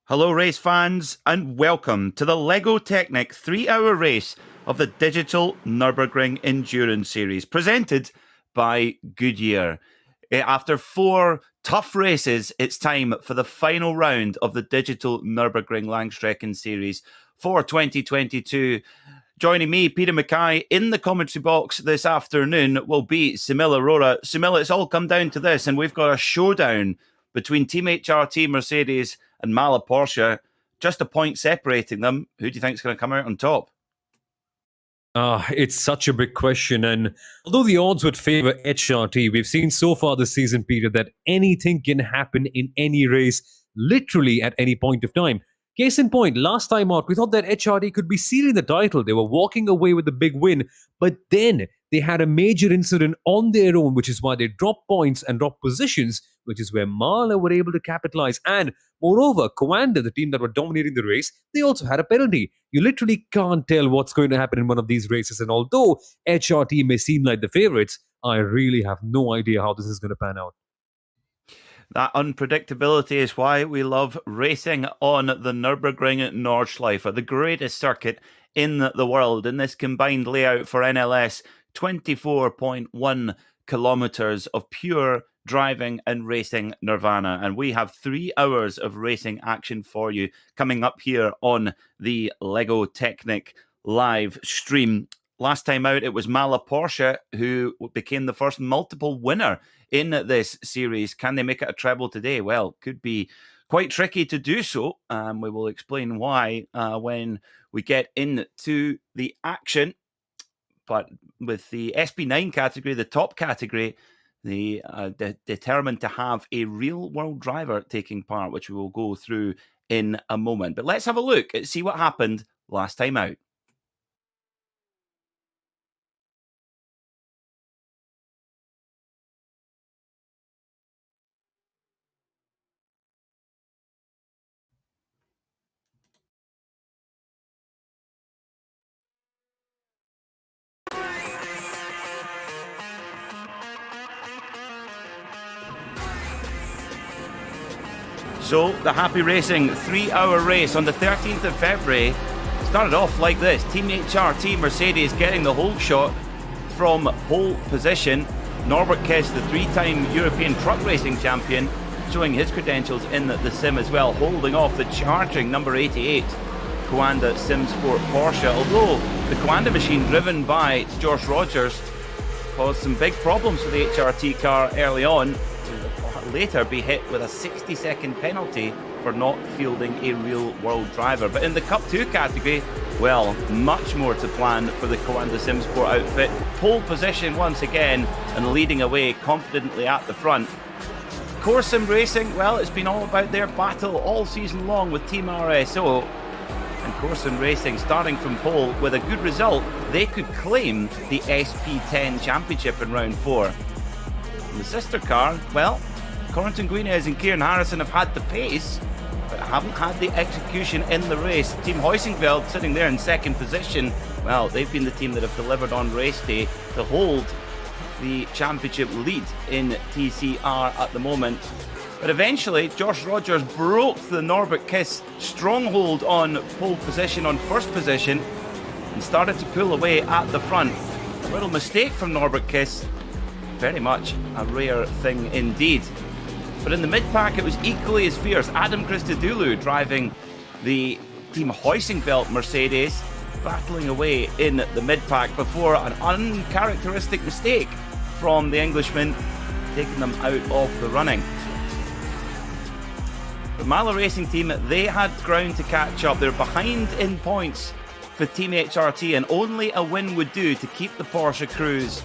Hello race fans and welcome to the LEGO Technic 3-hour race of the Digital Nürburgring Endurance Series presented by Goodyear. After 4 tough races, it's time for the final round of the Digital Nürburgring Langstrecken Series for 2022. Joining me, Peter Mackay, in the commentary box this afternoon will be Sumila Arora. Sumila, it's all come down to this, and we've got a showdown between Team HRT Mercedes and Mala Porsche, just a point separating them. Who do you think is going to come out on top? It's such a big question, and although the odds would favour HRT, we've seen so far this season, Peter, that anything can happen in any race, literally at any point of time. Case in point, last time out, we thought that HRT could be sealing the title. They were walking away with the big win, but then they had a major incident on their own, which is why they dropped points and dropped positions, which is where Mala were able to capitalize. And moreover, Coanda, the team that were dominating the race, they also had a penalty. You literally can't tell what's going to happen in one of these races. And although HRT may seem like the favorites, I really have no idea how this is going to pan out. That unpredictability is why we love racing on the Nürburgring Nordschleife, the greatest circuit in the world. In this combined layout for NLS, 24.1 kilometers of pure driving and racing nirvana. And we have 3 hours of racing action for you coming up here on the LEGO Technic live stream. Last time out, it was Mala Porsche who became the first multiple winner in this series. Can they make it a treble today? Well, could be quite tricky to do so. We will explain why when we get into the action. But with the SB9 category, the top category, determined to have a real-world driver taking part, which we will go through in a moment. But let's have a look and see what happened last time out. So, the Happy Racing 3-hour race on the 13th of February started off like this. Team HRT Mercedes getting the hold shot from pole position. Norbert Kiss, the 3-time European truck racing champion, showing his credentials in the sim as well, holding off the charging number 88 Coanda SimSport Porsche. Although the Coanda machine driven by Josh Rogers caused some big problems for the HRT car early on, later be hit with a 60-second penalty for not fielding a real-world driver. But in the Cup 2 category, well, much more to plan for the Coanda SimSport outfit. Pole position once again and leading away confidently at the front. Core Sim Racing, well, it's been all about their battle all season long with Team RSO. And Core Sim Racing, starting from pole with a good result, they could claim the SP10 Championship in round 4. And the sister car, well, Corentin Guinez and Kieran Harrison have had the pace, but haven't had the execution in the race. Team Heusingveld sitting there in second position. Well, they've been the team that have delivered on race day to hold the championship lead in TCR at the moment. But eventually, Josh Rogers broke the Norbert Kiss stronghold on pole position, on first position, and started to pull away at the front. A little mistake from Norbert Kiss. Very much a rare thing indeed. But in the mid-pack, it was equally as fierce. Adam Christodoulou driving the Team Heusingveld Mercedes, battling away in the mid-pack before an uncharacteristic mistake from the Englishman, taking them out of the running. The Mala Racing team, they had ground to catch up. They're behind in points for Team HRT, and only a win would do to keep the Porsche crew's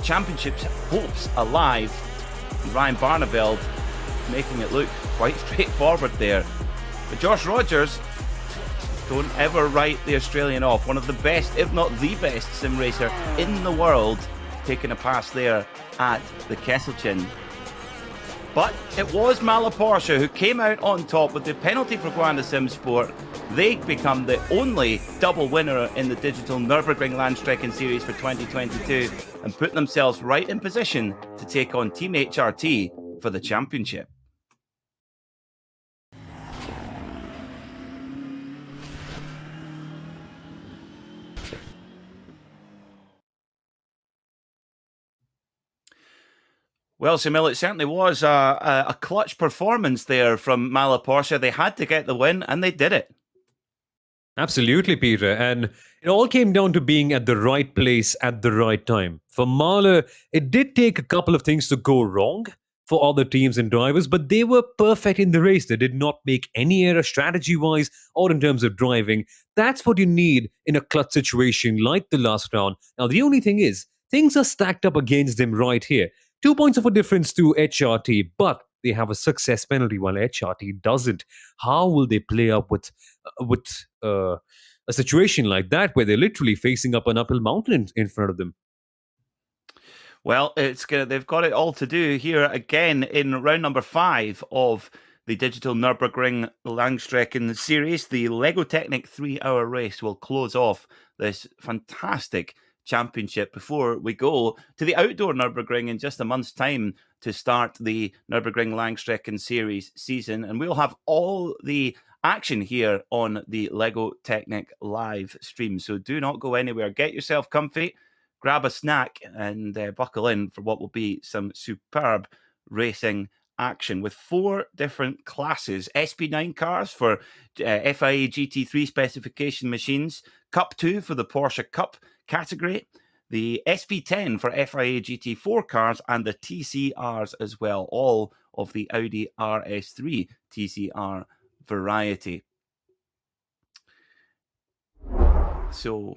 championships hopes alive. Ryan Barneveld making it look quite straightforward there. But Josh Rogers, don't ever write the Australian off. One of the best, if not the best, sim racer in the world, taking a pass there at the Kesselchen. But it was Malaporsche who came out on top with the penalty for Guanda Sim Sport. They become the only double winner in the digital Nürburgring Langstrecken-Serie for 2022 and put themselves right in position to take on Team HRT for the championship. Well, Samil, it certainly was a clutch performance there from Malaporsche. They had to get the win, and they did it. Absolutely, Peter. And it all came down to being at the right place at the right time. For Mahler, it did take a couple of things to go wrong for other teams and drivers, but they were perfect in the race. They did not make any error strategy-wise or in terms of driving. That's what you need in a clutch situation like the last round. Now, the only thing is, things are stacked up against them right here. 2 points of a difference to HRT, but they have a success penalty while HRT doesn't. How will they play up with a situation like that where they're literally facing up an uphill mountain in front of them? Well, they've got it all to do here again in round number 5 of the digital Nürburgring Langstrecken series. The Lego Technic 3-hour race will close off this fantastic championship before we go to the outdoor Nürburgring in just a month's time to start the Nürburgring Langstrecken series season. And we'll have all the action here on the Lego Technic live stream. So do not go anywhere. Get yourself comfy, grab a snack, and buckle in for what will be some superb racing action with 4 different classes. SP9 cars for FIA GT3 specification machines, Cup 2 for the Porsche Cup category, the SP10 for FIA GT4 cars, and the TCRs as well, all of the Audi RS3 TCR variety. So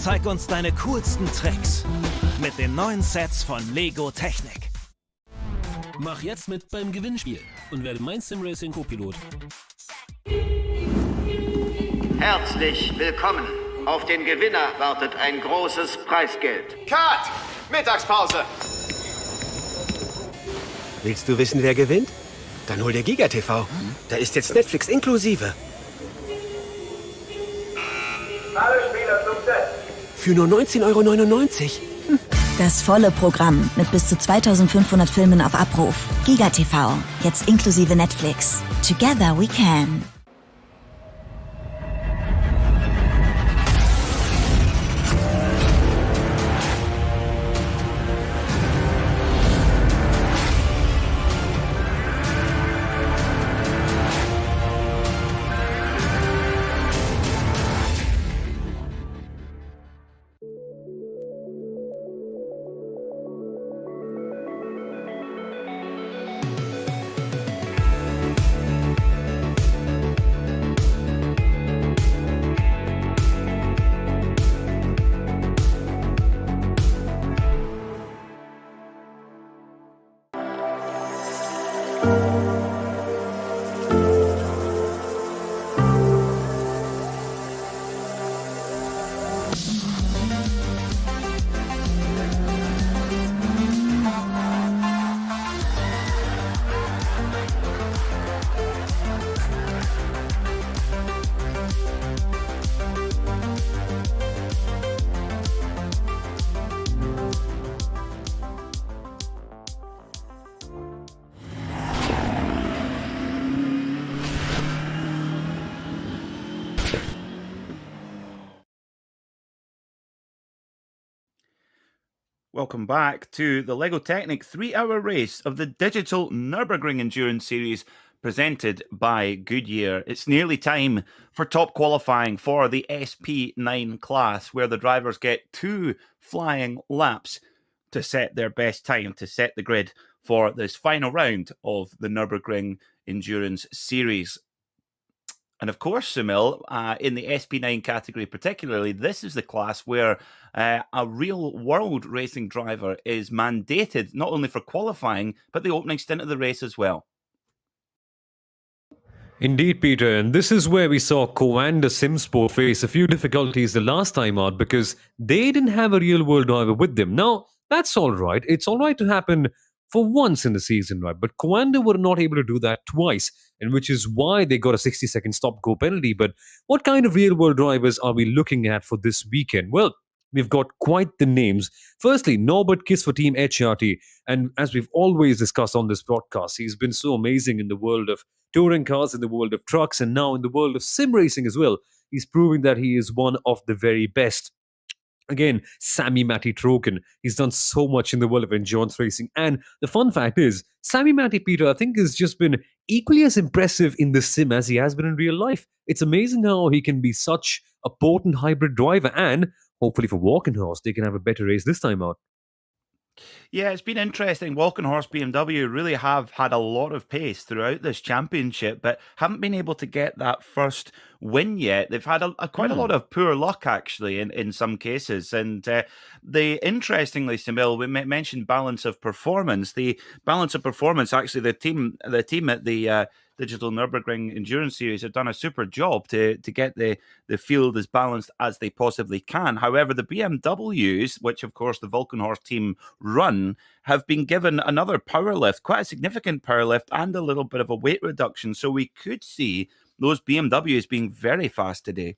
Zeig uns deine coolsten Tricks mit den neuen Sets von Lego Technic. Mach jetzt mit beim Gewinnspiel und werde mein Simracing Co-Pilot. Herzlich willkommen. Auf den Gewinner wartet ein großes Preisgeld. Cut! Mittagspause! Willst du wissen, wer gewinnt? Dann hol dir GigaTV. Da ist jetzt Netflix inklusive. Alle Spieler zum Set. Für nur 19,99 €. Das volle Programm mit bis zu 2500 Filmen auf Abruf. GigaTV, jetzt inklusive Netflix. Together we can. Welcome back to the LEGO Technic 3-hour race of the digital Nürburgring Endurance Series presented by Goodyear. It's nearly time for top qualifying for the SP9 class, where the drivers get 2 flying laps to set their best time, to set the grid for this final round of the Nürburgring Endurance Series. And of course, Sunil, in the SP9 category particularly, this is the class where a real-world racing driver is mandated not only for qualifying, but the opening stint of the race as well. Indeed, Peter, and this is where we saw Coanda Simsport face a few difficulties the last time out because they didn't have a real-world driver with them. Now, that's all right. It's all right to happen for once in the season, right? But Coanda were not able to do that twice, and which is why they got a 60-second stop-go penalty. But what kind of real-world drivers are we looking at for this weekend? Well, we've got quite the names. Firstly, Norbert Kiss for Team HRT. And as we've always discussed on this broadcast, he's been so amazing in the world of touring cars, in the world of trucks, and now in the world of sim racing as well. He's proving that he is one of the very best. Again, Sami Matti Troken. He's done so much in the world of endurance racing. And the fun fact is, Sami Matti, Peter, I think has just been equally as impressive in the sim as he has been in real life. It's amazing how he can be such a potent hybrid driver, and hopefully for Walkenhorst, they can have a better race this time out. Yeah, it's been interesting. Walkenhorst BMW really have had a lot of pace throughout this championship, but haven't been able to get that first win yet. They've had quite a lot of poor luck, actually, in some cases. And interestingly, Samil, we mentioned balance of performance. The balance of performance, actually, the team at the Digital Nürburgring Endurance Series have done a super job to get the field as balanced as they possibly can. However, the BMWs, which of course the Walkenhorst team run, have been given another power lift, quite a significant power lift, and a little bit of a weight reduction. So we could see those BMWs being very fast today.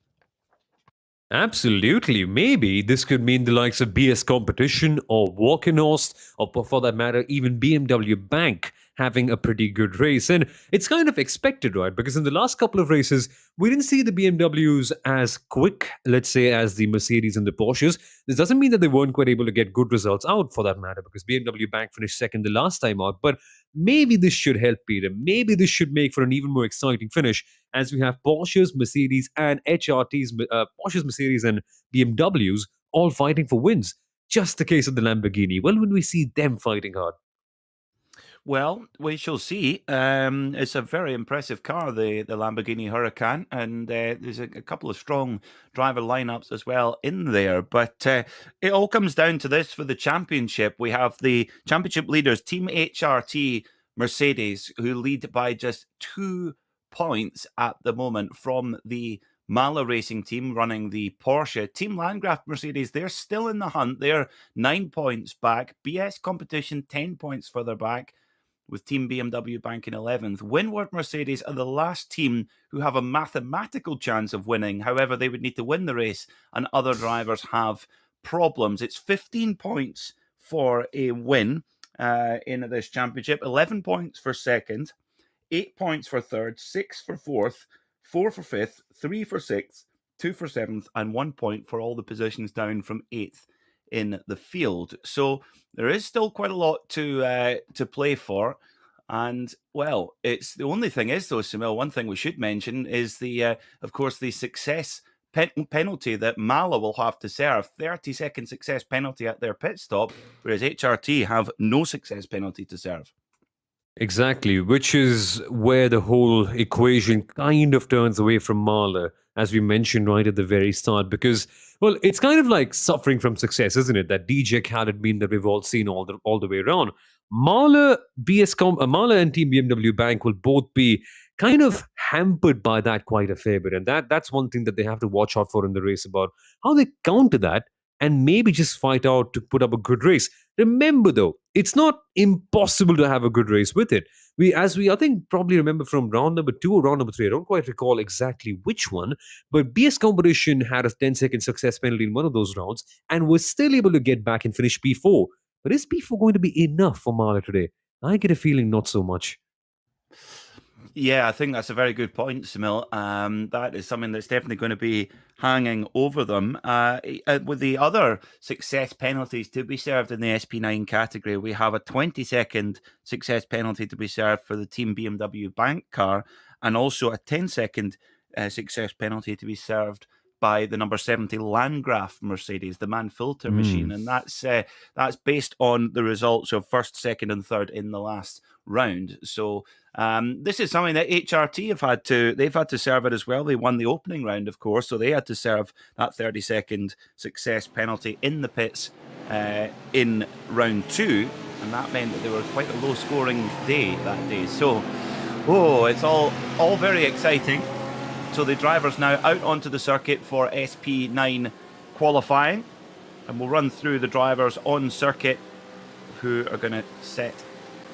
Absolutely. Maybe this could mean the likes of BS Competition or Walkenhorst, or for that matter, even BMW Bank having a pretty good race. And it's kind of expected, right? Because in the last couple of races, we didn't see the BMWs as quick, let's say, as the Mercedes and the Porsches. This doesn't mean that they weren't quite able to get good results out for that matter, because BMW Bank finished second the last time out. But maybe this should help, Peter. Maybe this should make for an even more exciting finish as we have Porsches, Mercedes, and HRTs, Porsches, Mercedes, and BMWs all fighting for wins. Just the case of the Lamborghini. When will we see them fighting hard? Well, we shall see. It's a very impressive car, the Lamborghini Huracan, and there's a couple of strong driver lineups as well in there. But it all comes down to this for the championship. We have the championship leaders, Team HRT Mercedes, who lead by just 2 points at the moment from the Mahler Racing team running the Porsche. Team Landgraf Mercedes, they're still in the hunt. They're 9 points back. BS Competition, 10 points further back, with Team BMW Bank in 11th. Windward Mercedes are the last team who have a mathematical chance of winning. However, they would need to win the race, and other drivers have problems. It's 15 points for a win in this championship, 11 points for second, 8 points for third, 6 for fourth, 4 for fifth, 3 for sixth, 2 for seventh, and 1 point for all the positions down from 8th in the field. So there is still quite a lot to play for. And, well, it's the only thing is, though, Samil, one thing we should mention is of course, the success penalty that Mahler will have to serve. 30-second success penalty at their pit stop, whereas HRT have no success penalty to serve. Exactly, which is where the whole equation kind of turns away from Mahler, as we mentioned right at the very start, because, well, it's kind of like suffering from success, isn't it? That DJ hadn't been that we've all seen all the way around. Mahler and Team BMW Bank will both be kind of hampered by that quite a fair bit, and that's one thing that they have to watch out for in the race, about how they counter that and maybe just fight out to put up a good race. Remember, though, it's not impossible to have a good race with it. I think probably remember from round number 2 or round number 3, I don't quite recall exactly which one, but BS Competition had a 10-second success penalty in one of those rounds and was still able to get back and finish P4. But is P4 going to be enough for Mahler today? I get a feeling not so much. Yeah, I think that's a very good point, Samil. That is something that's definitely going to be hanging over them. With the other success penalties to be served in the SP9 category, we have a 20-second success penalty to be served for the Team BMW bank car, and also a 10-second success penalty to be served by the number 70 Landgraf Mercedes, the man-filter machine. And that's based on the results of first, second, and third in the last round. So this is something that HRT they've had to serve it as well. They won the opening round, of course, so they had to serve that 30-second success penalty in the pits in round 2, and that meant that they were quite a low-scoring day that day. So, it's all very exciting. So the drivers now out onto the circuit for SP9 qualifying, and we'll run through the drivers on circuit who are going to set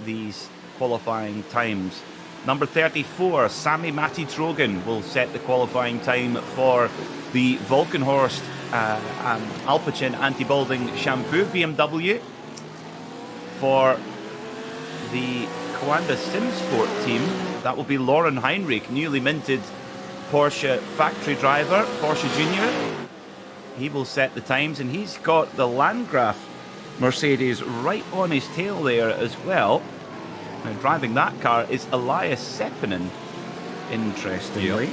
these qualifying times. Number 34, Sami Matti Trogen will set the qualifying time for the Volkenhorst Alpecin anti-balding shampoo BMW. For the Coanda SimSport team, that will be Lauren Heinrich, newly minted Porsche factory driver, Porsche Junior. He will set the times, and he's got the Landgraf Mercedes right on his tail there as well. Now, driving that car is Elias Seppinen, interestingly.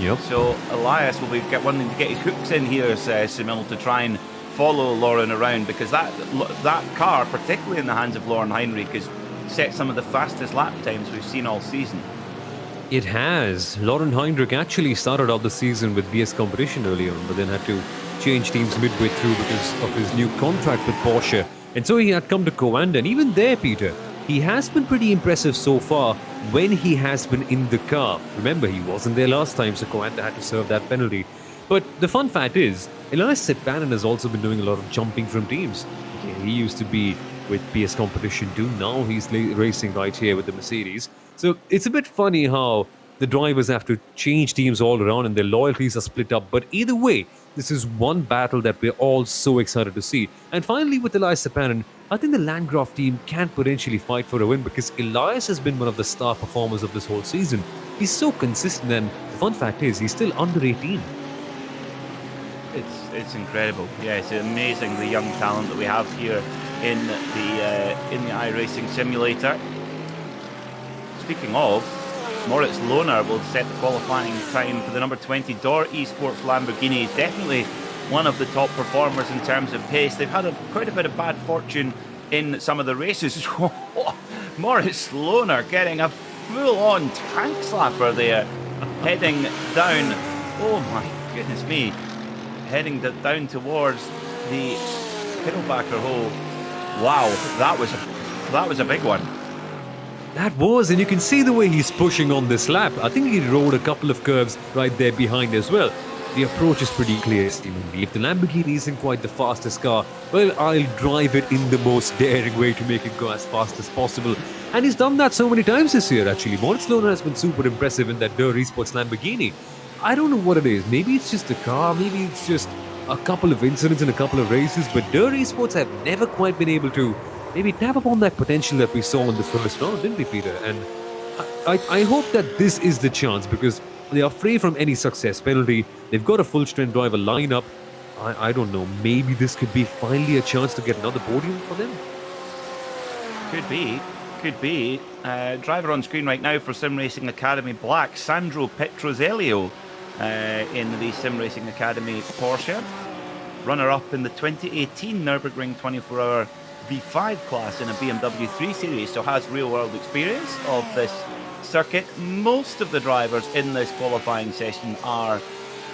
Yep. So Elias will be wanting to get his hooks in here, says Simil, to try and follow Lauren around, because that car, particularly in the hands of Lauren Heinrich, has set some of the fastest lap times we've seen all season. It has. Lauren Heinrich actually started out the season with BS Competition early on, but then had to change teams midway through because of his new contract with Porsche. And so he had come to Coanda, and even there, Peter, he has been pretty impressive so far when he has been in the car. Remember, he wasn't there last time, so Coanda had to serve that penalty. But the fun fact is, Elias Seppinen has also been doing a lot of jumping from teams. Okay, he used to be with BS Competition too. Now he's racing right here with the Mercedes. So it's a bit funny how the drivers have to change teams all around and their loyalties are split up. But either way, this is one battle that we're all so excited to see. And finally, with Elias Seppinen, I think the Landgraf team can potentially fight for a win, because Elias has been one of the star performers of this whole season. He's so consistent, and the fun fact is he's still under 18. It's incredible. Yeah, it's amazing, the young talent that we have here in the iRacing simulator. Speaking of, Moritz Lohner will set the qualifying time for the number 20 Dor Esports Lamborghini. Definitely one of the top performers in terms of pace. They've had quite a bit of bad fortune in some of the races. Moritz Lohner getting a full-on tank slapper there, heading down. Oh my goodness me. Heading down towards the Piddlebacker hole. Wow, that was a big one. That was, and you can see the way he's pushing on this lap. I think he rode a couple of curves right there behind as well. The approach is pretty clear, seemingly. If the Lamborghini isn't quite the fastest car, well, I'll drive it in the most daring way to make it go as fast as possible. And he's done that so many times this year, actually. Moritz Lohner has been super impressive in that Dor Esports Lamborghini. I don't know what it is. Maybe it's just the car, maybe it's just a couple of incidents in a couple of races, but Dor Esports have never quite been able to maybe tap upon that potential that we saw in the first round, didn't we, Peter? And I hope that this is the chance, because they are free from any success penalty. They've got a full-strength driver lineup. I don't know, maybe this could be finally a chance to get another podium for them? Could be. Driver on screen right now for Sim Racing Academy Black, Sandro Petrozelio in the Sim Racing Academy Porsche. Runner-up in the 2018 Nürburgring 24-hour V5 class in a BMW 3 Series, so has real-world experience of this circuit. Most of the drivers in this qualifying session are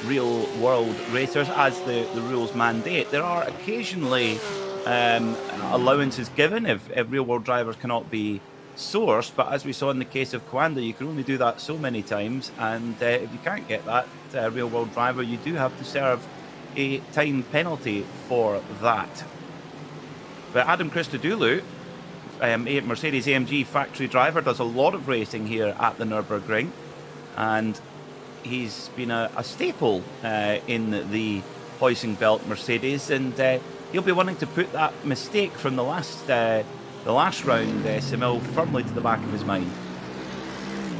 real-world racers, as the rules mandate. There are occasionally allowances given if real-world drivers cannot be sourced, but as we saw in the case of Coanda, you can only do that so many times, and if you can't get that real-world driver, you do have to serve a time penalty for that. But Adam Christodoulou, a Mercedes AMG factory driver, does a lot of racing here at the Nürburgring, and he's been a staple in the Heusinkveld Mercedes, and he'll be wanting to put that mistake from the last round, Simil, firmly to the back of his mind.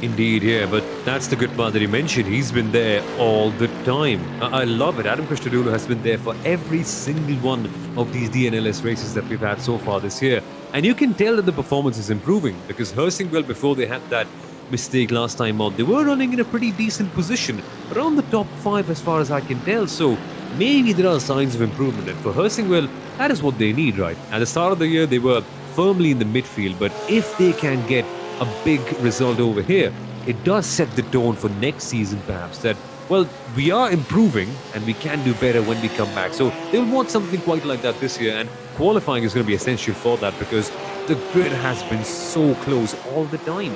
Indeed, yeah, but that's the good part that you mentioned. He's been there all the time. I love it. Adam Christodoulou has been there for every single one of these DNLS races that we've had so far this year. And you can tell that the performance is improving because Heusinkveld, before they had that mistake last time out, they were running in a pretty decent position, around the top 5 as far as I can tell. So maybe there are signs of improvement. And for Heusinkveld, that is what they need, right? At the start of the year, they were firmly in the midfield, but if they can get a big result over here, it does set the tone for next season perhaps that, well, we are improving and we can do better when we come back. So they'll want something quite like that this year, and qualifying is going to be essential for that because the grid has been so close all the time.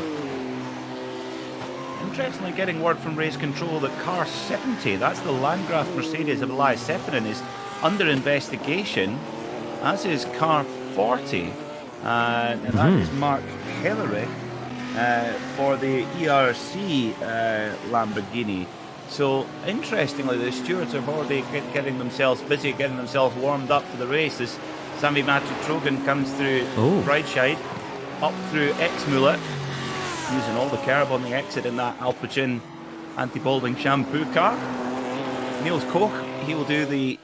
Interestingly, getting word from race control that car 70, that's the Landgraf Mercedes of Elias Sepinen, is under investigation, as is car 40. And that is Mark Hillary for the ERC Lamborghini. So, interestingly, the stewards are already getting themselves busy, getting themselves warmed up for the race as Sami Trogan comes through Breitscheid, up through Exmüller, using all the curb on the exit in that Alpecin anti-balding shampoo car. Niels Koch, he will do the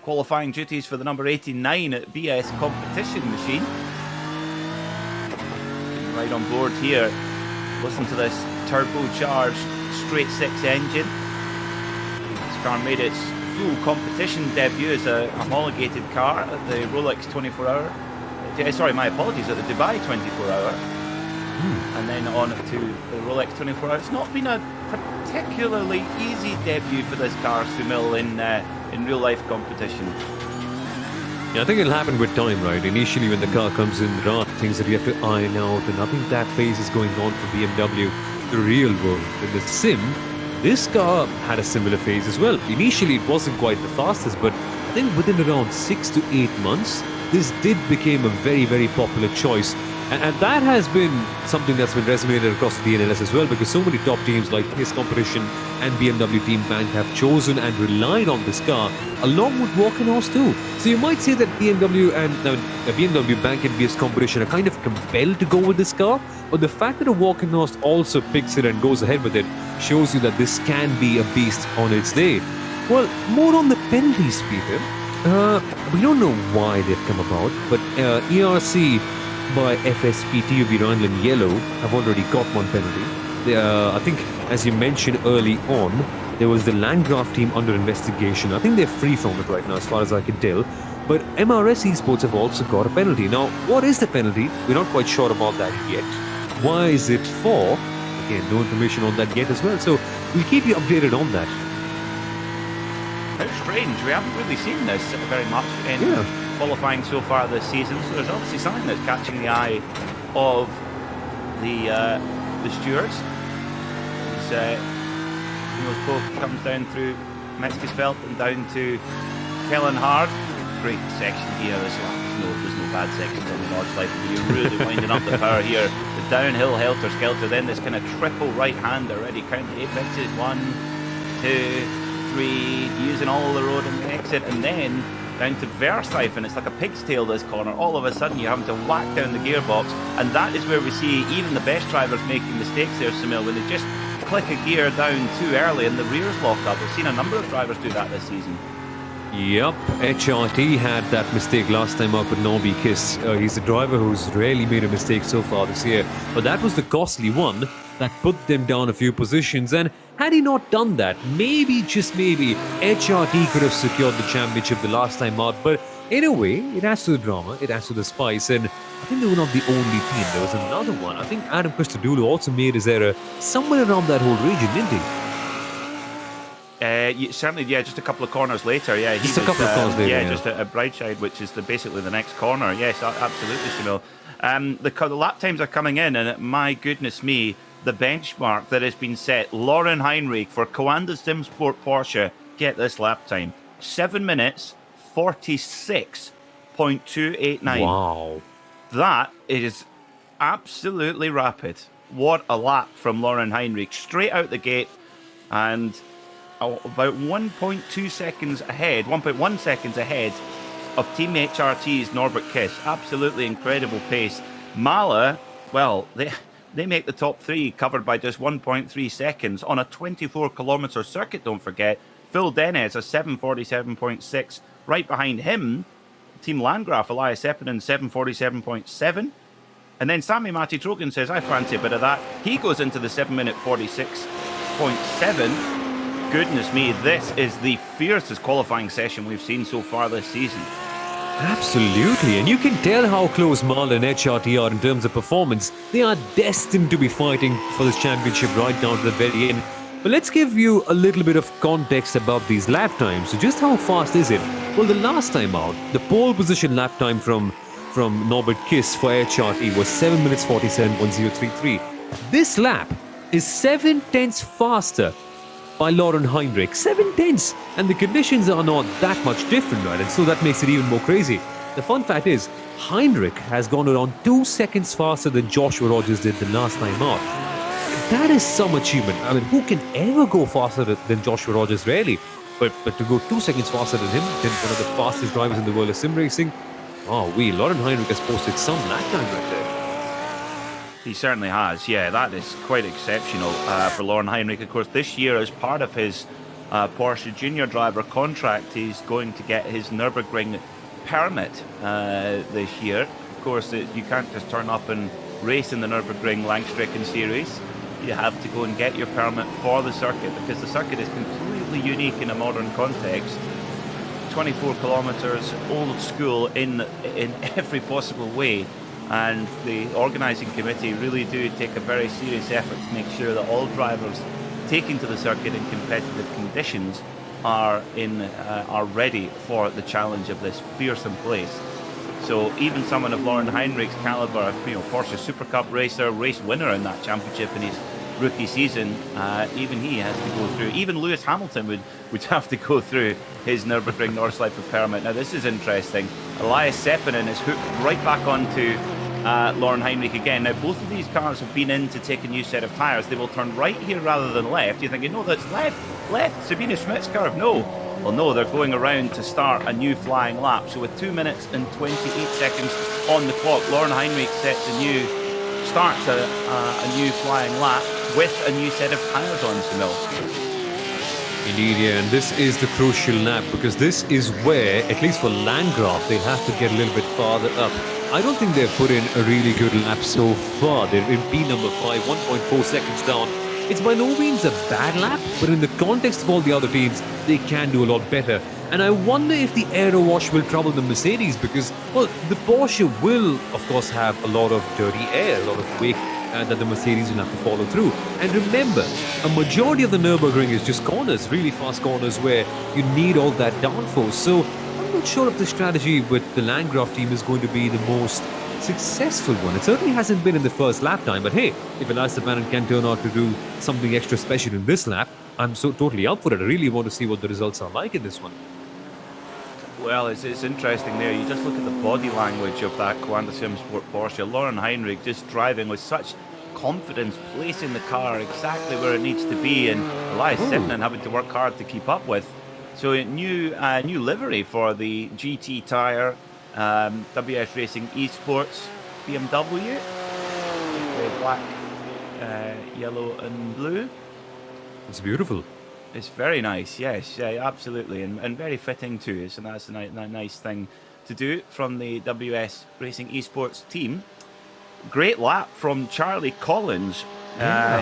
qualifying duties for the number 89 at BS competition machine. Right on board here, listen to this turbocharged straight 6 engine. This car made its full competition debut as a homologated car at the Rolex 24-hour. Sorry, my apologies, at the Dubai 24-hour. And then on to the Rolex 24-hour. It's not been a particularly easy debut for this car, Sumil, in real-life competition. Yeah, I think it'll happen with time, right? Initially, when the car comes in, there are things that you have to iron out, and I think that phase is going on for BMW, the real world. In the sim, this car had a similar phase as well. Initially, it wasn't quite the fastest, but I think within around 6 to 8 months, this did become a very, very popular choice. And that has been something that's been resonated across the DNLS as well, because so many top teams like PS Competition and BMW Team Bank have chosen and relied on this car, along with Walkenhorst too. So you might say that BMW and BMW Bank and PS Competition are kind of compelled to go with this car, but the fact that a Walkenhorst also picks it and goes ahead with it shows you that this can be a beast on its day. Well, more on the penalties, Peter. We don't know why they've come about, but ERC by FSPT of Rhineland Yellow have already got one penalty. I think, as you mentioned early on, there was the Landgraf team under investigation. I think they're free from it right now, as far as I can tell. But MRS Esports have also got a penalty. Now, what is the penalty? We're not quite sure about that yet. Why is it for? Again, no information on that yet as well. So we'll keep you updated on that. How strange. We haven't really seen this very much in qualifying so far this season. So there's obviously something that's catching the eye of the stewards. Niels Koch comes down through Metzgesfeld and down to Kellenhard. Great section here as well. There's no bad sections on the Nordschleife. You're really winding up the power here. The downhill helter-skelter, then this kind of triple right-hand already. Count the apexes. 1, 2, 3, using all the road on the exit, and then down to Versteifen. It's like a pig's tail this corner. All of a sudden you're having to whack down the gearbox, and that is where we see even the best drivers making mistakes there, Sumil, when they just click a gear down too early and the rears lock up. We've seen a number of drivers do that this season. Yep, HRT had that mistake last time up with Norby Kiss. He's a driver who's rarely made a mistake so far this year, but that was the costly one that put them down a few positions. And had he not done that, maybe, just maybe, HRT could have secured the championship the last time out. But in a way, it adds to the drama, it adds to the spice. And I think they were not the only team. There was another one. I think Adam Christodoulou also made his error somewhere around that whole region, didn't he? Certainly, yeah, just a couple of corners later. Yeah, just a couple of corners later. Yeah, just at Breitscheid, which is basically the next corner. Yes, absolutely, Sumil. The lap times are coming in, and my goodness me, the benchmark that has been set. Lauren Heinrich for Coanda SimSport Porsche. Get this lap time: 7 minutes 46.289. Wow, that is absolutely rapid. What a lap from Lauren Heinrich, straight out the gate, and about 1.2 seconds ahead, 1.1 seconds ahead of Team HRT's Norbert Kiss. Absolutely incredible pace. Mahler, well, They make the top 3, covered by just 1.3 seconds on a 24-kilometer circuit, don't forget. Phil Dennis, a 7:47.6. Right behind him, Team Landgraf, Elias Seppinen, 7:47.7. And then Sami Matti-Trogen says, I fancy a bit of that. He goes into the 7-minute 46.7. Goodness me, this is the fiercest qualifying session we've seen so far this season. Absolutely, and you can tell how close Marl and HRT are in terms of performance. They are destined to be fighting for this championship right down to the very end. But let's give you a little bit of context about these lap times. So just how fast is it? Well, the last time out, the pole position lap time from Norbert Kiss for HRT was 7 minutes 47.033. This lap is 7 tenths faster by Lauren Heinrich. 7 tenths! And the conditions are not that much different, right? And so that makes it even more crazy. The fun fact is, Heinrich has gone around 2 seconds faster than Joshua Rogers did the last time out. That is some achievement. I mean, who can ever go faster than Joshua Rogers? Rarely. But to go 2 seconds faster than him, than one of the fastest drivers in the world of sim racing, Lauren Heinrich has posted some lap time right there. He certainly has, yeah. That is quite exceptional for Lauren Heinrich. Of course, this year, as part of his Porsche Junior driver contract, he's going to get his Nürburgring permit this year. Of course, you can't just turn up and race in the Nürburgring Langstrecken-Series. You have to go and get your permit for the circuit, because the circuit is completely unique in a modern context. 24 kilometers, old school in every possible way, and the organising committee really do take a very serious effort to make sure that all drivers taking to the circuit in competitive conditions are ready for the challenge of this fearsome place. So even someone of Lauren Heinrich's calibre, Porsche Super Cup racer, race winner in that championship in his rookie season, even he has to go through. Even Lewis Hamilton would have to go through his Nürburgring Nordschleife permit. Now this is interesting. Elias Seppinen is hooked right back onto Lauren Heinrich again. Now both of these cars have been in to take a new set of tyres. They will turn right here rather than left. You're thinking, no, that's left. Sabine Schmidt's curve. No. Well, no, they're going around to start a new flying lap. So with 2 minutes and 28 seconds on the clock, Lauren Heinrich starts a new flying lap with a new set of tyres on, Sunil. Indeed, yeah, and this is the crucial lap, because this is where, at least for Landgraf, they have to get a little bit farther up. I don't think they've put in a really good lap so far. They're in P number 5, 1.4 seconds down. It's by no means a bad lap, but in the context of all the other teams, they can do a lot better. And I wonder if the aero wash will trouble the Mercedes, because, well, the Porsche will, of course, have a lot of dirty air, a lot of wake that the Mercedes will have to follow through. And remember, a majority of the Nürburgring is just corners, really fast corners where you need all that downforce. So I'm not sure if the strategy with the Landgraf team is going to be the most successful one. It certainly hasn't been in the first lap time, but hey, if Elias Seppinen can turn out to do something extra special in this lap, I'm so totally up for it. I really want to see what the results are like in this one. Well, it's interesting there. You just look at the body language of that Coanda Sim Sport Porsche. Lauren Heinrich just driving with such confidence, placing the car exactly where it needs to be, and Elias Seppinen having to work hard to keep up with. So a new livery for the GT Tyre WS Racing Esports BMW. Black, yellow and blue. It's beautiful. It's very nice, yes, yeah, absolutely, and very fitting too. So that's a nice thing to do from the WS Racing Esports team. Great lap from Charlie Collins.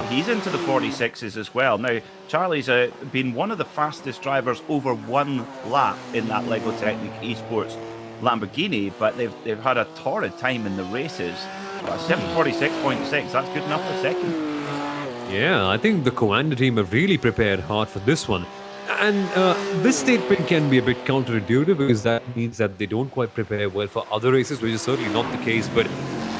He's into the 46s as well. Now, Charlie's been one of the fastest drivers over one lap in that Lego Technic Esports Lamborghini, but they've had a torrid time in the races. 7:46.6, that's good enough for second. Yeah, I think the Coanda team have really prepared hard for this one. And this statement can be a bit counterintuitive, because that means that they don't quite prepare well for other races, which is certainly not the case. But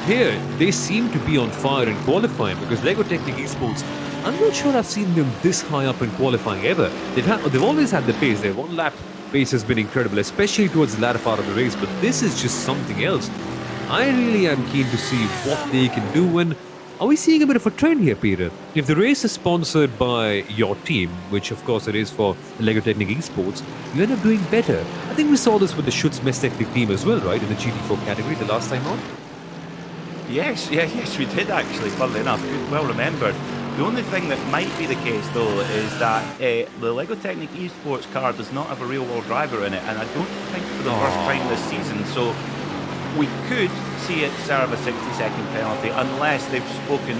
here, they seem to be on fire in qualifying, because Lego Technic Esports, I'm not sure I've seen them this high up in qualifying ever. They've always had the pace. Their one lap pace has been incredible, especially towards the latter part of the race. But this is just something else. I really am keen to see what they can do. And are we seeing a bit of a trend here, Peter? If the race is sponsored by your team, which of course it is for Lego Technic Esports, you end up doing better. I think we saw this with the Schütz Messtechnik team as well, right? In the GT4 category the last time on. Yes, we did actually, funnily enough. Good, well remembered. The only thing that might be the case, though, is that the LEGO Technic eSports car does not have a real-world driver in it, and I don't think for the first time this season, so we could see it serve a 60-second penalty, unless they've spoken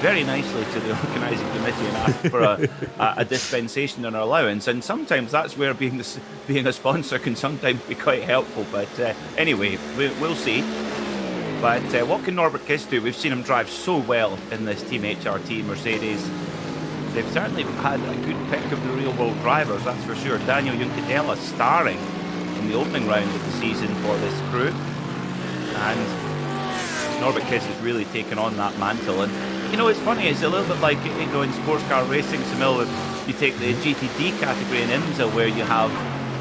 very nicely to the organising committee and asked for a dispensation and allowance, and sometimes that's where being a sponsor can sometimes be quite helpful, but anyway, we'll see. But what can Norbert Kiss do? We've seen him drive so well in this Team HRT Mercedes. They've certainly had a good pick of the real-world drivers, that's for sure. Daniel Juncadella starring in the opening round of the season for this crew. And Norbert Kiss has really taken on that mantle. And, you know, it's funny, it's a little bit like, you know, in sports car racing, Samil, if you take the GTD category in IMSA, where you have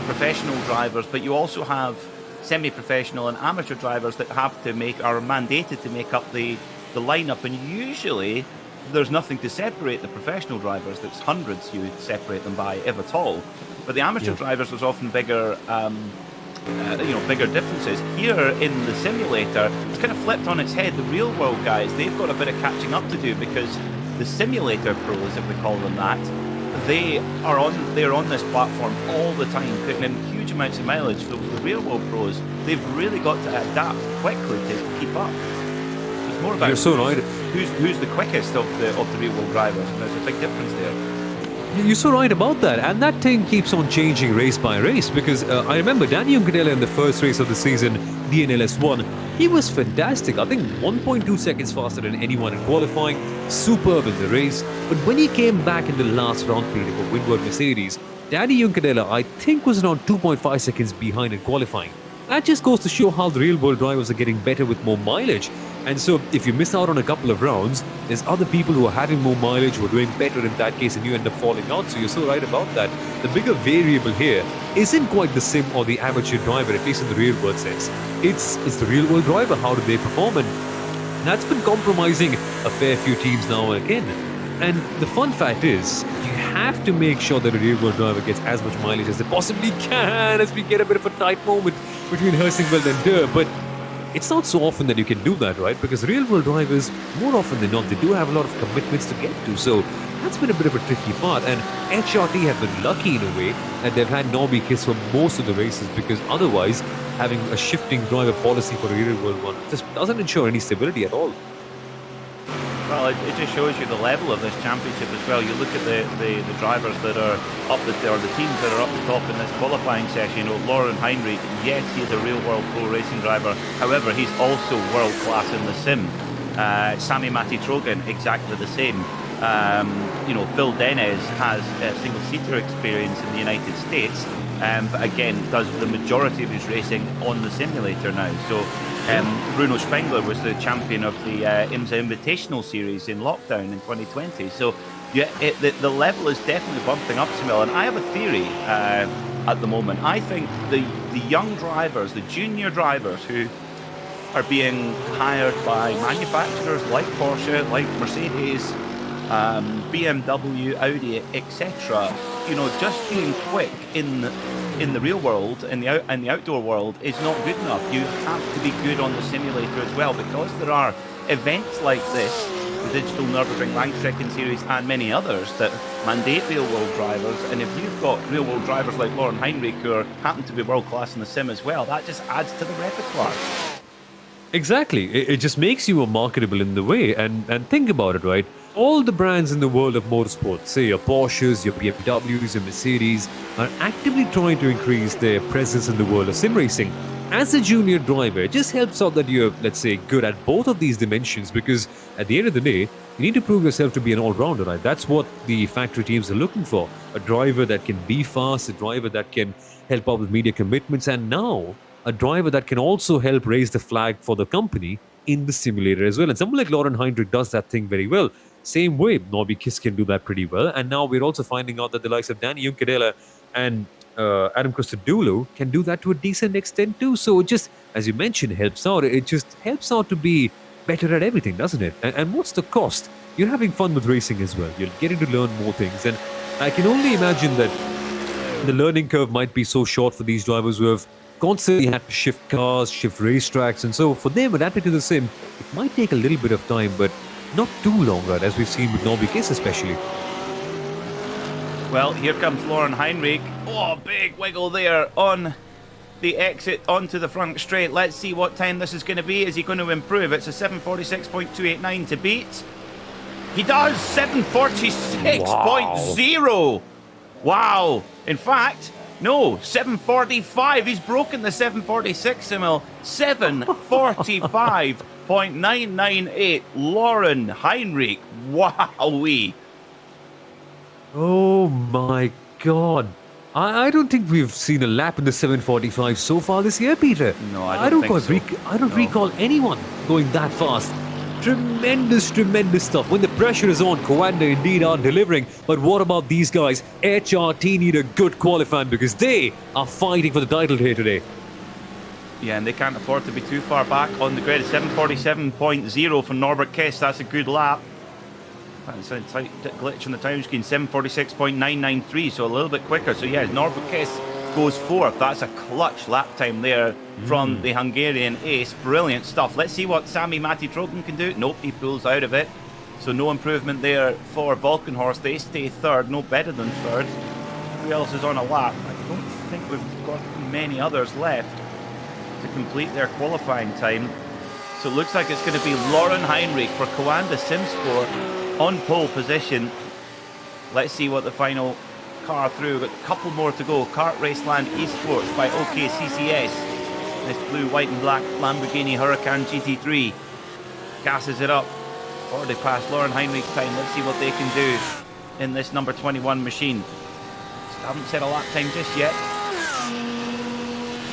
professional drivers, but you also have semi-professional and amateur drivers that are mandated to make up the lineup, and usually there's nothing to separate the professional drivers. That's hundreds you separate them by, if at all. But the amateur drivers, there's often bigger bigger differences. Here in the simulator, it's kind of flipped on its head. The real world guys, they've got a bit of catching up to do, because the simulator pros, if we call them that, they're on this platform all the time, putting in huge amounts of mileage. For the real world pros, they've really got to adapt quickly to keep up. So it's more about who's the quickest of the real world drivers, and there's a big difference there. You're so right about that, and that thing keeps on changing race by race, because I remember Daniel Juncadella in the first race of the season, DNLS 1, he was fantastic. I think 1.2 seconds faster than anyone in qualifying, superb in the race. But when he came back in the last round period for Windward Mercedes, Danny Juncadella, I think, was around 2.5 seconds behind in qualifying. That just goes to show how the real-world drivers are getting better with more mileage. And so, if you miss out on a couple of rounds, there's other people who are having more mileage, who are doing better in that case, and you end up falling out. So you're so right about that. The bigger variable here isn't quite the sim or the amateur driver, at least in the real-world sense. It's the real-world driver. How do they perform? And that's been compromising a fair few teams now and again. And the fun fact is, you have to make sure that a real-world driver gets as much mileage as they possibly can, as we get a bit of a tight moment between Helsingfeld and Durr. But it's not so often that you can do that, right? Because real-world drivers, more often than not, they do have a lot of commitments to get to. So that's been a bit of a tricky part. And HRT have been lucky in a way that they've had Nobby Kiss for most of the races, because otherwise, having a shifting driver policy for a real-world one just doesn't ensure any stability at all. Well, it just shows you the level of this championship as well. You look at the drivers that are up the teams that are up the top in this qualifying session. You know, Lauren Heinrich, yes, he is a real world pro racing driver. However, he's also world class in the sim. Sami Matti Trogan, exactly the same. Phil Denez has single-seater experience in the United States, but again, does the majority of his racing on the simulator now. So Bruno Spengler was the champion of the IMSA Invitational Series in lockdown in 2020. So yeah, the level is definitely bumping up, Samil. And I have a theory at the moment. I think the young drivers, the junior drivers who are being hired by manufacturers like Porsche, like Mercedes, BMW, Audi, etc. Just being quick in the real world, in the outdoor world, is not good enough. You have to be good on the simulator as well, because there are events like this, the Digital Nürburgring Langstrecken-Serie and many others, that mandate real-world drivers. And if you've got real-world drivers like Lauren Heinrich who happen to be world-class in the sim as well, that just adds to the repertoire. Exactly. It just makes you more marketable in the way. And think about it, right? All the brands in the world of motorsport, say your Porsches, your BMWs, your Mercedes, are actively trying to increase their presence in the world of sim racing. As a junior driver, it just helps out that you're, let's say, good at both of these dimensions, because at the end of the day, you need to prove yourself to be an all-rounder, right? That's what the factory teams are looking for. A driver that can be fast, a driver that can help out with media commitments, and now a driver that can also help raise the flag for the company in the simulator as well. And someone like Lauren Heinrich does that thing very well. Same way, Nobby Kiss can do that pretty well. And now we're also finding out that the likes of Danny Juncadella and Adam Christodoulou can do that to a decent extent too. So it just, as you mentioned, helps out. It just helps out to be better at everything, doesn't it? And what's the cost? You're having fun with racing as well. You're getting to learn more things. And I can only imagine that the learning curve might be so short for these drivers who have constantly had to shift cars, shift racetracks, and so for them adapting to the sim, it might take a little bit of time, but not too long, right? As we've seen with Norby Case especially. Well, here comes Lauren Heinrich. Oh, big wiggle there on the exit onto the front straight. Let's see what time this is going to be. Is he going to improve? It's a 7:46.289 to beat. He does! 7:46.0! Wow! In fact, no, 7:45. He's broken the 7:46 Emil. 7:45.998. Lauren Heinrich. Wowee! Oh my god. I don't think we've seen a lap in the 7:45 so far this year, Peter. No, I don't think so. I don't recall anyone going that fast. Tremendous stuff. When the pressure is on, Coanda indeed are delivering. But what about these guys? HRT need a good qualifying because they are fighting for the title here today. Yeah, and they can't afford to be too far back on the grid. 7:47.0 for Norbert Kess. That's a good lap. That's a slight glitch on the time screen. 7:46.993, so a little bit quicker. So yeah, Norbert Kess goes fourth. That's a clutch lap time there from the Hungarian ace. Brilliant stuff. Let's see what Sami Matti-Trogen can do. Nope, he pulls out of it. So no improvement there for Valkenhorst. They stay third, no better than third. Who else is on a lap? I don't think we've got many others left to complete their qualifying time. So it looks like it's going to be Lauren Heinrich for Coanda Simsport on pole position. Let's see what the final car through. We've got a couple more to go. Kart Raceland Esports by OKCCS. This blue, white and black Lamborghini Huracan GT3 gasses it up. Already past Lauren Heinrich's time. Let's see what they can do in this number 21 machine. Haven't set a lap time just yet.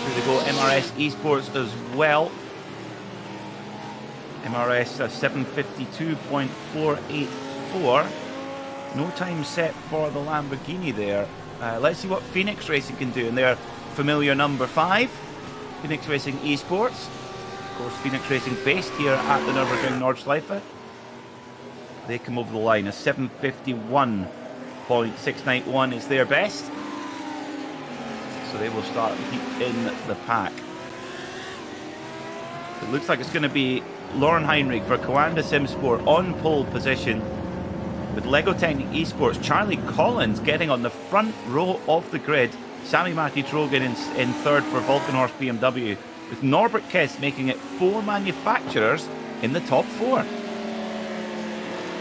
Here they go, MRS Esports as well. MRS 7:52.484. No time set for the Lamborghini there. Let's see what Phoenix Racing can do in their familiar number 5. Phoenix Racing Esports. Of course, Phoenix Racing based here at the Nürburgring Nordschleife. They come over the line. A 7:51.691 is their best. So they will start deep in the pack. It looks like it's going to be Lauren Heinrich for Coanda Simsport on pole position with Lego Technic Esports. Charlie Collins getting on the front row of the grid. Sami Matti-Trogen in third for Valkenhorst BMW, with Norbert Kess making it 4 manufacturers in the top 4.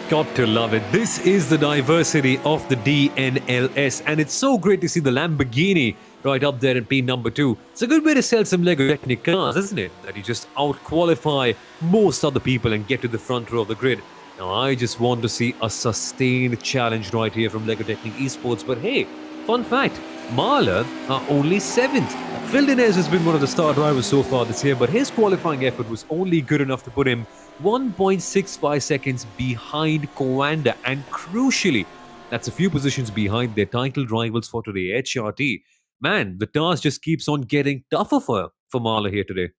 Got to love it. This is the diversity of the DNLS, and it's so great to see the Lamborghini right up there in P number 2. It's a good way to sell some Lego Technic cars, isn't it? That you just out-qualify most other people and get to the front row of the grid. Now, I just want to see a sustained challenge right here from Lego Technic Esports. But hey, fun fact, Mahler are only 7th. Phil Dinez has been one of the star drivers so far this year, but his qualifying effort was only good enough to put him 1.65 seconds behind Coanda, and crucially, that's a few positions behind their titled rivals for today, HRT. Man, the task just keeps on getting tougher for Mahler here today.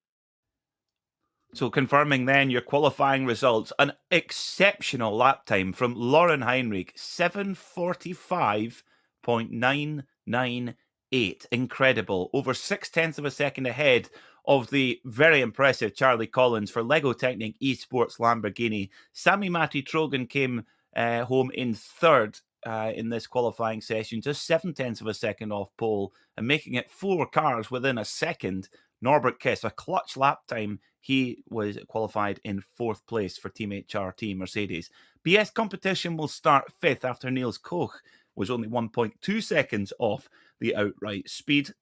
So confirming then your qualifying results, an exceptional lap time from Lauren Heinrich, 7:45.998. Incredible. Over 0.6 of a second ahead of the very impressive Charlie Collins for Lego Technic Esports Lamborghini. Sami Matti-Trogen came home in third in this qualifying session, just 0.7 of a second off pole, and making it 4 cars within a second. Norbert Kess, a clutch lap time. He was qualified in 4th place for Team HRT Mercedes. BS competition will start 5th after Niels Koch was only 1.2 seconds off the outright speed.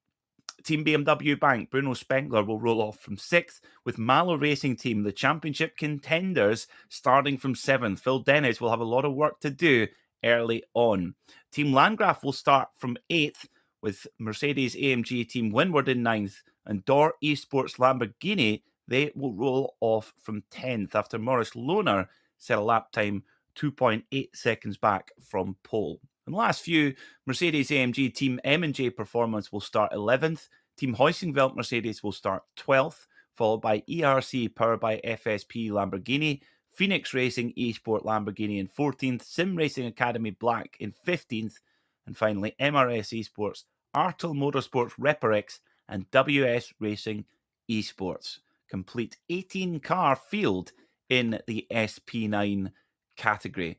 Team BMW Bank, Bruno Spengler will roll off from 6th, with Malo Racing Team, the championship contenders, starting from 7th. Phil Dennis will have a lot of work to do early on. Team Landgraf will start from 8th, with Mercedes AMG Team Windward in 9th, and Dor Esports Lamborghini, they will roll off from 10th after Morris Lohner set a lap time 2.8 seconds back from pole. And last few, Mercedes AMG Team M&J Performance will start 11th, Team Heusingwelt Mercedes will start 12th, followed by ERC powered by FSP Lamborghini, Phoenix Racing eSport Lamborghini in 14th, Sim Racing Academy Black in 15th, and finally MRS Esports, Artel Motorsports Reparex, and WS Racing Esports. Complete 18-car field in the SP9 category.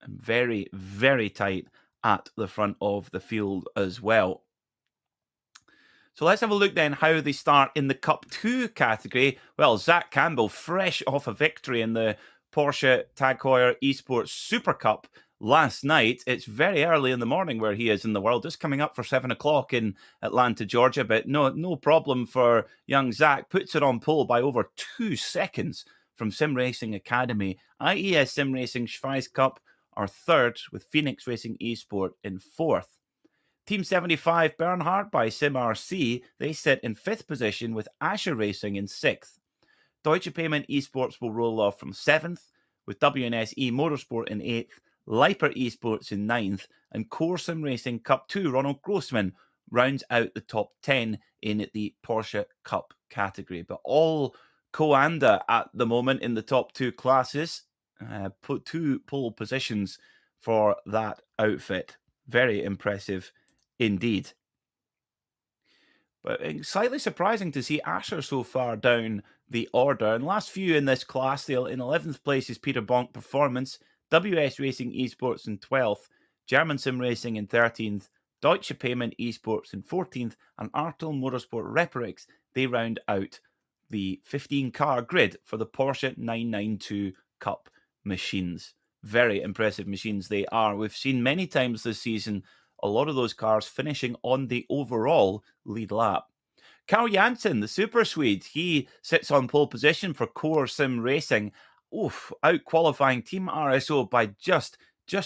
And very, very tight at the front of the field as well. So let's have a look then how they start in the Cup 2 category. Well, Zach Campbell, fresh off a victory in the Porsche Tag Heuer Esports Super Cup last night. It's very early in the morning where he is in the world, just coming up for 7 o'clock in Atlanta, Georgia. But no problem for young Zach. Puts it on pole by over 2 seconds from Sim Racing Academy. IES Sim Racing Schweiz Cup are third, with Phoenix Racing Esport in fourth. Team 75 Bernhard by SimRC, they sit in 5th position with Asher Racing in 6th. Deutsche Payment Esports will roll off from 7th, with WNSE Motorsport in 8th, Leiper Esports in 9th, and Core Sim Racing Cup 2 Ronald Grossman rounds out the top 10 in the Porsche Cup category. But all co-anda at the moment in the top 2 classes. Put 2 pole positions for that outfit. Very impressive indeed. But slightly surprising to see Asher so far down the order. And last few in this class, in 11th place is Peter Bonk Performance, WS Racing Esports in 12th, German Sim Racing in 13th, Deutsche Payment Esports in 14th, and Artel Motorsport Reparix. They round out the 15-car grid for the Porsche 992 Cup machines. Very impressive machines they are. We've seen many times this season a lot of those cars finishing on the overall lead lap. Carl Janssen, the Super Swede, he sits on pole position for Core Sim Racing. Out qualifying Team RSO by just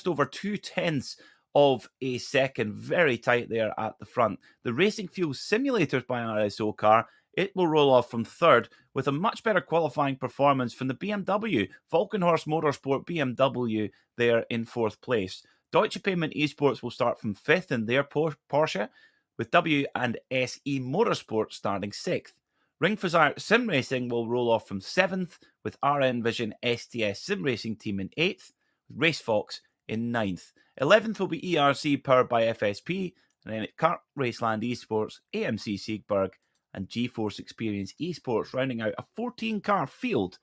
over 0.2 of a second. Very tight there at the front. The Racing Fuel Simulators by RSO car, it will roll off from third with a much better qualifying performance from the BMW. Falkenhorst Motorsport BMW there in 4th place. Deutsche Payment Esports will start from 5th in their Porsche, with W&SE Motorsport starting 6th. Ringfazar Sim Racing will roll off from 7th, with RN Vision STS Sim Racing Team in 8th, with RaceFox in 9th. 11th will be ERC powered by FSP, and then at Kart Raceland Esports, AMC Siegberg, and GeForce Experience Esports, rounding out a 14-car field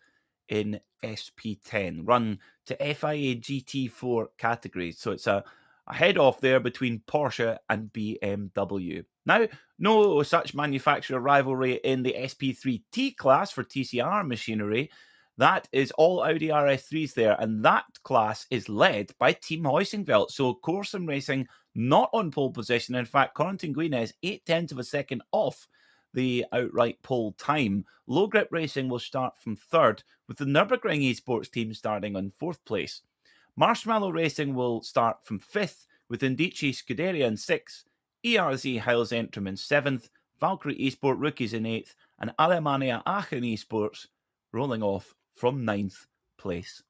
in SP10, run to FIA GT4 categories. So it's a head-off there between Porsche and BMW. Now, no such manufacturer rivalry in the SP3T class for TCR machinery. That is all Audi RS3s there, and that class is led by Team Heusinkveld. So Core Sim Racing not on pole position. In fact, Corentin Guinez 0.8 of a second off the outright pole time. Low Grip Racing will start from 3rd, with the Nürburgring Esports team starting on 4th place. Marshmallow Racing will start from 5th, with Indici Scuderia in 6th, ERZ Heils Entrum in 7th, Valkyrie Esport Rookies in 8th, and Alemannia Aachen Esports rolling off from 9th place.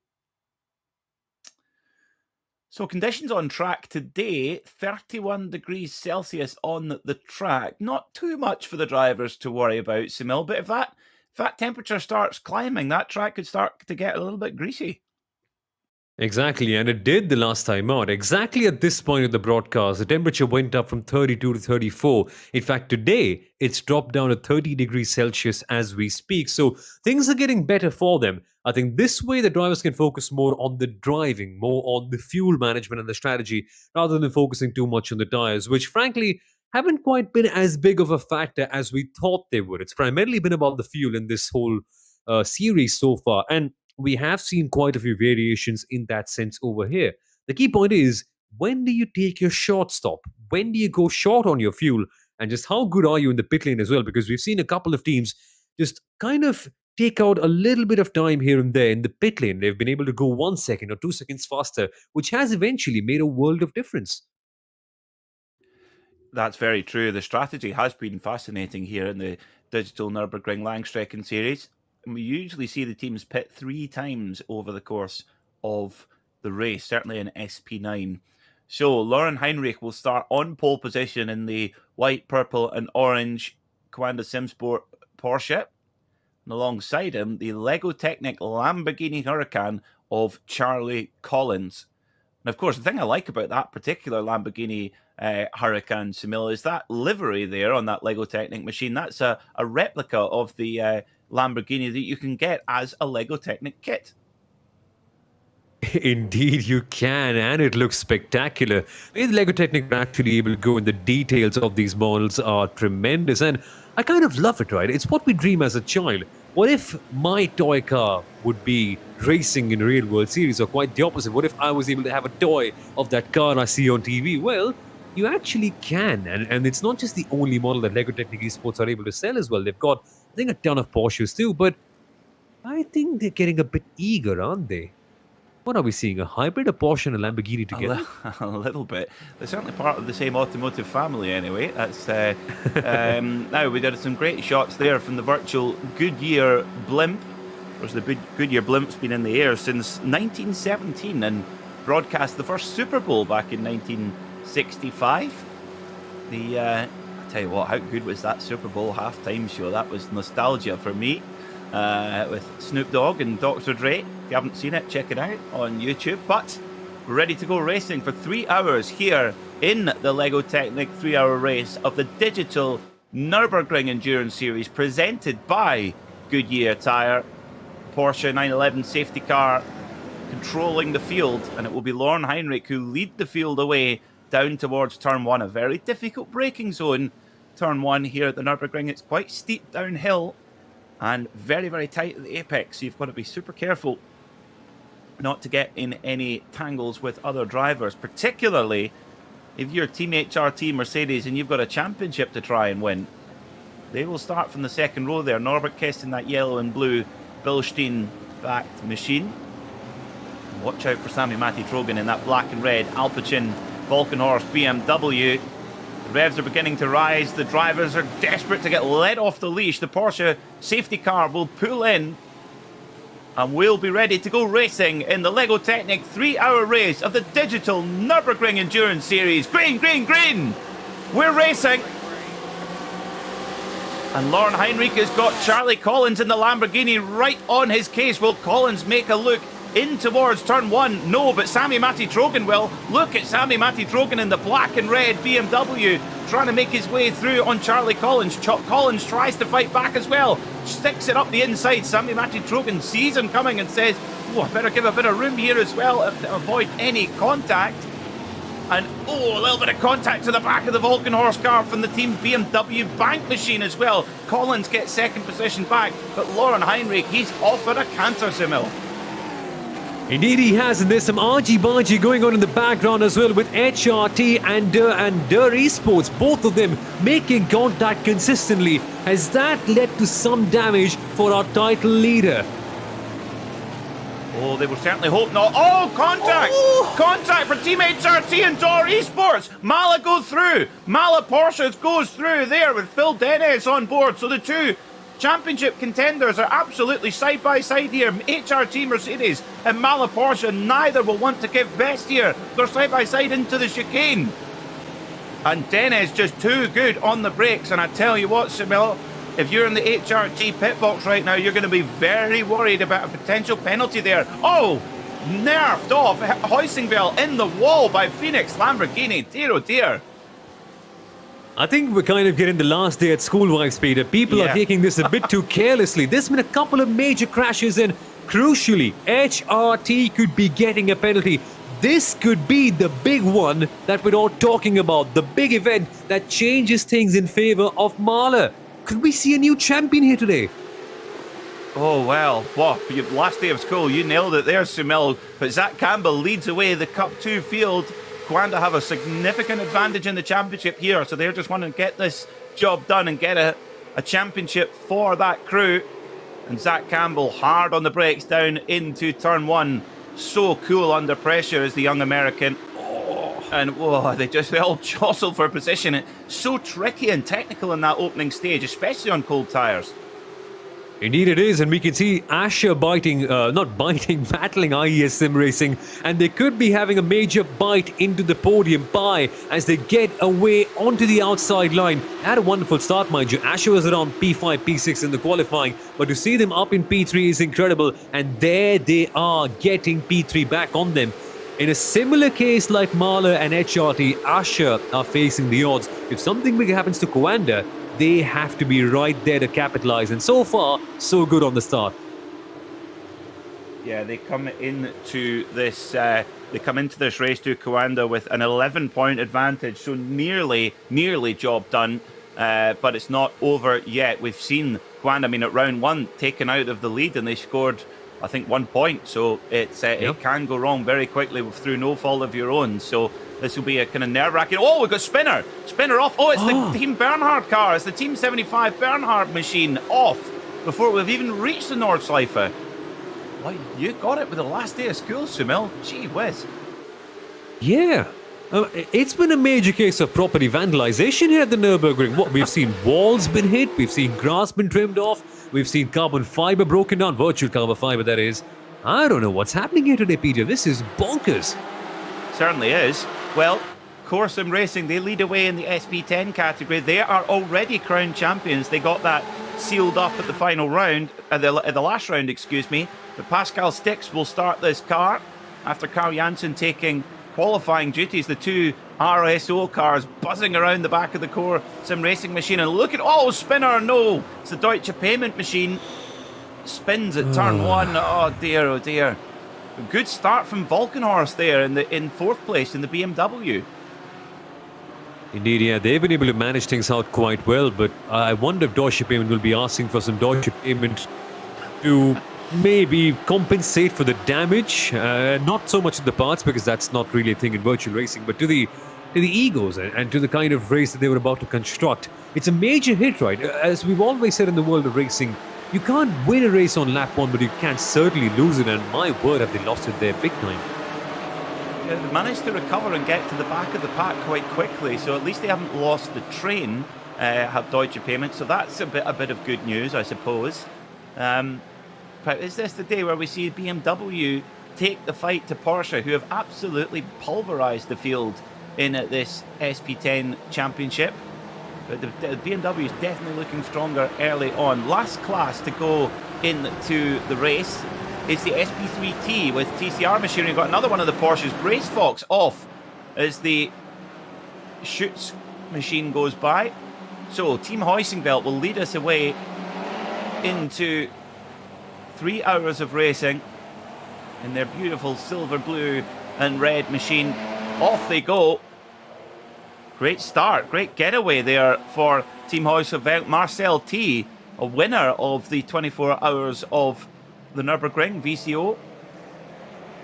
So conditions on track today, 31 degrees Celsius on the track. Not too much for the drivers to worry about, Simil, but if that temperature starts climbing, that track could start to get a little bit greasy. Exactly, and it did the last time out. Exactly at this point of the broadcast, the temperature went up from 32 to 34. In fact, today, it's dropped down to 30 degrees Celsius as we speak. So things are getting better for them. I think this way the drivers can focus more on the driving, more on the fuel management and the strategy, rather than focusing too much on the tires, which frankly haven't quite been as big of a factor as we thought they would. It's primarily been about the fuel in this whole series so far. And we have seen quite a few variations in that sense over here. The key point is, when do you take your short stop? When do you go short on your fuel? And just how good are you in the pit lane as well? Because we've seen a couple of teams just kind of take out a little bit of time here and there in the pit lane. They've been able to go 1 second or 2 seconds faster, which has eventually made a world of difference. That's very true. The strategy has been fascinating here in the Digital Nürburgring Langstrecken series. And we usually see the teams pit 3 times over the course of the race, certainly in SP9. So Lauren Heinrich will start on pole position in the white, purple and orange Coanda SimSport Porsche. And alongside him, the Lego Technic Lamborghini Huracan of Charlie Collins. And of course, the thing I like about that particular Lamborghini Huracan, Semil, is that livery there on that Lego Technic machine. That's a replica of the Lamborghini that you can get as a Lego Technic kit. Indeed, you can, and it looks spectacular. The Lego Technic are actually able to go in the details of these models are tremendous, and I kind of love it, right? It's what we dream as a child. What if my toy car would be racing in a real world series, or quite the opposite? What if I was able to have a toy of that car I see on TV? Well, you actually can, and it's not just the only model that Lego Technic Esports are able to sell as well. They've got, I think, a ton of Porsches too, but I think they're getting a bit eager, aren't they? What are we seeing? A hybrid, a Porsche and a Lamborghini together? A little bit. They're certainly part of the same automotive family anyway. That's now we did some great shots there from the virtual Goodyear blimp. Of course, the Goodyear blimp's been in the air since 1917 and broadcast the first Super Bowl back in 1965. I tell you what, how good was that Super Bowl halftime show? That was nostalgia for me. With Snoop Dogg and Dr. Dre. If you haven't seen it, check it out on YouTube. But we're ready to go racing for 3 hours here in the Lego Technic 3-hour race of the digital Nürburgring Endurance Series presented by Goodyear Tire. Porsche 911 safety car controlling the field, and it will be Lauren Heinrich who lead the field away down towards turn 1. A very difficult braking zone, turn 1 here at the Nürburgring. It's quite steep downhill and very, very tight at the apex, so you've got to be super careful not to get in any tangles with other drivers, particularly if you're Team HRT Mercedes and you've got a championship to try and win. They will start from the second row there. Norbert Kist in that yellow and blue Bilstein-backed machine. Watch out for Sami Matti Trogan in that black and red Alpecin Volkenhorst BMW. The revs are beginning to rise. The drivers are desperate to get let off the leash. The Porsche safety car will pull in and we'll be ready to go racing in the Lego Technic 3-hour race of the digital Nürburgring Endurance Series. Green, green, green! We're racing! And Lauren Heinrich has got Charlie Collins in the Lamborghini right on his case. Will Collins make a look in towards turn 1? No, but Sami Matti Trogan will. Look at Sami Matti Trogan in the black and red BMW trying to make his way through on Charlie Collins. Collins tries to fight back as well. Sticks it up the inside. Sami Matti Trogan sees him coming and says, oh, I better give a bit of room here as well to avoid any contact. And oh, a little bit of contact to the back of the Volkenhorst car from the Team BMW bank machine as well. Collins gets second position back, but Lauren Heinrich, he's off at a canter, Simil. Indeed he has, and there's some argy-bargy going on in the background as well with HRT and Der Esports, both of them making contact consistently. Has that led to some damage for our title leader? Oh, they will certainly hope not. Oh, contact! Oh. Contact for Team HRT and Der Esports. Mala go through. Mala Porsche goes through there with Phil Dennis on board. So the two championship contenders are absolutely side by side here. HRT Mercedes and Mala Porsche, neither will want to give best here. They're side by side into the chicane. And Dennis just too good on the brakes. And I tell you what, Simil, if you're in the HRT pit box right now, you're going to be very worried about a potential penalty there. Oh, nerfed off. Heusingville in the wall by Phoenix Lamborghini. Dear, oh dear. I think we're kind of getting the last day at school vibes, Peter. People are taking this a bit too carelessly. There's been a couple of major crashes and, crucially, HRT could be getting a penalty. This could be the big one that we're all talking about. The big event that changes things in favor of Mahler. Could we see a new champion here today? Oh, well, last day of school, you nailed it there, Sumil. But Zach Campbell leads away the Cup 2 field. Gwanda have a significant advantage in the championship here, so they're just wanting to get this job done and get a championship for that crew. And Zach Campbell hard on the brakes down into turn 1. So cool under pressure is the young American. And they all jostle for position. It's so tricky and technical in that opening stage, especially on cold tyres. Indeed it is, and we can see Asher battling IES Sim Racing, and they could be having a major bite into the podium pie as they get away onto the outside line. They had a wonderful start, mind you. Asher was around P5, P6 in the qualifying, but to see them up in P3 is incredible, and there they are getting P3 back on them. In a similar case like Mahler and HRT, Asher are facing the odds. If something big happens to Coanda, they have to be right there to capitalize. And so far, so good on the start. Yeah, they come into this race to Coanda with an 11-point advantage, so nearly job done. But it's not over yet. We've seen Coanda, at round one, taken out of the lead, and they scored, I think, 1 point. So it can go wrong very quickly through no fault of your own. So this will be a kind of nerve-wracking. Oh, we've got Spinner off. Oh, it's the Team Bernhard car. It's the Team 75 Bernhard machine off before we've even reached the Nordschleife. Well, you got it with the last day of school, Sumil. Gee whiz. Yeah. It's been a major case of property vandalization here at the Nürburgring. What we've seen walls been hit, we've seen grass been trimmed off, we've seen carbon fiber broken down, virtual carbon fiber that is. I don't know what's happening here today, Peter. This is bonkers. Certainly is. Well, Corsim Racing, they lead away in the SP10 category. They are already crowned champions. They got that sealed up at the final round, at the last round, excuse me. But Pascal Stix will start this car after Carl Janssen taking qualifying duties. The two RSO cars buzzing around the back of the Corsim Racing machine. And look at, Spinner, no! It's the Deutsche Payment machine. Spins at turn one. Oh dear, oh dear. A good start from Volkenhorst there in fourth place in the BMW. Indeed, yeah, they've been able to manage things out quite well, but I wonder if Deutsche Payment will be asking for some Deutsche Payment to maybe compensate for the damage. Not so much to the parts, because that's not really a thing in virtual racing, but to the egos and to the kind of race that they were about to construct. It's a major hit, right? As we've always said in the world of racing, you can't win a race on lap one, but you can certainly lose it, and my word, have they lost it there big time. They managed to recover and get to the back of the pack quite quickly, so at least they haven't lost the train, have Deutsche Payment, so that's a bit of good news, I suppose. But is this the day where we see BMW take the fight to Porsche, who have absolutely pulverised the field in this SP10 championship? But the BMW is definitely looking stronger early on. Last class to go into the race is the SP3T with TCR machinery. We've got another one of the Porsches. Race Fox off as the Schütz machine goes by. So Team Heusingveld will lead us away into 3 hours of racing in their beautiful silver, blue and red machine. Off they go. Great start, great getaway there for Team Heusingveld. Marcel T, a winner of the 24 hours of the Nürburgring VCO.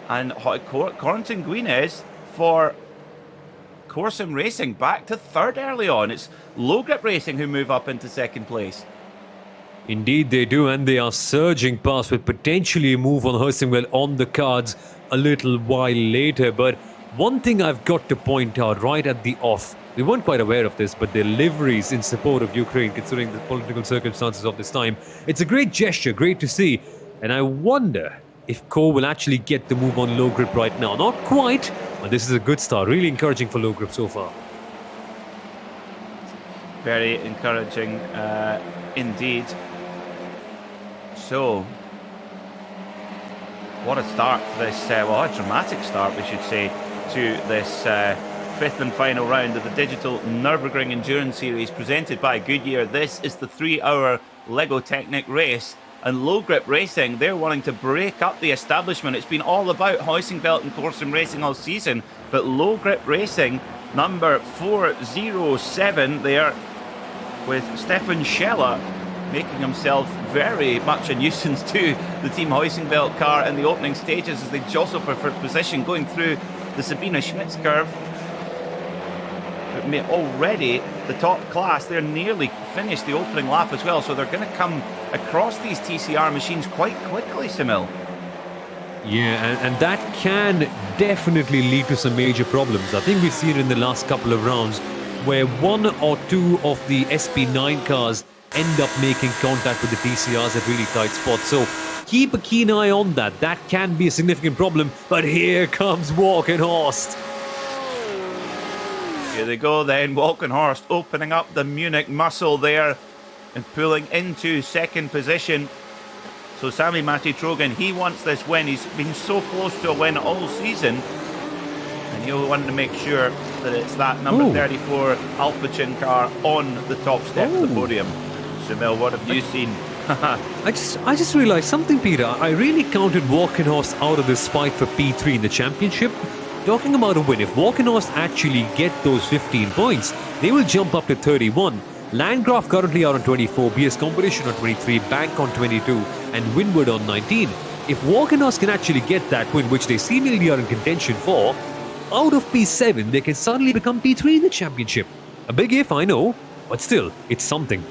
And Corentin Guinez for Corsim Racing back to third early on. It's Low Grip Racing who move up into second place. Indeed they do, and they are surging past with potentially a move on Heusingveld on the cards a little while later. But one thing I've got to point out right at the off, we weren't quite aware of this, but their liveries in support of Ukraine, considering the political circumstances of this time, it's a great gesture, great to see. And I wonder if Co will actually get the move on Low Grip right now. Not quite, but this is a good start. Really encouraging for Low Grip so far. Very encouraging indeed. So, what a start to this, a dramatic start, we should say, to this fifth and final round of the digital Nürburgring Endurance Series presented by Goodyear. This is the 3-hour Lego Technic race. And Low Grip Racing, they're wanting to break up the establishment. It's been all about Heusingveld and Corsim Racing all season. But Low Grip Racing, number 407 there, with Stefan Scheller making himself very much a nuisance to the Team Heusingveld car in the opening stages as they jostle for position going through the Sabine Schmitz curve. But already the top class, they're nearly finished the opening lap as well, so they're going to come across these TCR machines quite quickly, Simil. Yeah, and that can definitely lead to some major problems. I think we've seen it in the last couple of rounds where one or two of the SP9 cars end up making contact with the TCRs at really tight spots. So keep a keen eye on that. That can be a significant problem. But here comes Walkenhorst. Here they go then. Walkenhorst opening up the Munich muscle there and pulling into second position. So Sami Matti Trogan, he wants this win. He's been so close to a win all season. He'll want to make sure that it's that number 34 Alpecin car on the top step of the podium. Sumil, what have you seen? I just realized something, Peter. I really counted Walkenhorst out of this fight for P3 in the championship. Talking about a win, if Walkenhorst actually get those 15 points, they will jump up to 31. Landgraf currently are on 24, BS Competition on 23, Bank on 22, and Winward on 19. If Walkenhorst can actually get that win, which they seemingly are in contention for, out of P7, they can suddenly become P3 in the championship. A big if, I know, but still, it's something.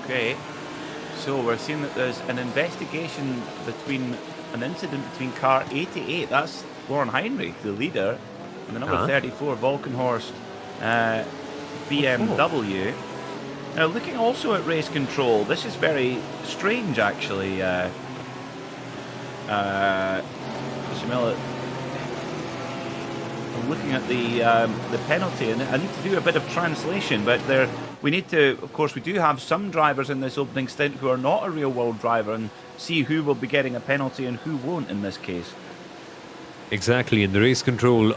Okay, so we're seeing that there's an investigation an incident between car 88, that's Lauren Heinrich, the leader, and the number 34, Walkenhorst BMW. Now, looking also at race control, this is very strange, actually. Shamila, I'm looking at the penalty, and I need to do a bit of translation, but we need to, of course, we do have some drivers in this opening stint who are not a real-world driver, and see who will be getting a penalty and who won't in this case. Exactly, and the race control,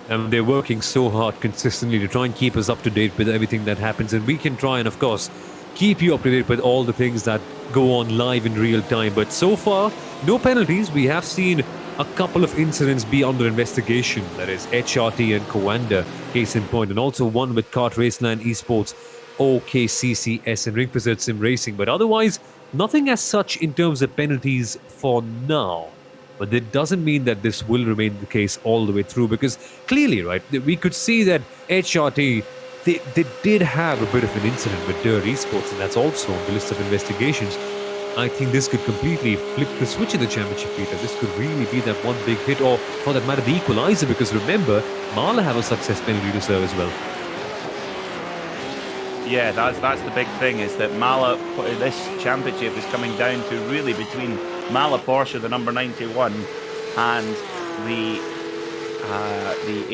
they're working so hard consistently to try and keep us up to date with everything that happens, and we can try and, of course, keep you up to date with all the things that go on live in real time. But so far, no penalties. We have seen a couple of incidents be under investigation, that is HRT and Coanda, case in point, and also one with Kart Raceland Esports, OKCCS and Ring Pursuit Sim Racing, but otherwise, nothing as such in terms of penalties for now. But that doesn't mean that this will remain the case all the way through, because clearly, right, we could see that HRT, they did have a bit of an incident with Dirt Esports, and that's also on the list of investigations. I think this could completely flip the switch in the championship, Peter. This could really be that one big hit, or for that matter, the equalizer, because remember, Marla have a success penalty to serve as well. Yeah, that's the big thing, is that Mala, this championship is coming down to really between Mala Porsche, the number 91, and the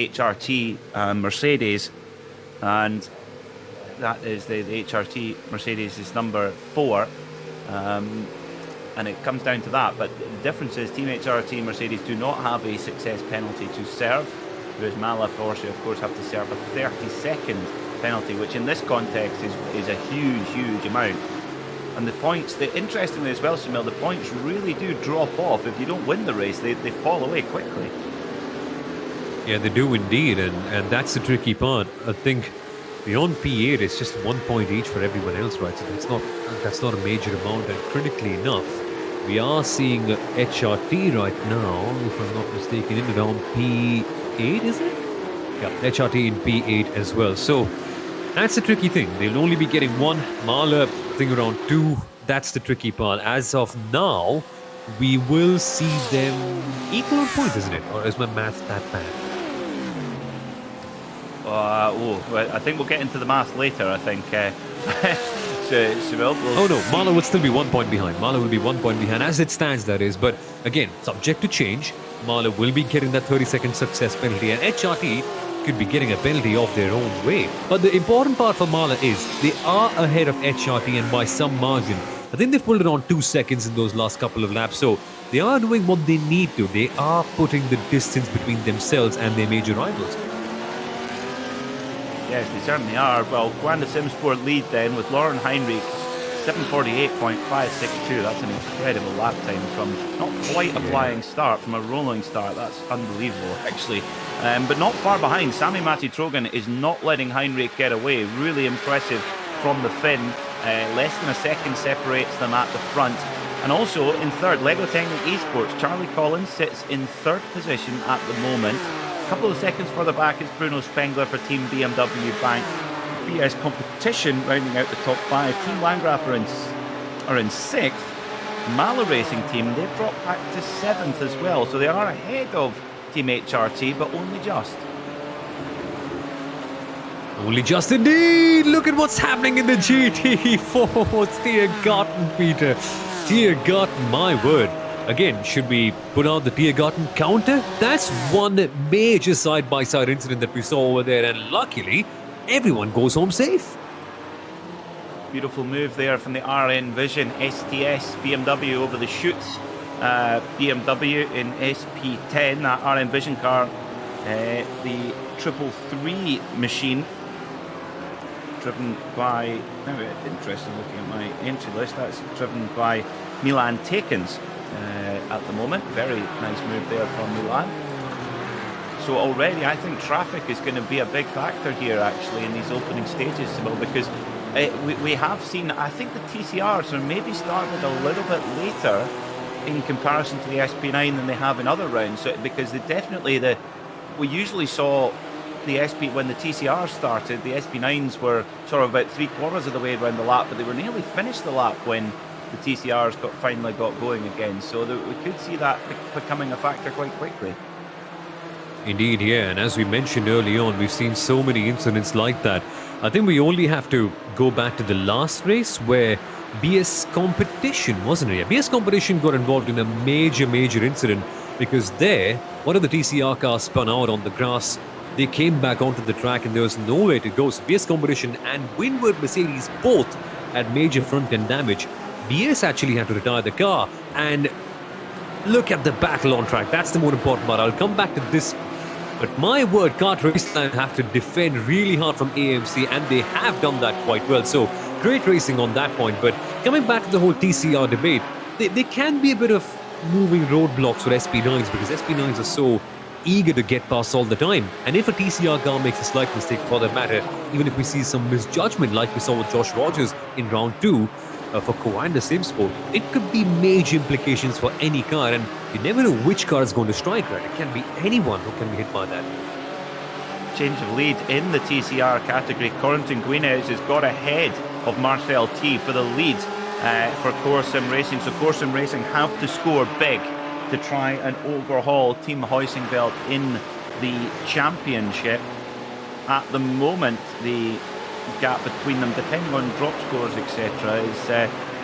HRT Mercedes, and that is the HRT Mercedes is number 4, and it comes down to that. But the difference is Team HRT Mercedes do not have a success penalty to serve, whereas Mala Porsche, of course, have to serve a 30-second penalty, which in this context is a huge amount. And the points, interestingly as well, Shamil, the points really do drop off. If you don't win the race, they fall away quickly. Yeah, they do indeed, and that's the tricky part. I think beyond P8, it's just 1 point each for everyone else, right? So that's not a major amount, and critically enough, we are seeing HRT right now, if I'm not mistaken, in around P8, is it? Yeah, HRT in P8 as well. So that's the tricky thing. They'll only be getting one. Marla, I think around 2. That's the tricky part. As of now, we will see them equal on points, isn't it? Or is my math that bad? I think we'll get into the math later, I think. Oh no, Marla would still be 1 point behind. Marla will be 1 point behind, as it stands, that is. But again, subject to change. Marla will be getting that 30-second success penalty, and HRT could be getting a penalty of their own way. But the important part for Marla is they are ahead of HRT, and by some margin. I think they've pulled around 2 seconds in those last couple of laps, so they are doing what they need to. They are putting the distance between themselves and their major rivals. Yes, they certainly are. Well, Guanda Simsport lead then with Lauren Heinrich, 7:48.562. That's an incredible lap time from not quite a flying start, from a rolling start. That's unbelievable, actually. But not far behind, Sami Matti-Trogan is not letting Heinrich get away. Really impressive from the Finn. Less than a second separates them at the front. And also in third, Lego Technic Esports, Charlie Collins sits in third position at the moment. A couple of seconds further back is Bruno Spengler for Team BMW Bank. BS Competition rounding out the top 5. Team Landgraf are in 6th. Mala Racing Team, they've dropped back to 7th as well. So they are ahead of Team HRT, but only just. Only just indeed! Look at what's happening in the GT4. Dear God, Peter. Dear God, my word. Again, should we put out the Tiergarten counter? That's one major side-by-side incident that we saw over there, and luckily, everyone goes home safe. Beautiful move there from the RN Vision STS BMW over the Schütz BMW in SP10, that RM Vision car, the 333 machine, driven by, now interesting looking at my entry list, that's driven by Milan Tekens at the moment. Very nice move there from Milan. So already I think traffic is going to be a big factor here actually in these opening stages, because we have seen, I think the TCRs are maybe started a little bit later in comparison to the SP9 than they have in other rounds, because they definitely, we usually saw the SP, when the TCR started, the SP9s were sort of about 3/4 of the way around the lap, but they were nearly finished the lap when the TCRs finally got going again. So we could see that becoming a factor quite quickly. Indeed, yeah, and as we mentioned early on, we've seen so many incidents like that. I think we only have to go back to the last race where BS Competition, wasn't it? Yeah, BS Competition got involved in a major incident, because there, one of the TCR cars spun out on the grass. They came back onto the track and there was nowhere to go. So BS Competition and Windward Mercedes both had major front end damage. BS actually had to retire the car, and look at the battle on track. That's the more important part. I'll come back to this. But my word, Kart Raceline have to defend really hard from AMC, and they have done that quite well. So great racing on that point. But coming back to the whole TCR debate, there can be a bit of moving roadblocks for SP9s, because SP9s are so eager to get past all the time. And if a TCR car makes a slight mistake for that matter, even if we see some misjudgment like we saw with Josh Rogers in round 2 for Kawhi in the same sport, it could be major implications for any car, and you never know which car is going to strike, right? It can be anyone who can be hit by that. Change of lead in the TCR category. Corentin Guinez has got ahead of Marcel T for the lead for Core Sim Racing. So Core Sim Racing have to score big to try and overhaul Team Huizenveld in the championship. At the moment, the gap between them, depending on drop scores, etc.,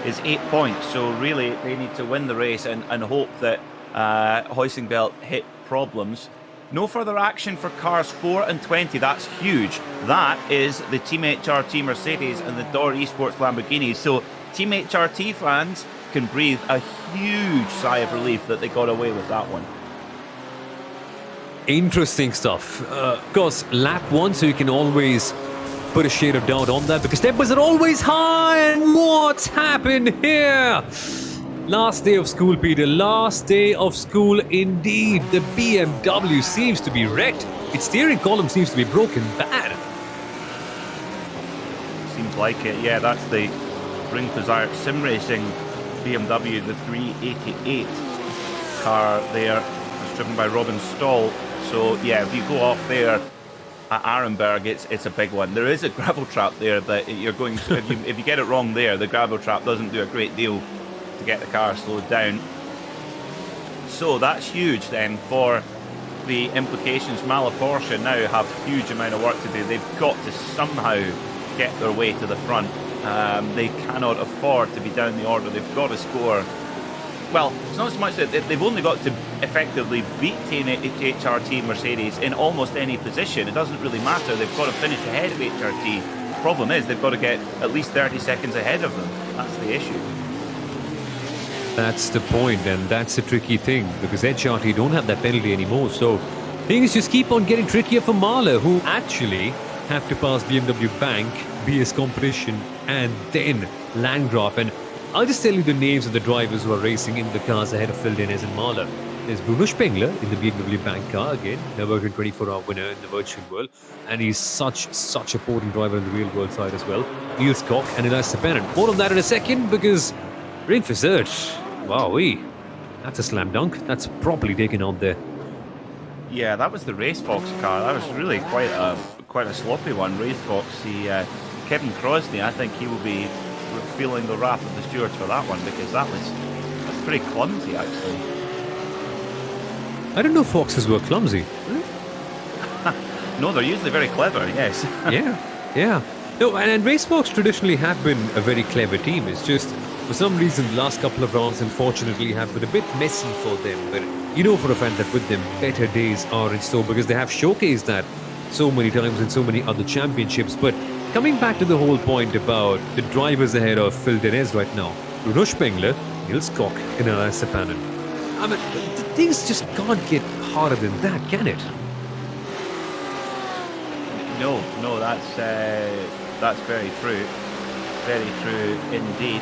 is 8 points. So really, they need to win the race and hope that Huizenveld hit problems. No further action for cars 4 and 20. That's huge. That is the Team HRT Mercedes and the Dor Esports Lamborghini. So Team HRT fans can breathe a huge sigh of relief that they got away with that one. Interesting stuff. Of course, lap 1, so you can always put a shade of doubt on that, because tempers are always high. And what's happened here? Last day of school, Peter. Last day of school indeed. The BMW seems to be wrecked. Its steering column seems to be broken bad. Seems like it, yeah. That's the Ring Fazard Sim Racing BMW, the 388 car there. It's driven by Robin Stahl. So yeah, if you go off there at Arenberg, it's a big one. There is a gravel trap there that you're going to, if you get it wrong there, the gravel trap doesn't do a great deal to get the car slowed down. So that's huge then for the implications. Malaporsche now have a huge amount of work to do. They've got to somehow get their way to the front. They cannot afford to be down the order. They've got to score. Well, it's not so much that they've only got to effectively beat Team HRT Mercedes in almost any position. It doesn't really matter. They've got to finish ahead of HRT. The problem is they've got to get at least 30 seconds ahead of them. That's the issue. That's the point, and that's the tricky thing, because HRT don't have that penalty anymore. So things just keep on getting trickier for Mahler, who actually have to pass BMW Bank, BS Competition, and then Landgraf. And I'll just tell you the names of the drivers who are racing in the cars ahead of Phil Dennis and Mahler. There's Bruno Spengler in the BMW Bank car, again, Nürburgring 24-hour winner in the virtual world, and he's such a potent driver in the real world side as well. Niels Koch and Elias Sepanen. More on that in a second, because Ring Fazard, wowee, that's a slam dunk. That's properly taken out there. Yeah, that was the Race Fox car. That was really quite a sloppy one. Race Fox, Kevin Crosney, I think he will be feeling the wrath of the stewards for that one, because that's pretty clumsy actually. I don't know Foxes were clumsy. No, they're usually very clever, yes. Yeah. No, and Race Fox traditionally have been a very clever team. It's just, for some reason, the last couple of rounds, unfortunately, have been a bit messy for them. But you know for a fact that with them, better days are in store, because they have showcased that so many times in so many other championships. But coming back to the whole point about the drivers ahead of Phil Dennis right now, Bruno Spengler, Niels Koch, and Elias Sepanen. I mean, things just can't get harder than that, can it? No, that's very true. Very true indeed.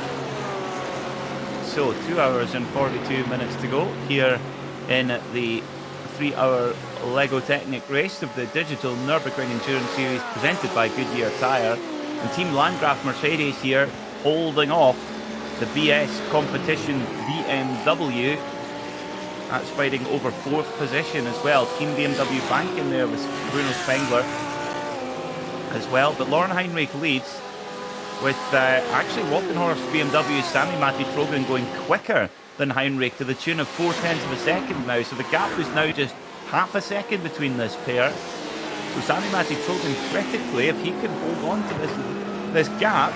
So 2 hours and 42 minutes to go here in the 3-hour Lego Technic race of the digital Nürburgring Endurance Series presented by Goodyear Tyre. And Team Landgraf Mercedes here holding off the BS competition BMW. That's fighting over 4th position as well. Team BMW Bank in there with Bruno Spengler as well. But Lauren Heinrich leads with actually Walkenhorst BMW's Sami Matti-Trogen going quicker than Heinrich to the tune of 0.4 of a second now. So the gap is now just half a second between this pair. So Sami Matti-Trogen critically, if he can hold on to this gap,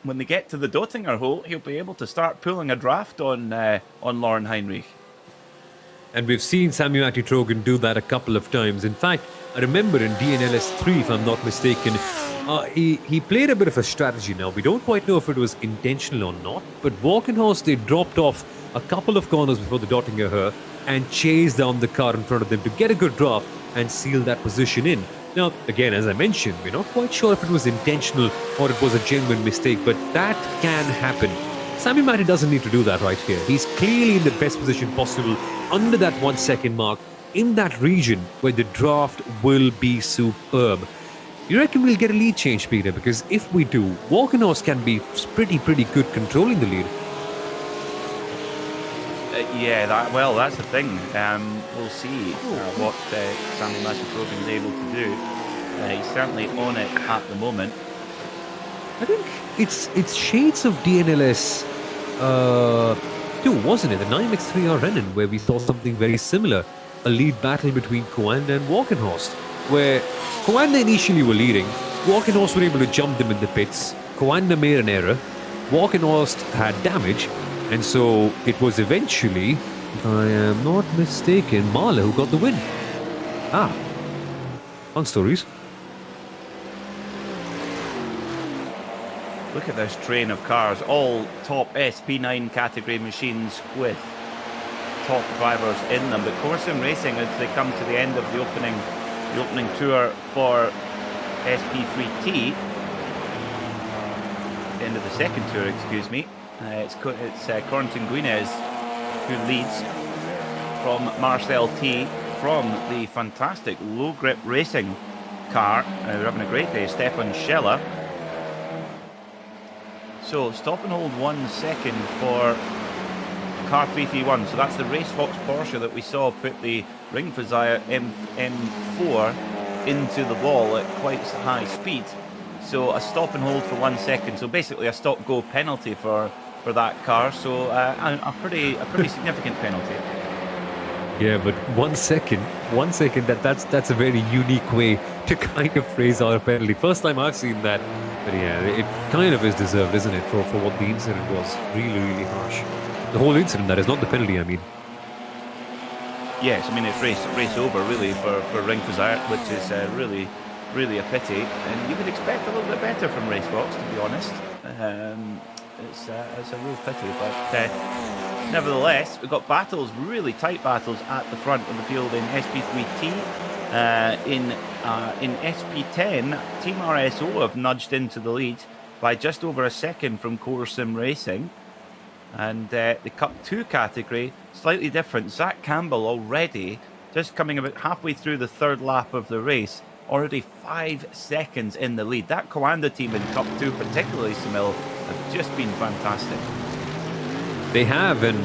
when they get to the Dottinger hole, he'll be able to start pulling a draft on Lauren Heinrich. And we've seen Sami Matti-Trogen do that a couple of times. In fact, I remember in DNLS 3, if I'm not mistaken, he played a bit of a strategy now. We don't quite know if it was intentional or not, but Walkenhorst, they dropped off a couple of corners before the Dottinger her and chased down the car in front of them to get a good draft and seal that position in. Now, again, as I mentioned, we're not quite sure if it was intentional or it was a genuine mistake, but that can happen. Sami Matti doesn't need to do that right here. He's clearly in the best position possible under that 1 second mark in that region where the draft will be superb. You reckon we'll get a lead change, Peter? Because if we do, Walkenhorst can be pretty good controlling the lead. That's the thing. We'll see what Sami Matti-Trogen is able to do. He's certainly on it at the moment. I think it's shades of DNLS 2, wasn't it? The NIMEX 3R Rennen, where we saw something very similar. A lead battle between Coanda and Walkenhorst, where Coanda initially were leading. Walkenhorst were able to jump them in the pits. Coanda made an error. Walkenhorst had damage. And so it was eventually, if I am not mistaken, Mahler who got the win. Fun stories. Look at this train of cars, all top SP9 category machines with top drivers in them. But Corsim Racing, as they come to the end of the opening tour for SP3T, the end of the second tour, excuse me. It's Corentin Guinez who leads from Marcel T from the fantastic low grip racing car. We're having a great day. Stefan Scheller. So stop and hold 1 second for car 331. So that's the Racehawks Porsche that we saw put the Ringfazire M4 into the wall at quite high speed. So a stop and hold for 1 second. So basically a stop-go penalty for that car. So a pretty significant penalty. Yeah, but 1 second. That's a very unique way to kind of phrase our penalty. First time I've seen that. But yeah, it kind of is deserved, isn't it, for what the incident was. Really harsh. The whole incident, that is, not the penalty, I mean. Yes, I mean, it's race over, really, for Ringfazire, which is really a pity. And you would expect a little bit better from Racehawks, to be honest. It's a real pity, but nevertheless, we've got battles, really tight battles at the front of the field in SP3T. In SP10, Team RSO have nudged into the lead by just over a second from Corsim Racing. And the Cup 2 category, slightly different. Zach Campbell already just coming about halfway through the third lap of the race, already 5 seconds in the lead. That Coanda team in Cup 2, particularly Samil, have just been fantastic. They have, and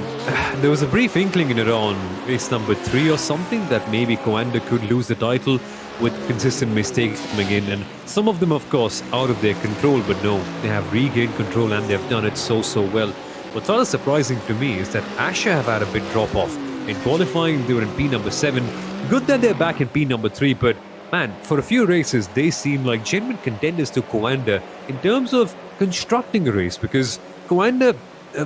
there was a brief inkling in around race number 3 or something that maybe Coanda could lose the title with consistent mistakes coming in, and some of them, of course, out of their control, but no, they have regained control and they've done it so well. What's rather surprising to me is that Asher have had a bit drop off. In qualifying, they were in P number 7. Good that they're back in P number 3, but man, for a few races, they seem like genuine contenders to Coanda in terms of constructing a race, because Coanda,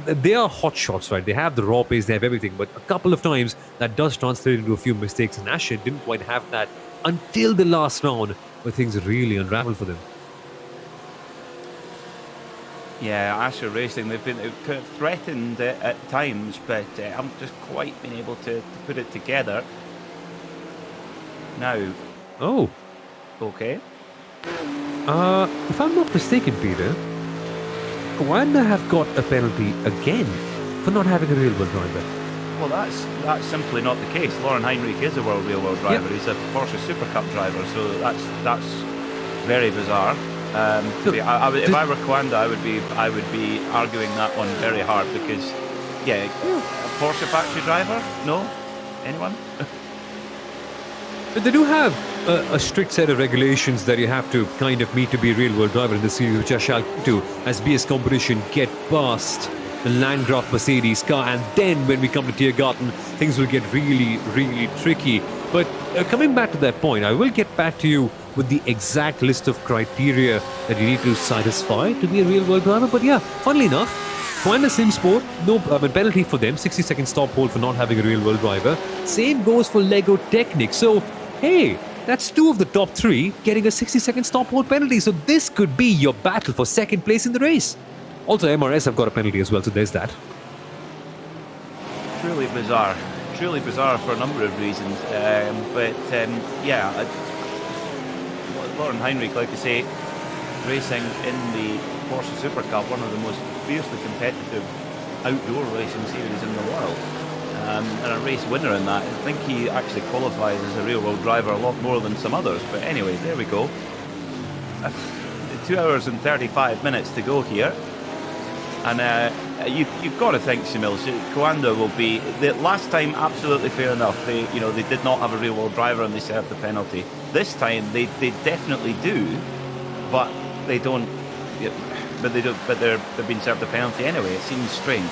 they are hot shots, right? They have the raw pace, they have everything, but a couple of times that does translate into a few mistakes, and Asher didn't quite have that until the last round, where things really unraveled for them. Yeah, Asher Racing, they've been kind of threatened at times, but haven't just quite been able to put it together. Now. Oh. Okay. If I'm not mistaken, Peter, Coanda have got a penalty again for not having a real-world driver. Well, that's simply not the case. Lauren Heinrich is a real-world driver. Yep. He's a Porsche Super Cup driver, so that's very bizarre. If I were Coanda, I would be arguing that one very hard because, yeah, a Porsche factory driver? No, anyone? But they do have a strict set of regulations that you have to kind of meet to be a real-world driver in the series, which I shall do as BS competition get past the Landgraf Mercedes car, and then when we come to Tiergarten, things will get really, really tricky. But coming back to that point, I will get back to you with the exact list of criteria that you need to satisfy to be a real-world driver. But yeah, funnily enough, Coanda SimSport, no penalty for them, 60-second stop hold for not having a real-world driver. Same goes for Lego Technic. So, hey, that's 2 of the top 3 getting a 60-second stop hold penalty. So this could be your battle for second place in the race. Also, MRS have got a penalty as well, so there's that. Truly bizarre for a number of reasons. Yeah, Lauren Heinrich, like I say, racing in the Porsche Super Cup, one of the most fiercely competitive outdoor racing series in the world. And a race winner in that. I think he actually qualifies as a real-world driver a lot more than some others. But anyway, there we go. 2 hours and 35 minutes to go here. And you've got to think, Shamil, Coanda will be... last time, absolutely fair enough. They did not have a real-world driver and they served the penalty. This time, they definitely do, but they don't... But they've been served the penalty anyway. It seems strange.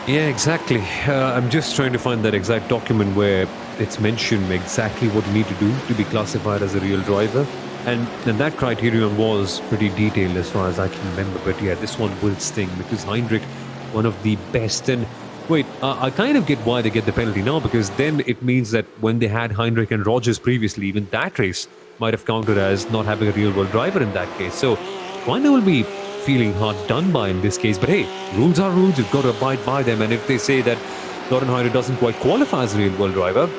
Yeah, exactly. I'm just trying to find that exact document where it's mentioned exactly what you need to do to be classified as a real driver. And that criterion was pretty detailed as far as I can remember. But yeah, this one will sting because Heinrich, one of the best. And wait, I kind of get why they get the penalty now, because then it means that when they had Heinrich and Rogers previously, even that race might have counted as not having a real-world driver in that case. So Coanda will be feeling hard done by in this case. But hey, rules are rules. You've got to abide by them. And if they say that Lauren Heinrich doesn't quite qualify as a real-world driver,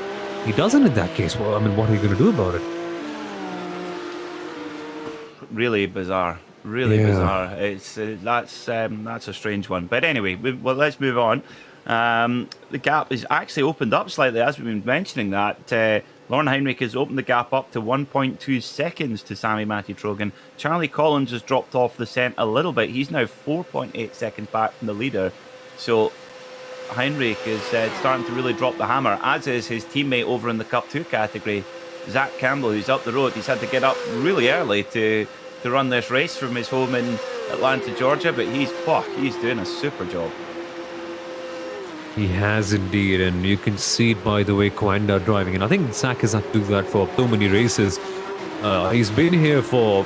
he doesn't in that case. Well, I mean, what are you going to do about it? Really bizarre. Really bizarre. It's that's a strange one. But anyway, let's move on. The gap is actually opened up slightly, as we've been mentioning that. Lauren Heinrich has opened the gap up to 1.2 seconds to Sami Matti-Trogen. Charlie Collins has dropped off the scent a little bit. He's now 4.8 seconds back from the leader. So Heinrich is starting to really drop the hammer, as is his teammate over in the Cup 2 category, Zach Campbell, who's up the road. He's had to get up really early to run this race from his home in Atlanta, Georgia, but he's doing a super job. He has indeed, and you can see it by the way Coanda driving. And I think Zach has had to do that for so many races. He's been here for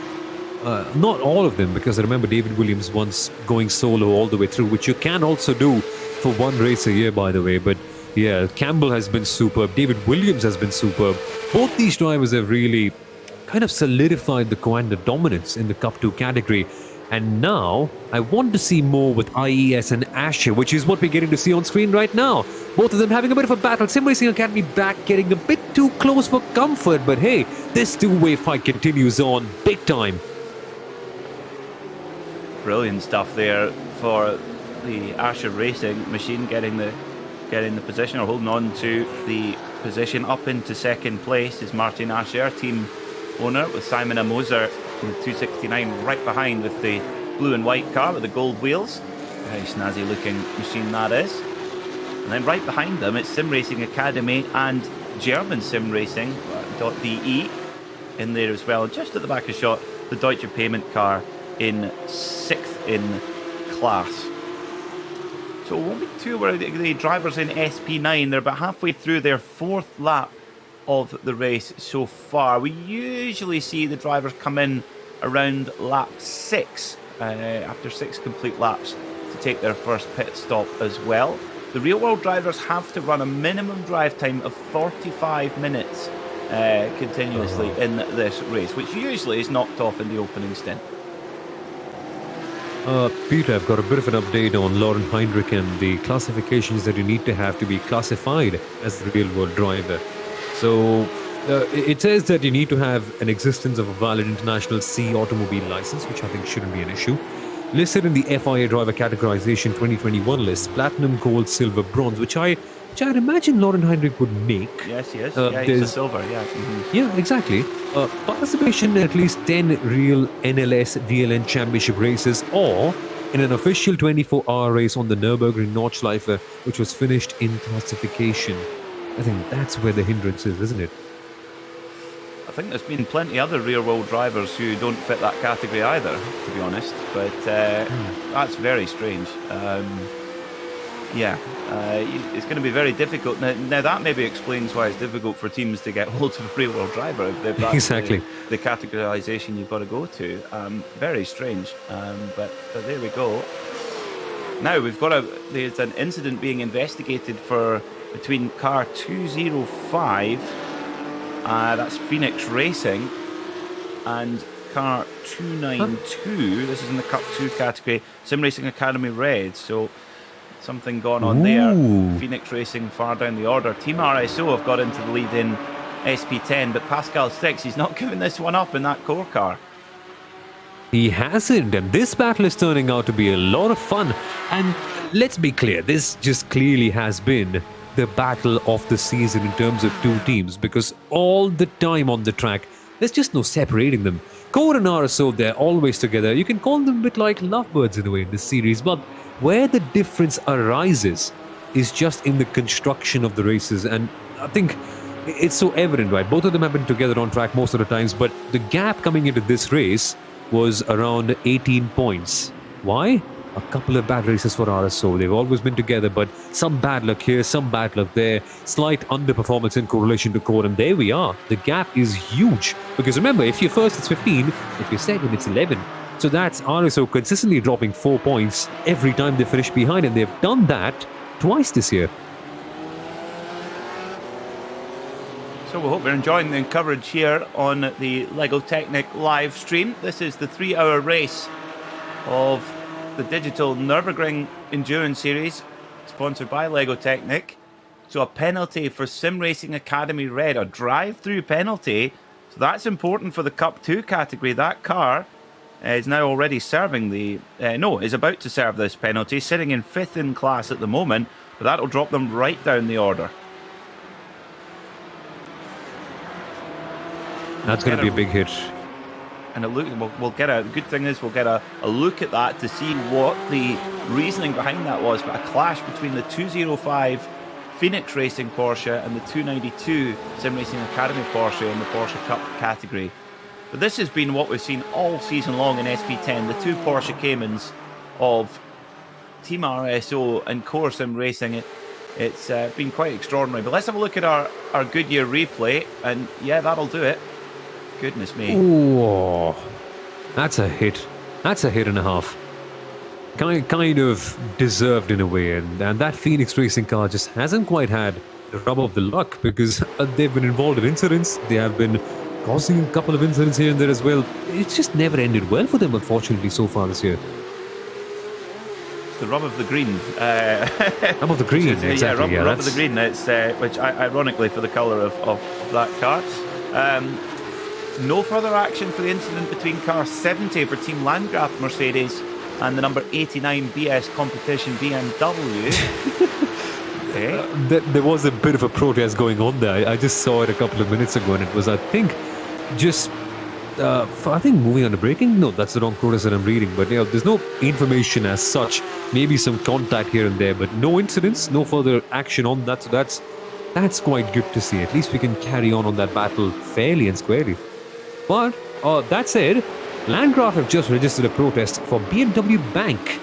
not all of them, because I remember David Williams once going solo all the way through, which you can also do for one race a year, by the way. But yeah, Campbell has been superb. David Williams has been superb. Both these drivers have really kind of solidified the Coanda dominance in the Cup 2 category. And now, I want to see more with IES and Asher, which is what we're getting to see on screen right now. Both of them having a bit of a battle. Sim Racing Academy back, getting a bit too close for comfort. But hey, this two-way fight continues on big time. Brilliant stuff there for the Asher Racing machine, getting the position, or holding on to the position. Up into second place is Martin Asher, team owner, with Simon Amoser in the 269 right behind with the blue and white car with the gold wheels. Very snazzy looking machine that is. And then right behind them it's Sim Racing Academy and German Sim Racing .de in there as well. Just at the back of shot, the Deutsche Payment car in 6th in class. So it won't be too worried. The drivers in SP9, they're about halfway through their 4th lap of the race so far. We usually see the drivers come in around lap 6 after 6 complete laps to take their first pit stop as well. The real world drivers have to run a minimum drive time of 45 minutes continuously in this race, which usually is knocked off in the opening stint. Peter, I've got a bit of an update on Lauren Heinrich and the classifications that you need to have to be classified as the real-world driver. So, it says that you need to have an existence of a valid international C automobile license, which I think shouldn't be an issue. Listed in the FIA driver categorization 2021 list, platinum, gold, silver, bronze, which I'd imagine Lauren Heinrich would make. Yes, he's a silver, yeah. Mm-hmm. Yeah, exactly. Participation in at least 10 real NLS DLN championship races, or in an official 24-hour race on the Nürburgring Nordschleife, which was finished in classification. I think that's where the hindrance is, isn't it? I think there's been plenty other rear-wheel drivers who don't fit that category either, to be honest. But that's very strange. It's going to be very difficult. Now that maybe explains why it's difficult for teams to get hold of a rear-wheel driver. If that's exactly the categorization you've got to go to. Very strange. But there we go. Now there's an incident being investigated between car 205. That's Phoenix Racing, and car 292. This is in the Cup 2 category, Sim Racing Academy Red. So something going on there. Phoenix Racing far down the order. Team RSO have got into the lead in SP10, but Pascal 6, he's not giving this one up in that core car. He hasn't, and this battle is turning out to be a lot of fun. And let's be clear, this just clearly has been the battle of the season in terms of two teams, because all the time on the track, there's just no separating them. Core and RSO, they're always together. You can call them a bit like lovebirds in a way in this series, but where the difference arises is just in the construction of the races, and I think it's so evident, right? Both of them have been together on track most of the times, but the gap coming into this race was around 18 points. Why? A couple of bad races for RSO. They've always been together, but some bad luck here, some bad luck there, slight underperformance in correlation to core, and there we are. The gap is huge. Because remember, if you're first, it's 15. If you're second, it's 11. So that's RSO consistently dropping 4 points every time they finish behind, and they've done that twice this year. So we hope you're enjoying the coverage here on the LEGO Technic live stream. This is the 3-hour race of the digital Nürburgring Endurance Series, sponsored by LEGO Technic. So a penalty for Sim Racing Academy Red, a drive-through penalty. So that's important for the Cup 2 category. That car is now already serving is about to serve this penalty, sitting in 5th in class at the moment, but that'll drop them right down the order. That's going to be a big hit. And we'll get the good thing is we'll get a look at that to see what the reasoning behind that was. But a clash between the 205 Phoenix Racing Porsche and the 292 Sim Racing Academy Porsche in the Porsche Cup category. But this has been what we've seen all season long in SP10. The two Porsche Caymans of Team RSO and Core Sim Racing. It's been quite extraordinary. But let's have a look at our Goodyear replay. And yeah, that'll do it. Goodness me. Ooh, that's a hit. That's a hit and a half. Kind of deserved in a way. And that Phoenix Racing car just hasn't quite had the rub of the luck, because they've been involved in incidents. They have been causing a couple of incidents here and there as well. It's just never ended well for them, unfortunately, so far this year. It's the rub of the green. Rub of the green, exactly. Rub of the green. It's which, ironically, for the colour of that car. No further action for the incident between car 70 for Team Landgraf Mercedes and the number 89 BS Competition BMW. Okay. There was a bit of a protest going on there. I just saw it a couple of minutes ago, and it was, I think, moving under braking. No, that's the wrong protest that I'm reading. But there's no information as such. Maybe some contact here and there, but no incidents, no further action on that. So that's quite good to see. At least we can carry on that battle fairly and squarely. But that said, Landgraf have just registered a protest for BMW Bank.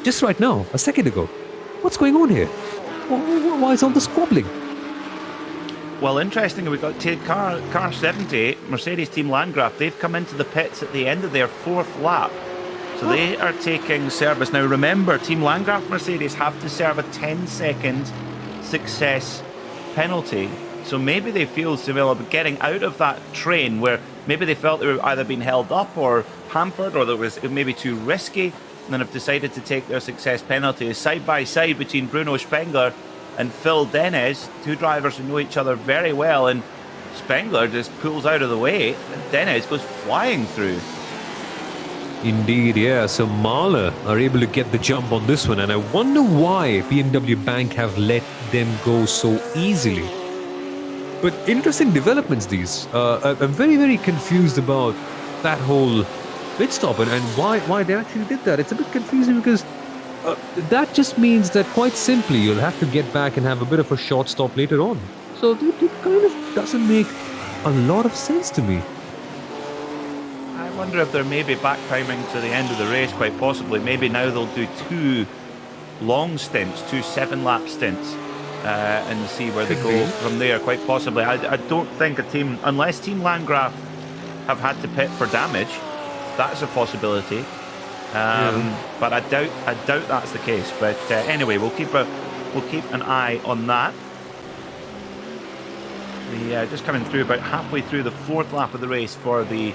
Just right now, a second ago. What's going on here? Why is all the squabbling? Well, interestingly, we've got car 70, Mercedes Team Landgraf. They've come into the pits at the end of their 4th lap. So they are taking service. Now remember, Team Landgraf Mercedes have to serve a 10-second success penalty. So maybe they feel Sevilla getting out of that train where maybe they felt they were either being held up or hampered, or that it was maybe too risky and have decided to take their success penalty. Side by side between Bruno Spengler and Phil Dennis, two drivers who know each other very well, and Spengler just pulls out of the way, and Dennis goes flying through. Indeed, yeah. So Mahler are able to get the jump on this one, and I wonder why BMW Bank have let them go so easily. But interesting developments these. I'm very, very confused about that whole pit stop and why they actually did that. It's a bit confusing because that just means that quite simply you'll have to get back and have a bit of a short stop later on. So it kind of doesn't make a lot of sense to me. I wonder if they're maybe back timing to the end of the race, quite possibly. Maybe now they'll do two long stints, two 7-lap stints, and see where they go from there, quite possibly. I don't think a team, unless Team Landgraf have had to pit for damage, that's a possibility. But I doubt that's the case. But anyway, we'll keep an eye on that. Just coming through about halfway through the fifth lap of the race for the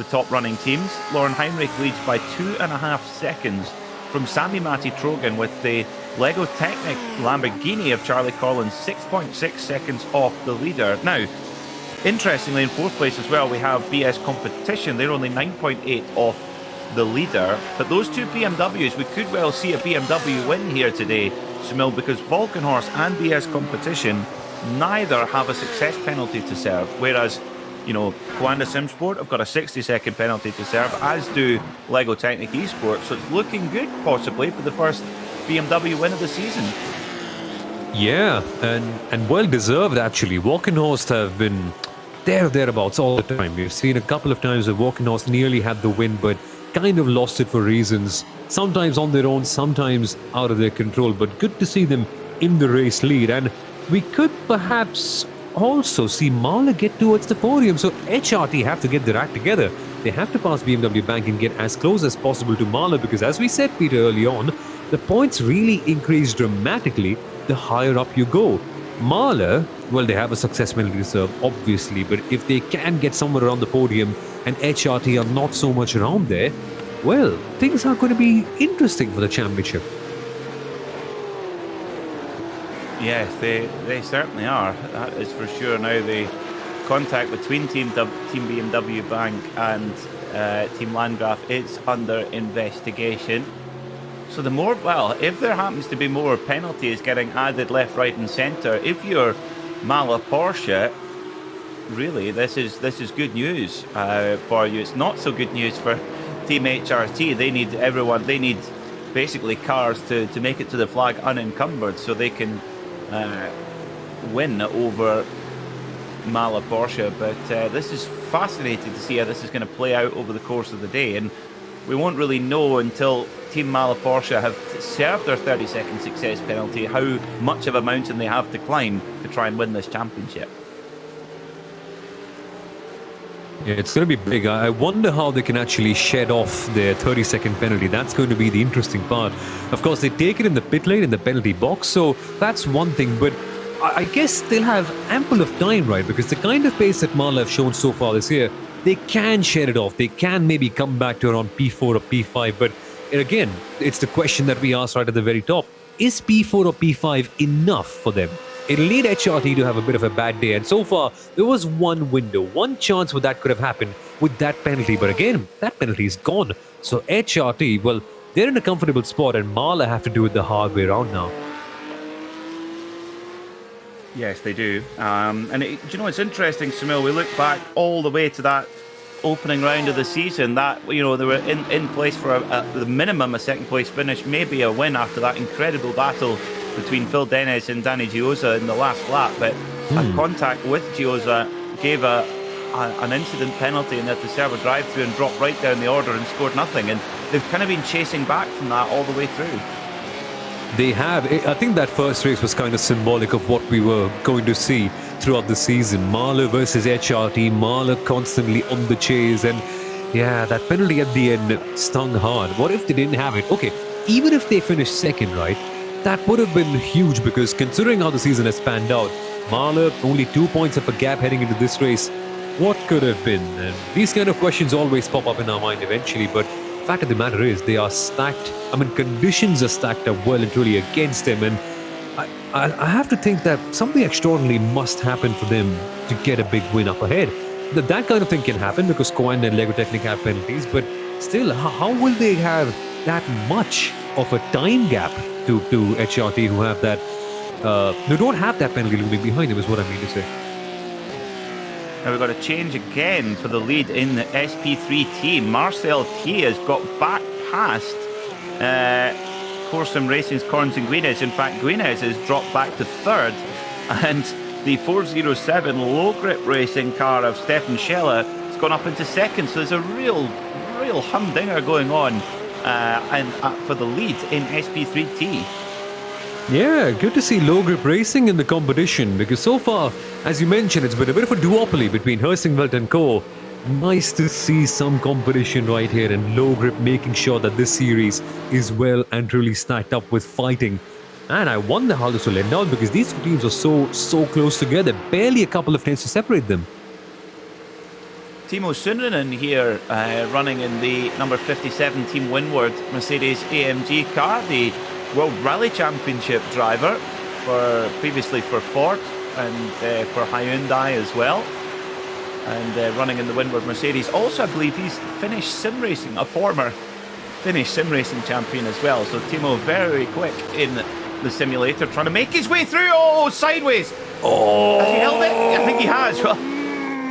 top running teams. Lauren Heinrich leads by 2.5 seconds from Sami Matti Trogan with the Lego Technic Lamborghini of Charlie Collins, 6.6 seconds off the leader. Now, interestingly, in fourth place as well, we have BS Competition. They're only 9.8 off the leader. But those two BMWs, we could well see a BMW win here today, Sumil, because Volkenhorst and BS Competition neither have a success penalty to serve, whereas, Coanda Simsport have got a 60-second penalty to serve, as do Lego Technic Esports. So it's looking good, possibly, for the first BMW win of the season. Yeah, and well deserved actually. Volkenhorst have been thereabouts all the time. We've seen a couple of times where Volkenhorst nearly had the win, but kind of lost it for reasons, sometimes on their own, sometimes out of their control. But good to see them in the race lead, and we could perhaps also see Mahler get towards the podium. So HRT have to get their act together. They have to pass BMW Bank and get as close as possible to Mahler, because as we said, Peter, early on, the points really increase dramatically the higher up you go. Mahler, well, they have a success penalty to serve, obviously, but if they can get somewhere around the podium and HRT are not so much around there, well, things are going to be interesting for the championship. Yes, they certainly are. That is for sure. Now the contact between Team BMW Bank and Team Landgraf is under investigation. So if there happens to be more penalties getting added left, right and centre, if you're Mahler Porsche, really this is good news for you. It's not so good news for Team HRT. They need basically cars to make it to the flag unencumbered, so they can win over Mahler Porsche. But this is fascinating to see how this is going to play out over the course of the day, and we won't really know until Team Mahler Porsche have served their 30-second success penalty how much of a mountain they have to climb to try and win this championship. Yeah, it's going to be big. I wonder how they can actually shed off their 30-second penalty. That's going to be the interesting part. Of course, they take it in the pit lane, in the penalty box, so that's one thing. But I guess they'll have ample of time, right? Because the kind of pace that Mahler have shown so far this year, they can shed it off. They can maybe come back to around P4 or P5. But again, it's the question that we asked right at the very top. Is P4 or P5 enough for them? It'll need HRT to have a bit of a bad day. And so far, there was one window, one chance where that could have happened with that penalty. But again, that penalty is gone. So HRT, well, they're in a comfortable spot, and Mahler have to do it the hard way around now. Yes, they do. It's interesting, Sumil. We look back all the way to that opening round of the season. That they were in place for the minimum a second place finish, maybe a win after that incredible battle between Phil Dennis and Danny Giosa in the last lap. But a contact with Giosa gave an incident penalty, and they had to serve a drive-through and drop right down the order and scored nothing. And they've kind of been chasing back from that all the way through. They have. I think that first race was kind of symbolic of what we were going to see throughout the season. Mahler versus HRT, Mahler constantly on the chase, and yeah, that penalty at the end stung hard. What if they didn't have it? Okay, even if they finished second, right, that would have been huge, because considering how the season has panned out, Mahler only 2 points of a gap heading into this race. What could have been? And these kind of questions always pop up in our mind eventually, but fact of the matter is, they are stacked. I mean, conditions are stacked up well and truly against him, and I have to think that something extraordinary must happen for them to get a big win up ahead. That kind of thing can happen because Coin and Lego Technic have penalties, but still, how will they have that much of a time gap to HRT, who have that? They don't have that penalty looming behind them, is what I mean to say. Now we've got a change again for the lead in the SP3 team. Marcel T has got back past Corsim Racing's Corns and Guinness. In fact, Guinness has dropped back to third, and the 407 low grip racing car of Stefan Scheller has gone up into second. So there's a real humdinger going on for the lead in SP3T. Yeah, good to see low grip racing in the competition, because so far, as you mentioned, it's been a bit of a duopoly between Hersingveld and Co. Nice to see some competition right here, and low grip making sure that this series is well and truly stacked up with fighting. And I wonder how this will end out, because these two teams are so close together, barely a couple of tenths to separate them. Timo Sunninen here running in the number 57 Team Windward Mercedes AMG car, the World Rally Championship driver previously for Ford and for Hyundai as well, and running in the Windward Mercedes. Also, I believe he's Finnish sim racing, a former Finnish sim racing champion as well. So Timo very quick in the simulator, trying to make his way through. Oh, sideways! Oh, has he held it? I think he has. Well,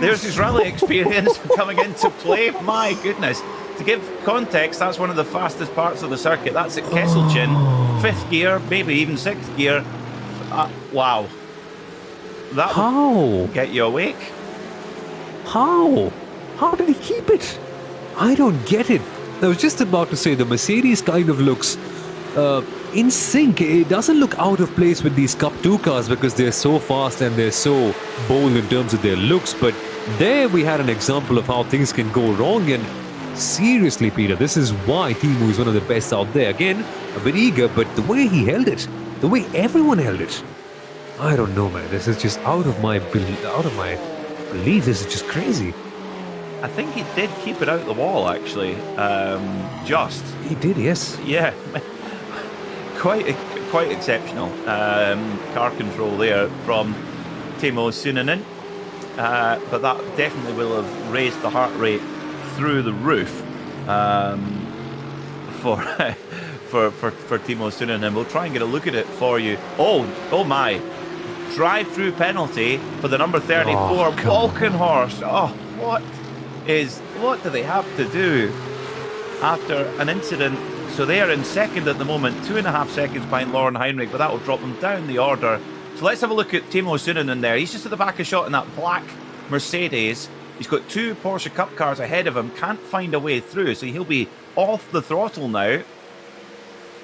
there's his rally experience coming into play. My goodness. To give context, that's one of the fastest parts of the circuit. That's at Kesselchen, fifth gear, maybe even sixth gear. Wow. That will get you awake. How did he keep it? I don't get it. I was just about to say, the Mercedes kind of looks in sync. It doesn't look out of place with these Cup 2 cars because they're so fast and they're so bold in terms of their looks. But there we had an example of how things can go wrong. And seriously, Peter, this is why Timo is one of the best out there. Again, a bit eager, but the way he held it, the way everyone held it, I don't know, man. This is just out of my belief. This is just crazy. I think he did keep it out the wall, actually. He did, yes. Yeah. Quite exceptional car control there from Timo Sunninen. But that definitely will have raised the heart rate through the roof for Timo Sunninen. We'll try and get a look at it for you. Oh my! Drive-through penalty for the number 34 Balkenhorst. Oh, what do they have to do after an incident? So they are in second at the moment, 2.5 seconds behind Lauren Heinrich, but that will drop them down the order. So let's have a look at Timo Sunninen there. He's just at the back of shot in that black Mercedes. He's got 2 Porsche Cup cars ahead of him, can't find a way through, so he'll be off the throttle now,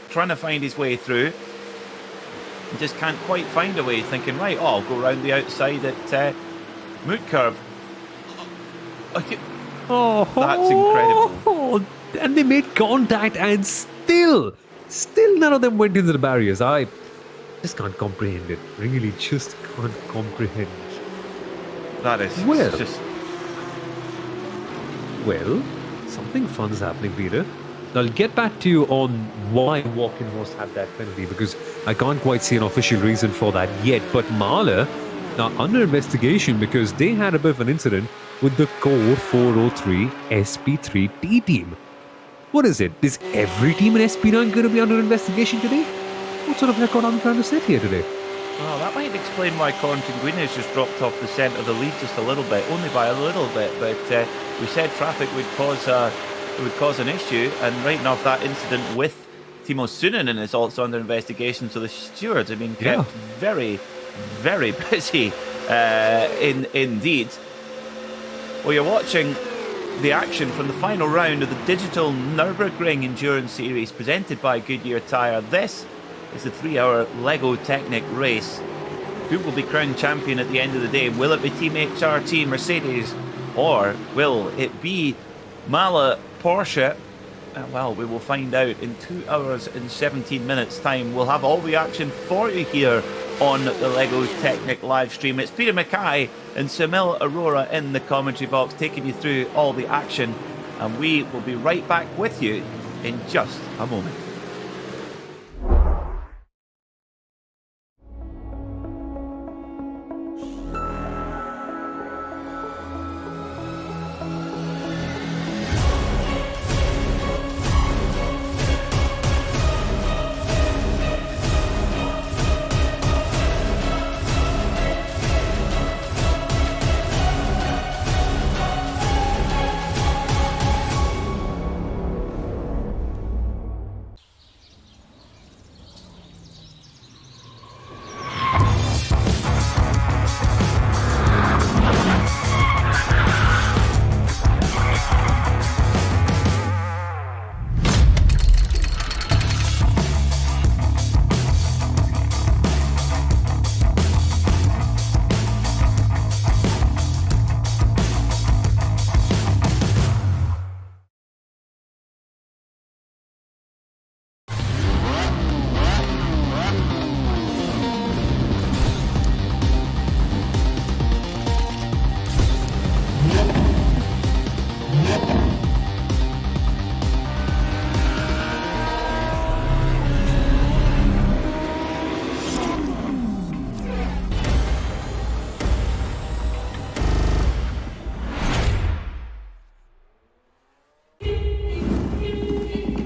trying to find his way through. He just can't quite find a way, thinking, right, I'll go around the outside at Moot Curve. That's incredible. And they made contact, and still none of them went into the barriers. I just can't comprehend it. Really, just can't comprehend it. That is just... Well, something fun's happening, Peter. I'll get back to you on why Walkenhorst had that penalty, because I can't quite see an official reason for that yet. But Mahler are under investigation because they had a bit of an incident with the Core 403 SP3T team. What is it? Is every team in SP9 going to be under investigation today? What sort of record are we trying to set here today? Well, that might explain why Cornton has just dropped off the centre of the lead just a little bit, only by a little bit. But we said traffic would cause an issue, and right enough, that incident with Timo Sunninen is also under investigation. So the stewards have been kept very, very busy indeed. Well, you're watching the action from the final round of the digital Nürburgring Endurance Series presented by Goodyear Tyre. This is the 3-hour Lego Technic race. Who will be crowned champion at the end of the day? Will it be Team HRT Mercedes, or will it be Mahler Porsche? Well, we will find out in 2 hours and 17 minutes time. We'll have all the action for you here on the Lego Technic live stream. It's Peter Mackay and Samil Arora in the commentary box, taking you through all the action and we will be right back with you in just a moment.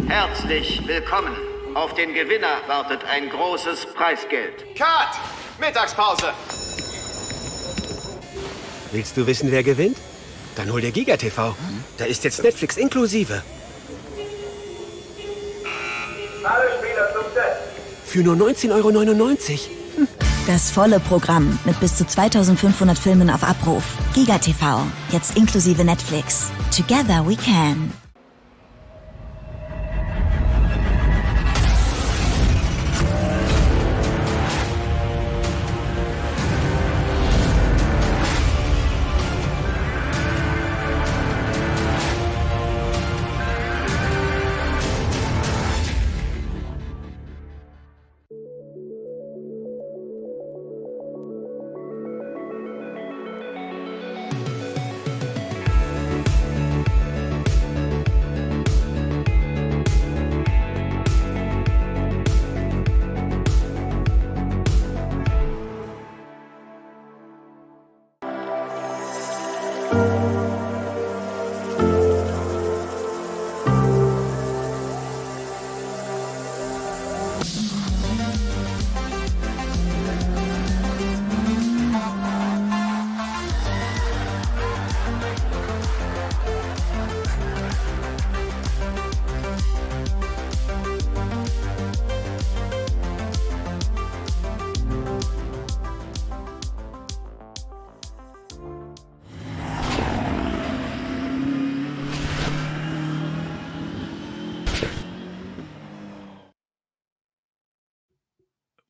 Herzlich willkommen. Auf den Gewinner wartet ein großes Preisgeld. Cut! Mittagspause! Willst du wissen, wer gewinnt? Dann hol dir GigaTV. Da ist jetzt Netflix inklusive. Alle Spieler zum Set. Für nur 19,99 €. Das volle Programm mit bis zu 2500 Filmen auf Abruf. GigaTV, jetzt inklusive Netflix. Together we can.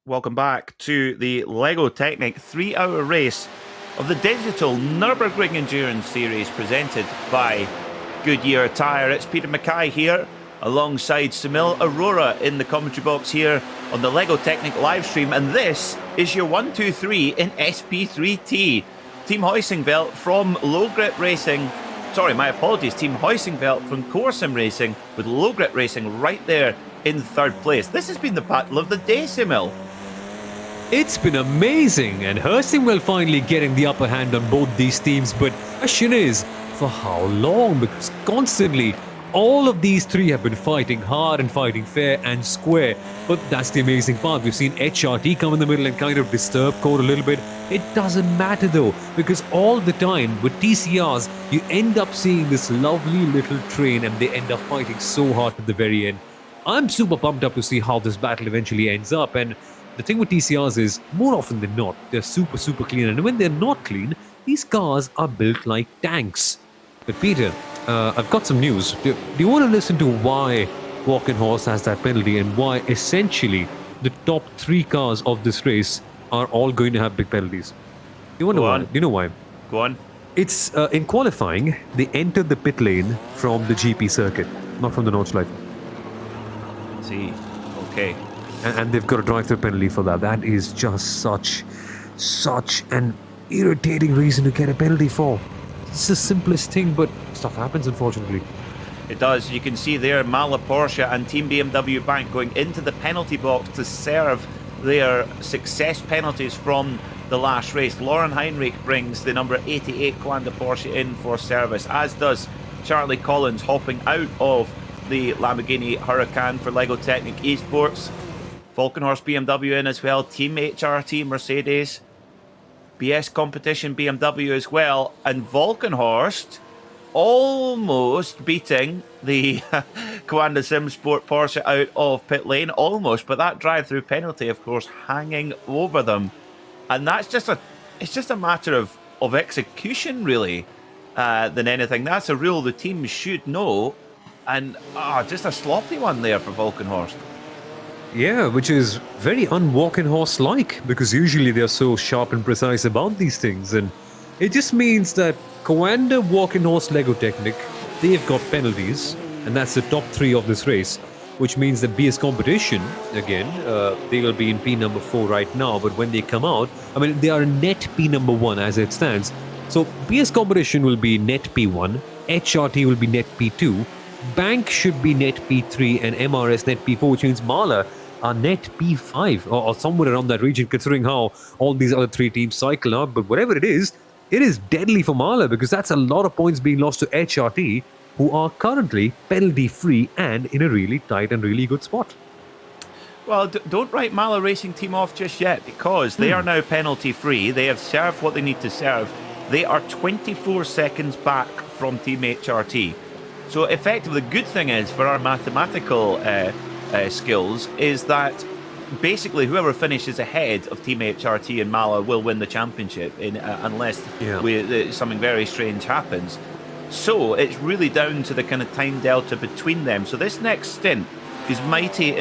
Welcome back to the LEGO Technic 3-hour race of the digital Nürburgring Endurance Series presented by Goodyear Tyre. It's Peter Mackay here alongside Samil Arora in the commentary box here on the LEGO Technic live stream, and this is your 1-2-3 in SP3T. Team Heusingveld from Low Grip Racing, sorry, my apologies, Team Heusingveld from Corsim Racing with Low Grip Racing right there in third place. This has been the battle of the day, Samil. It's been amazing, and Heusingveld finally getting the upper hand on both these teams, but the question is, for how long? Because constantly, all of these three have been fighting hard and fighting fair and square. But that's the amazing part. We've seen HRT come in the middle and kind of disturb Code a little bit. It doesn't matter though, because all the time with TCRs, you end up seeing this lovely little train and they end up fighting so hard at the very end. I'm super pumped up to see how this battle eventually ends up, and the thing with TCRs is, more often than not, they're super clean, and when they're not clean, these cars are built like tanks. But Peter, I've got some news. Do you want to listen to why Walking Horse has that penalty and why essentially the top three cars of this race are all going to have big penalties? Do you want to know why? Do you know why? Go on. It's in qualifying, they entered the pit lane from the GP circuit, not from the Nordschleife. See, okay. And they've got a drive-through penalty for that. That is just such an irritating reason to get a penalty for. It's the simplest thing, but stuff happens, unfortunately. It does. You can see there Mala Porsche and Team BMW Bank going into the penalty box to serve their success penalties from the last race. Lauren Heinrich brings the number 88 Coanda Porsche in for service, as does Charlie Collins hopping out of the Lamborghini Huracan for LEGO Technic Esports. Volkenhorst BMW in as well, Team HRT Mercedes, BS Competition BMW as well, and Volkenhorst almost beating the Coanda Sim Sport Porsche out of pit lane, almost, but that drive-through penalty, of course, hanging over them. And that's just a matter of execution, really, than anything. That's a rule the team should know, and just a sloppy one there for Volkenhorst. Yeah, which is very un-Volkenhorst-like, because usually they're so sharp and precise about these things, and it just means that Coanda, Volkenhorst, LEGO Technic, they've got penalties, and that's the top 3 of this race, which means the BS Competition, again, they will be in P number 4 right now, but when they come out, I mean, they are net P number 1 as it stands. So BS Competition will be net P1, HRT will be net P2, Bank should be net P3, and MRS net P4, which means Mala are net P5, or somewhere around that region, considering how all these other 3 teams cycle out. But whatever it is deadly for Mala, because that's a lot of points being lost to HRT, who are currently penalty-free and in a really tight and really good spot. Well, don't write Mala Racing Team off just yet, because they are now penalty-free. They have served what they need to serve. They are 24 seconds back from Team HRT. So effectively, the good thing is, for our mathematical skills, is that basically whoever finishes ahead of Team HRT and Mala will win the championship, unless something very strange happens. So it's really down to the kind of time delta between them. So this next stint is mighty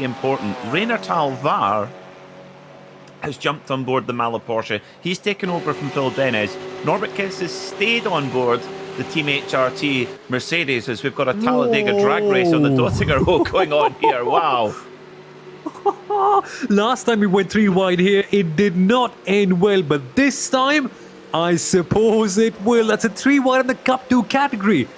important. Rainer Talvar has jumped on board the Mala Porsche. He's taken over from Phil Dennis. Norbert Kiss has stayed on board the Team HRT Mercedes, as we've got a Talladega drag race on the Dottinger going on here. Wow. Last time we went 3 wide here, it did not end well, but this time, I suppose it will. That's a 3 wide in the Cup 2 category.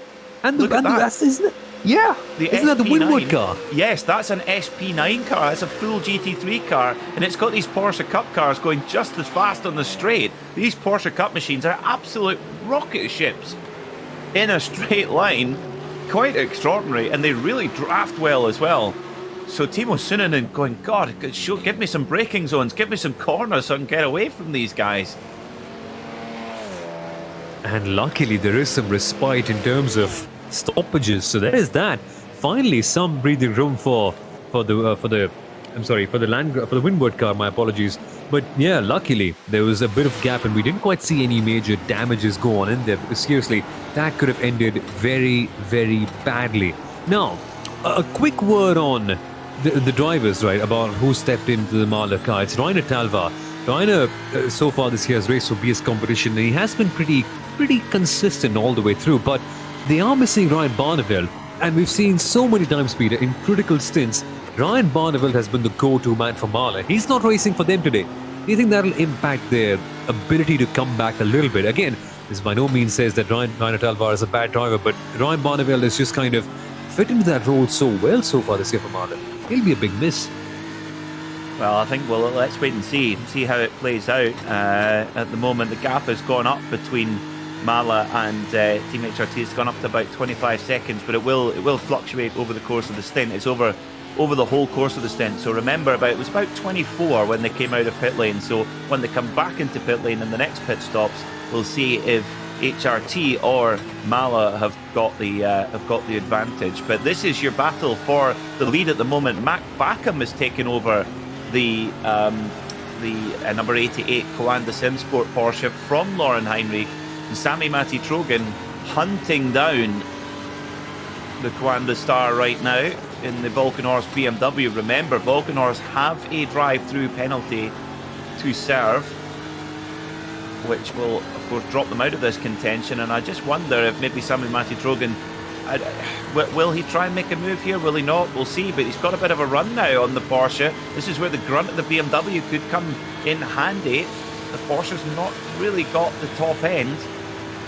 And that's, isn't it? Yeah. Isn't that the Winwood car? Yes, that's an SP9 car. That's a full GT3 car, and it's got these Porsche Cup cars going just as fast on the straight. These Porsche Cup machines are absolute rocket ships in a straight line. Quite extraordinary, and they really draft well as well. So Timo Sunonen going, God, give me some braking zones, give me some corners so I can get away from these guys. And luckily there is some respite in terms of stoppages, so there is that. Finally, some breathing room for the Winwood car. My apologies, but yeah, luckily there was a bit of gap, and we didn't quite see any major damages go on in there. Seriously, that could have ended very, very badly. Now, a quick word on the drivers, right, about who stepped into the Mala car. It's Rainer Talvar. Rainer, so far this year, has raced for BS Competition, and he has been pretty consistent all the way through, but they are missing Ryan Barneveld, and we've seen so many times, Peter, in critical stints, Ryan Barneveld has been the go-to man for Mala. He's not racing for them today. Do you think that'll impact their ability to come back a little bit? Again, this by no means says that Rainer Talvar is a bad driver, but Ryan Barneveld is just kind of fit into that role so well so far this year for Mala. He'll be a big miss. Well, I think let's wait and see how it plays out. At the moment, the gap has gone up between Mala and Team HRT. It's gone up to about 25 seconds, but it will fluctuate over the course of the stint. It's over the whole course of the stint. So remember, it was about 24 when they came out of pit lane. So when they come back into pit lane in the next pit stops, we'll see if HRT or Mala have got the advantage. But this is your battle for the lead at the moment. Mac Backham has taken over the number 88 Coanda Sim Sport Porsche from Lauren Heinrich, and Sami Matti Trogen hunting down the Coanda star right now in the Volkenhorst BMW. Remember, Volkenhorst have a drive-through penalty to serve, which will, of course, drop them out of this contention. And I just wonder if maybe Sami Matti Trogen, will he try and make a move here? Will he not? We'll see. But he's got a bit of a run now on the Porsche. This is where the grunt of the BMW could come in handy. The Porsche's not really got the top end.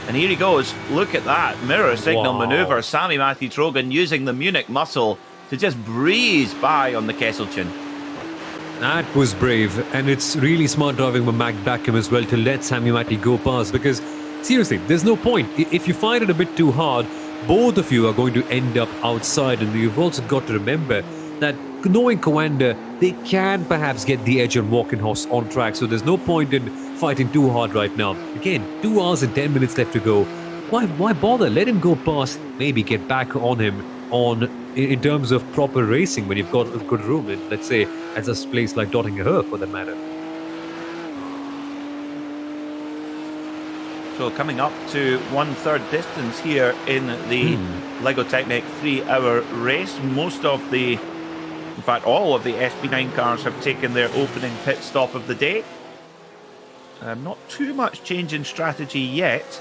And here he goes. Look at that mirror signal maneuver. Sammy Matthew Trogan using the Munich muscle to just breeze by on the Kesselchen. That was brave, and it's really smart driving by Mac Backham as well to let Sammy Matty go past, because seriously, there's no point. If you find it a bit too hard, both of you are going to end up outside, and you've also got to remember that knowing Coanda, they can perhaps get the edge on Walkenhorst on track, so there's no point in fighting too hard right now. Again, 2 hours and 10 minutes left to go. Why bother? Let him go past, maybe get back on him in terms of proper racing when you've got a good room in, let's say, at a place like Dottingham for that matter. So coming up to 1/3 distance here in the LEGO Technic 3-hour race. In fact, all of the SP9 cars have taken their opening pit stop of the day. Not too much change in strategy yet,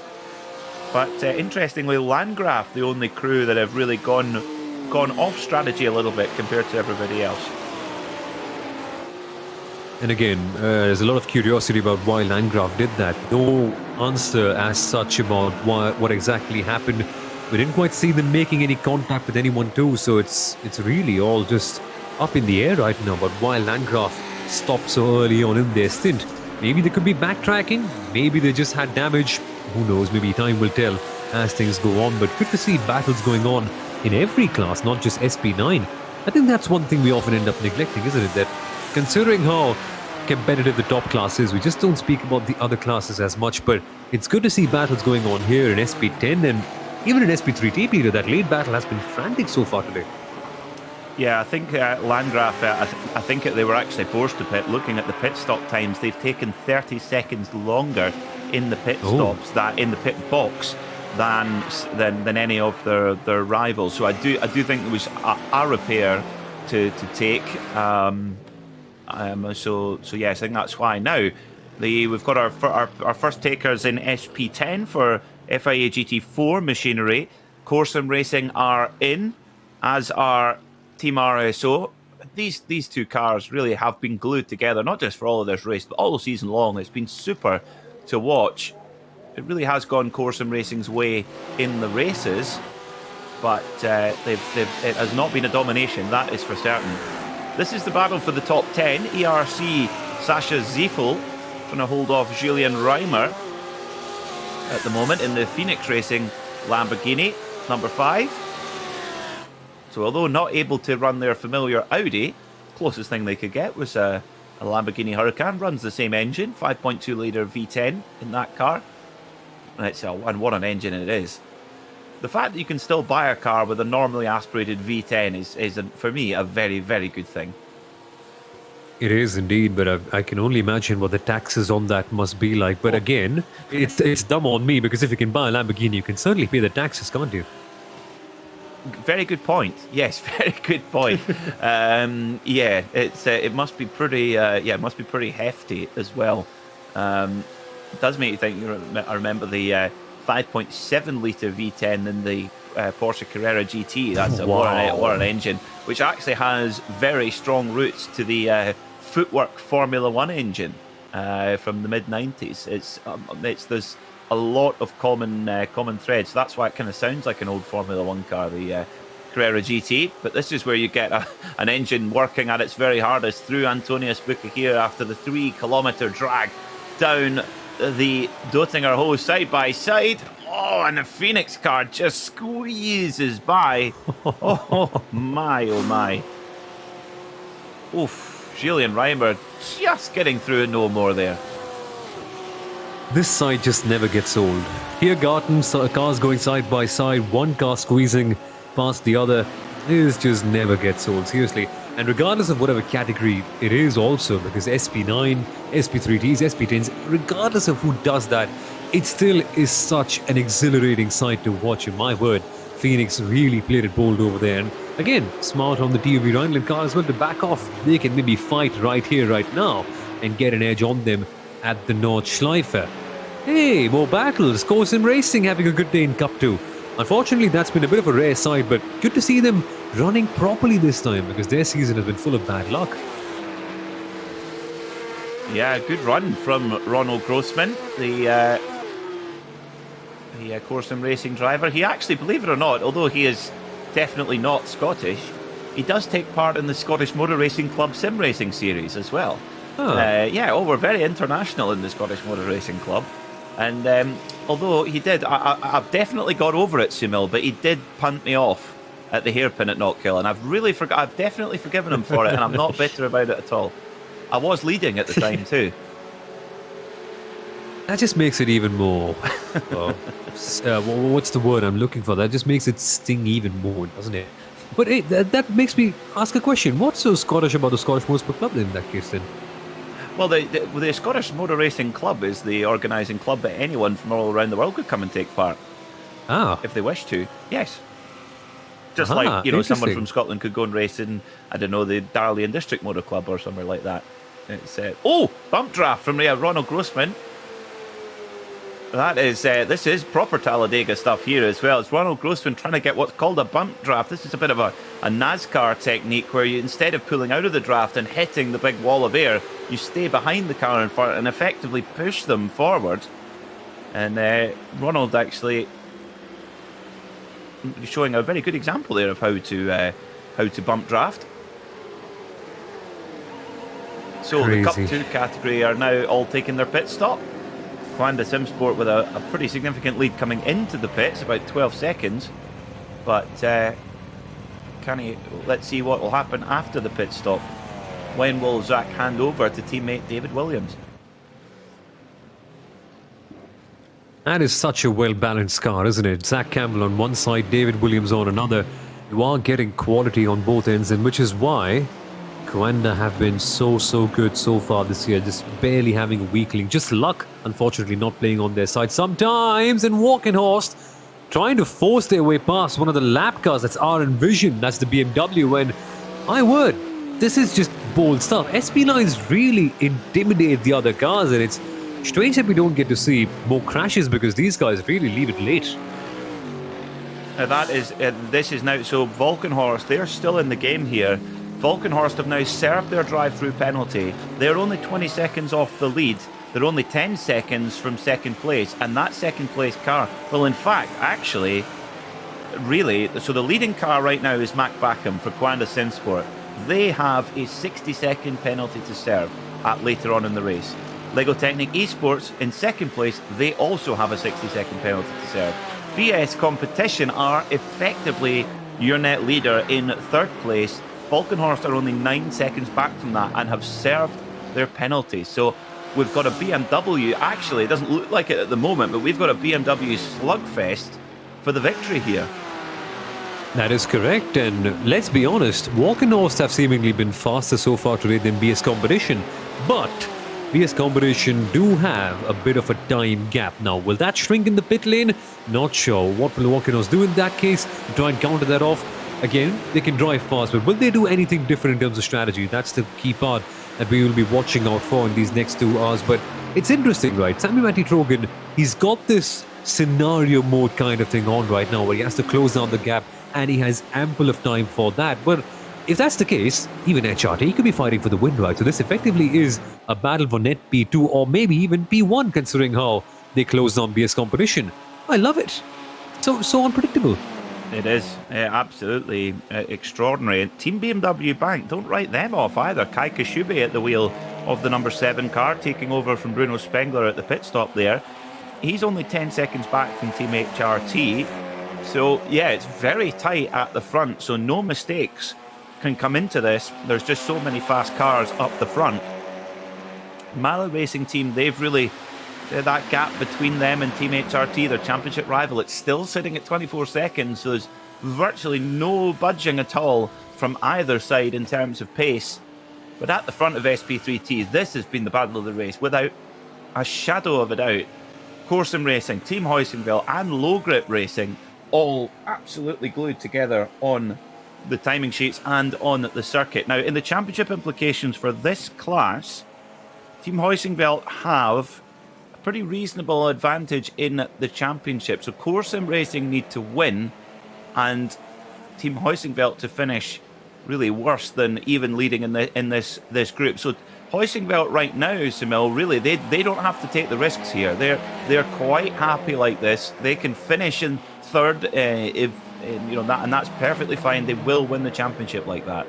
but interestingly, Landgraf, the only crew that have really gone off strategy a little bit compared to everybody else. And again, there's a lot of curiosity about why Landgraf did that. No answer as such about what exactly happened. We didn't quite see them making any contact with anyone too, so it's really all just up in the air right now about why Landgraf stopped so early on in their stint. Maybe they could be backtracking, maybe they just had damage, who knows, maybe time will tell as things go on, but good to see battles going on in every class, not just SP9. I think that's one thing we often end up neglecting, isn't it? That considering how competitive the top class is, we just don't speak about the other classes as much, but it's good to see battles going on here in SP10 and even in SP3T, Peter. That late battle has been frantic so far today. Yeah, I think Landgraf, I think they were actually forced to pit. Looking at the pit stop times, they've taken 30 seconds longer in the pit stops, in the pit box, than any of their rivals. So I do think it was a repair to take. So yes, I think that's why. Now we've got our first takers in SP10 for FIA GT4 machinery. Corsom Racing are in, as are Team RSO. These two cars really have been glued together, not just for all of this race, but all season long. It's been super to watch. It really has gone Corsom Racing's way in the races, but it has not been a domination, that is for certain. This is the battle for the top 10. ERC Sasha Ziefel trying to hold off Julian Reimer at the moment in the Phoenix Racing Lamborghini, number 5. So although not able to run their familiar Audi, closest thing they could get was a Lamborghini Huracan. Runs the same engine, 5.2 litre V10 in that car. And what an engine it is. The fact that you can still buy a car with a normally aspirated V10 is for me, a very, very good thing. It is indeed, but I can only imagine what the taxes on that must be like. But again, it's dumb on me, because if you can buy a Lamborghini, you can certainly pay the taxes, can't you? Very good point. Yes, very good point. It must be pretty. It must be pretty hefty as well. It does make you think. I remember the 5.7 litre V10 in the Porsche Carrera GT. That's what an engine, which actually has very strong roots to the Footwork Formula One engine from the mid-90s. There's a lot of common threads. So that's why it kind of sounds like an old Formula One car, the Carrera GT. But this is where you get an engine working at its very hardest through Antonius Bucca here after the 3-kilometre drag down the Dottinger Hose side by side. Oh, and the Phoenix car just squeezes by. Oh my, oh my. Oof, Julian Reimer just getting through and no more there. This side just never gets old. Here, Garten, cars going side by side, one car squeezing past the other. This just never gets old, seriously. And regardless of whatever category it is also, because SP9, SP3Ts, SP10s, regardless of who does that, it still is such an exhilarating sight to watch, in my word. Phoenix really played it bold over there. And again, smart on the DOV Rhineland car as well to back off. They can maybe fight right here, right now, and get an edge on them at the Nordschleife. Hey, more battles. Corsom Racing having a good day in Cup 2. Unfortunately, that's been a bit of a rare sight, but good to see them running properly this time, because their season has been full of bad luck. Yeah, good run from Ronald Grossman. the course sim racing driver. He actually, believe it or not, although he is definitely not Scottish, he does take part in the Scottish Motor Racing Club Sim Racing Series as well. We're very international in the Scottish Motor Racing Club. And although he did, I've definitely got over it, Sumil, but he did punt me off at the hairpin at Knockhill, and I've definitely forgiven him for it, and I'm not bitter about it at all. I was leading at the time too. That just makes it even more. What's the word I'm looking for? That just makes it sting even more, doesn't it? But hey, that makes me ask a question. What's so Scottish about the Scottish Motorsport Club in that case then? Well, the Scottish Motor Racing Club is the organising club that anyone from all around the world could come and take part. If they wish to, yes. Just like, someone from Scotland could go and race in, I don't know, the Darley District Motor Club or somewhere like that. It's bump draft from Ronald Grossman. That is, this is proper Talladega stuff here as well. It's Ronald Grossman trying to get what's called a bump draft. This is a bit of a NASCAR technique where you, instead of pulling out of the draft and hitting the big wall of air, you stay behind the car in front and effectively push them forward. And Ronald actually showing a very good example there of how to bump draft. So Crazy. The Cup 2 category are now all taking their pit stop. Quanda Simsport with a pretty significant lead coming into the pits, about 12 seconds. But let's see what will happen after the pit stop. When will Zach hand over to teammate David Williams? That is such a well-balanced car, isn't it? Zach Campbell on one side, David Williams on another. You are getting quality on both ends, and which is why Quanda have been so good so far this year, just barely having a weakling. Just luck, unfortunately, not playing on their side sometimes. And Walkenhorst trying to force their way past one of the lap cars. That's our Envision. That's the BMW. And my word, this is just bold stuff. SP lines really intimidate the other cars, and it's strange that we don't get to see more crashes because these guys really leave it late. This is now, so Valkenhorst, they're still in the game here. Valkenhorst have now served their drive-through penalty. They're only 20 seconds off the lead. They're only 10 seconds from second place. And that second place car, well, in fact, actually, really, so the leading car right now is Mac Backham for Quanda Simsport. They have a 60-second penalty to serve at later on in the race. Lego Technic Esports in second place, they also have a 60-second penalty to serve. BS Competition are effectively your net leader in third place. Valkenhorst are only 9 seconds back from that and have served their penalty. So we've got a BMW, actually it doesn't look like it at the moment, but we've got a BMW slugfest for the victory here. That is correct, and let's be honest, Walkenhorst have seemingly been faster so far today than BS Competition, but BS Competition do have a bit of a time gap now. Will that shrink in the pit lane? Not sure. What will Walkenhorst do in that case? Try and counter that off? Again, they can drive fast, but will they do anything different in terms of strategy? That's the key part that we will be watching out for in these next 2 hours. But it's interesting, right? Sammy Matty Trogan, he's got this scenario mode kind of thing on right now where he has to close down the gap and he has ample of time for that. But if that's the case, even HRT could be fighting for the win, right? So this effectively is a battle for net P2 or maybe even P1 considering how they closed down BS Competition. I love it. So unpredictable. It is absolutely extraordinary. Team BMW Bank, don't write them off either. Kai Kashubi at the wheel of the number 7 car, taking over from Bruno Spengler at the pit stop there. He's only 10 seconds back from Team HRT. So, yeah, it's very tight at the front, so no mistakes can come into this. There's just so many fast cars up the front. Mala Racing Team, they've really... that gap between them and Team HRT, their championship rival, it's still sitting at 24 seconds, so there's virtually no budging at all from either side in terms of pace. But at the front of SP3T, this has been the battle of the race, without a shadow of a doubt. Corsim Racing, Team Hoisingville and Low Grip Racing, all absolutely glued together on the timing sheets and on the circuit. Now, in the championship implications for this class, Team Hoisingville have pretty reasonable advantage in the championship. So Corsim Racing need to win and Team Hoisingveld to finish really worse than even leading in this group. So Hoisingveld right now, Simil, really, they don't have to take the risks here. They're quite happy like this. They can finish in third if you know that, and that's perfectly fine. They will win the championship like that.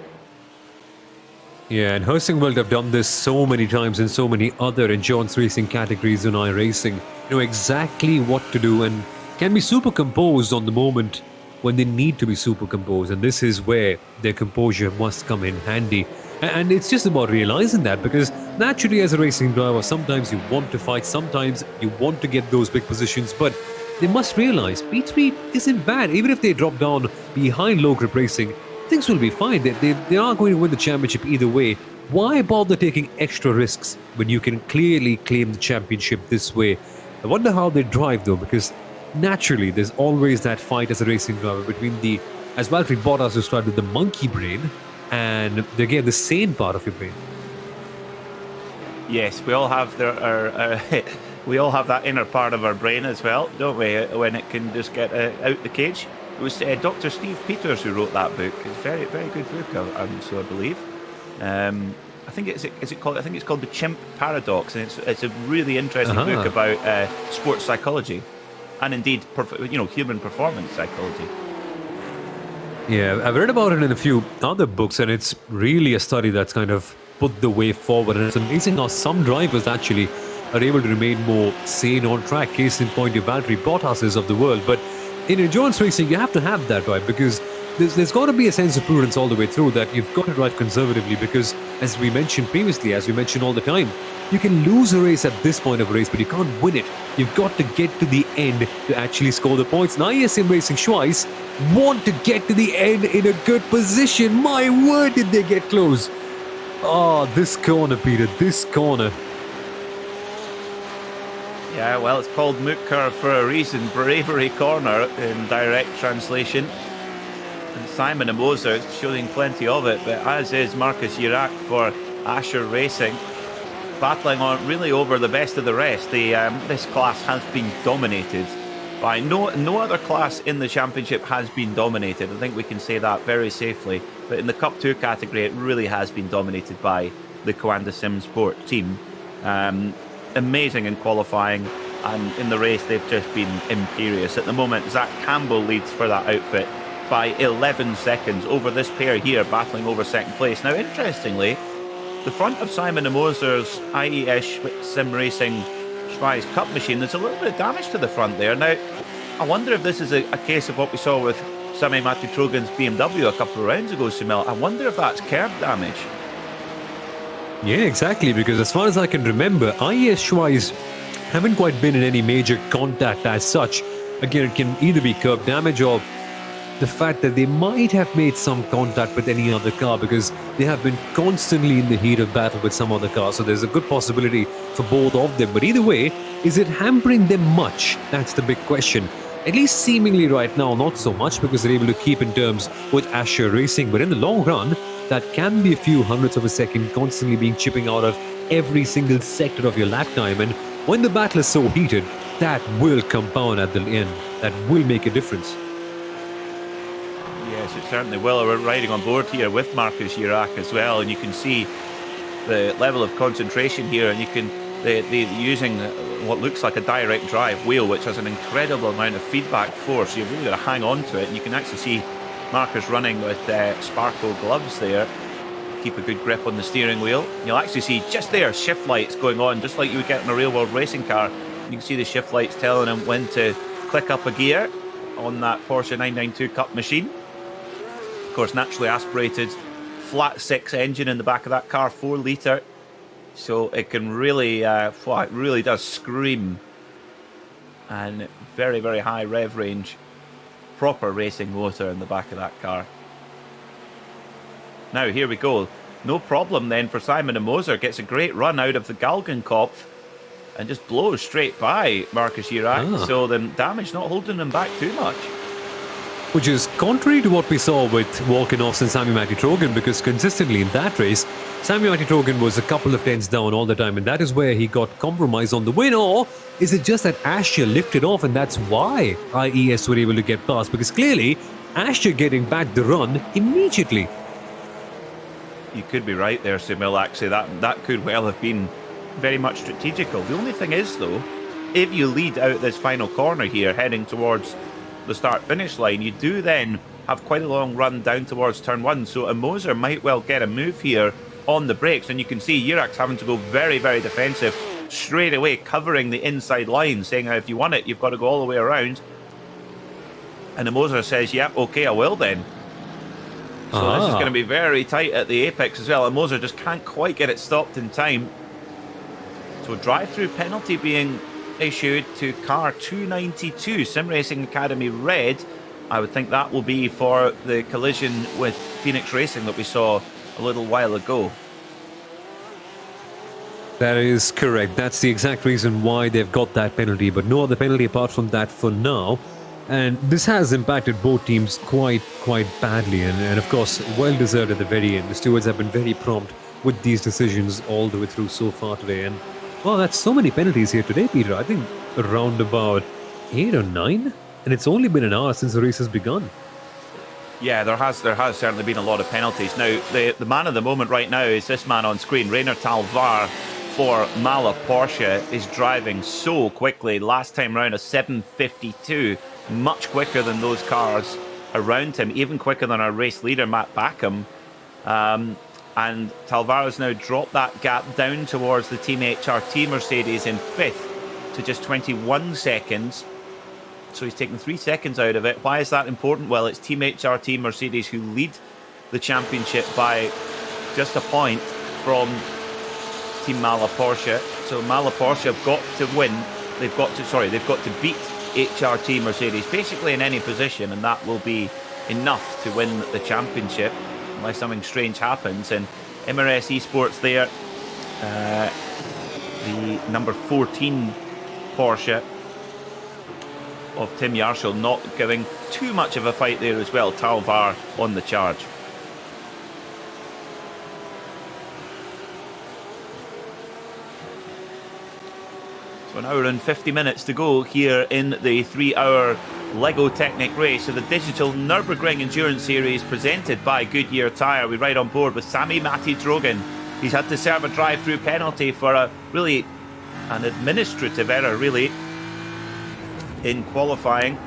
Yeah, and Hoisingveld have done this so many times in so many other endurance racing categories in iRacing. Know exactly what to do and can be super composed on the moment when they need to be super composed. And this is where their composure must come in handy. And it's just about realizing that, because naturally as a racing driver, sometimes you want to fight, sometimes you want to get those big positions, but they must realize P3 isn't bad. Even if they drop down behind low grip racing, things will be fine. They are going to win the championship either way. Why bother taking extra risks when you can clearly claim the championship this way? I wonder how they drive though, because naturally there's always that fight as a racing driver between the, as Valtteri Bottas described it, the monkey brain and again the sane part of your brain. Yes, we all have we all have that inner part of our brain as well, don't we? When it can just get out the cage. It was Dr. Steve Peters who wrote that book. It's a very, very good book, so I believe. I think it's called The Chimp Paradox, and it's a really interesting book about sports psychology, and indeed, human performance psychology. Yeah, I've read about it in a few other books, and it's really a study that's kind of put the way forward. And it's amazing how some drivers actually are able to remain more sane on track. Case in point, your Valtteri Bottas of the world. But in endurance racing, you have to have that, right? Because there's got to be a sense of prudence all the way through, that you've got to drive conservatively, because as we mentioned previously, as we mentioned all the time, you can lose a race at this point of a race, but you can't win it. You've got to get to the end to actually score the points. Now, ISM Racing Schweiz want to get to the end in a good position. My word, did they get close. Oh, this corner, Peter, this corner. Yeah, well, it's called Moot for a reason. Bravery corner in direct translation. And Simon and Moser showing plenty of it, but as is Marcus Jirac for Asher Racing, battling on really over the best of the rest. This class has been dominated by no other class in the championship has been dominated. I think we can say that very safely. But in the Cup 2 category, it really has been dominated by the Coanda Sim Sport team. Amazing in qualifying, and in the race they've just been imperious. At the moment, Zach Campbell leads for that outfit by 11 seconds over this pair here, battling over second place. Now, interestingly, the front of Simon and Moser's IES Sim Racing Schweiz Cup machine, there's a little bit of damage to the front there. Now, I wonder if this is a case of what we saw with Sami Matti-Trogen's BMW a couple of rounds ago, Simil. I wonder if that's curb damage. Yeah, exactly, because as far as I can remember, IES Schweiz haven't quite been in any major contact as such. Again, it can either be curb damage or the fact that they might have made some contact with any other car, because they have been constantly in the heat of battle with some other car. So there's a good possibility for both of them. But either way, is it hampering them much? That's the big question. At least seemingly right now, not so much, because they're able to keep in terms with Asher Racing. But in the long run, that can be a few hundredths of a second constantly being chipping out of every single sector of your lap time. And when the battle is so heated, that will compound at the end. That will make a difference. Yes, it certainly will. We're riding on board here with Marcus Jirac as well, and you can see the level of concentration here, and you can they're using what looks like a direct drive wheel, which has an incredible amount of feedback force. You've really got to hang on to it, and you can actually see Marcus running with sparkle gloves there, keep a good grip on the steering wheel. You'll actually see just there shift lights going on, just like you would get in a real world racing car. You can see the shift lights telling him when to click up a gear on that Porsche 992 Cup machine. Of course, naturally aspirated flat 6 engine in the back of that car, 4 litre, so it can really it really does scream, and very, very high rev range. Proper racing motor in the back of that car. Now here we go, no problem then for Simon and Moser. Gets a great run out of the Galgenkopf and just blows straight by Marcus Jirac. So the damage not holding him back too much. Which is contrary to what we saw with Walken-Offs and Sami Matti-Trogen, because consistently in that race, Sami Matti-Trogen was a couple of tenths down all the time, and that is where he got compromised on the win. Or is it just that Asher lifted off and that's why IES were able to get past? Because clearly, Asher getting back the run immediately. You could be right there, Sumil. Actually, that could well have been very much strategical. The only thing is, though, if you lead out this final corner here, heading towards the start-finish line, you do then have quite a long run down towards turn 1. So a Moser might well get a move here on the brakes, and you can see Urax having to go very, very defensive straight away, covering the inside line, saying if you want it, you've got to go all the way around. And the Moser says, yep, okay, I will then. So this is going to be very tight at the apex as well, and Moser just can't quite get it stopped in time. So drive-through penalty being issued to car 292, Sim Racing Academy Red. I would think that will be for the collision with Phoenix Racing that we saw a little while ago. That is correct. That's the exact reason why they've got that penalty, but no other penalty apart from that for now. And this has impacted both teams quite badly, and of course, well-deserved at the very end. The stewards have been very prompt with these decisions all the way through so far today. And, well, that's so many penalties here today, Peter. I think around about 8 or 9? And it's only been an hour since the race has begun. Yeah, there has certainly been a lot of penalties. Now, the man of the moment right now is this man on screen, Rainer Talvar for Mala Porsche, is driving so quickly. Last time round, a 7:52, much quicker than those cars around him, even quicker than our race leader, Matt Backham. And Talvar has now dropped that gap down towards the Team HRT Mercedes in 5th to just 21 seconds. So he's taken 3 seconds out of it. Why is that important? Well, it's Team HRT Mercedes who lead the championship by just a point from Team Mala Porsche. So Mala Porsche have got to win. They've got to beat HRT Mercedes basically in any position, and that will be enough to win the championship unless something strange happens. And MRS Esports there, the number 14 Porsche of Tim Yarshall, not giving too much of a fight there as well. Talvar on the charge. So an hour and 50 minutes to go here in the 3-hour Lego Technic race. So the digital Nürburgring Endurance Series presented by Goodyear Tyre. We ride on board with Sami Matti Drogen. He's had to serve a drive-through penalty for an administrative error, really, in qualifying,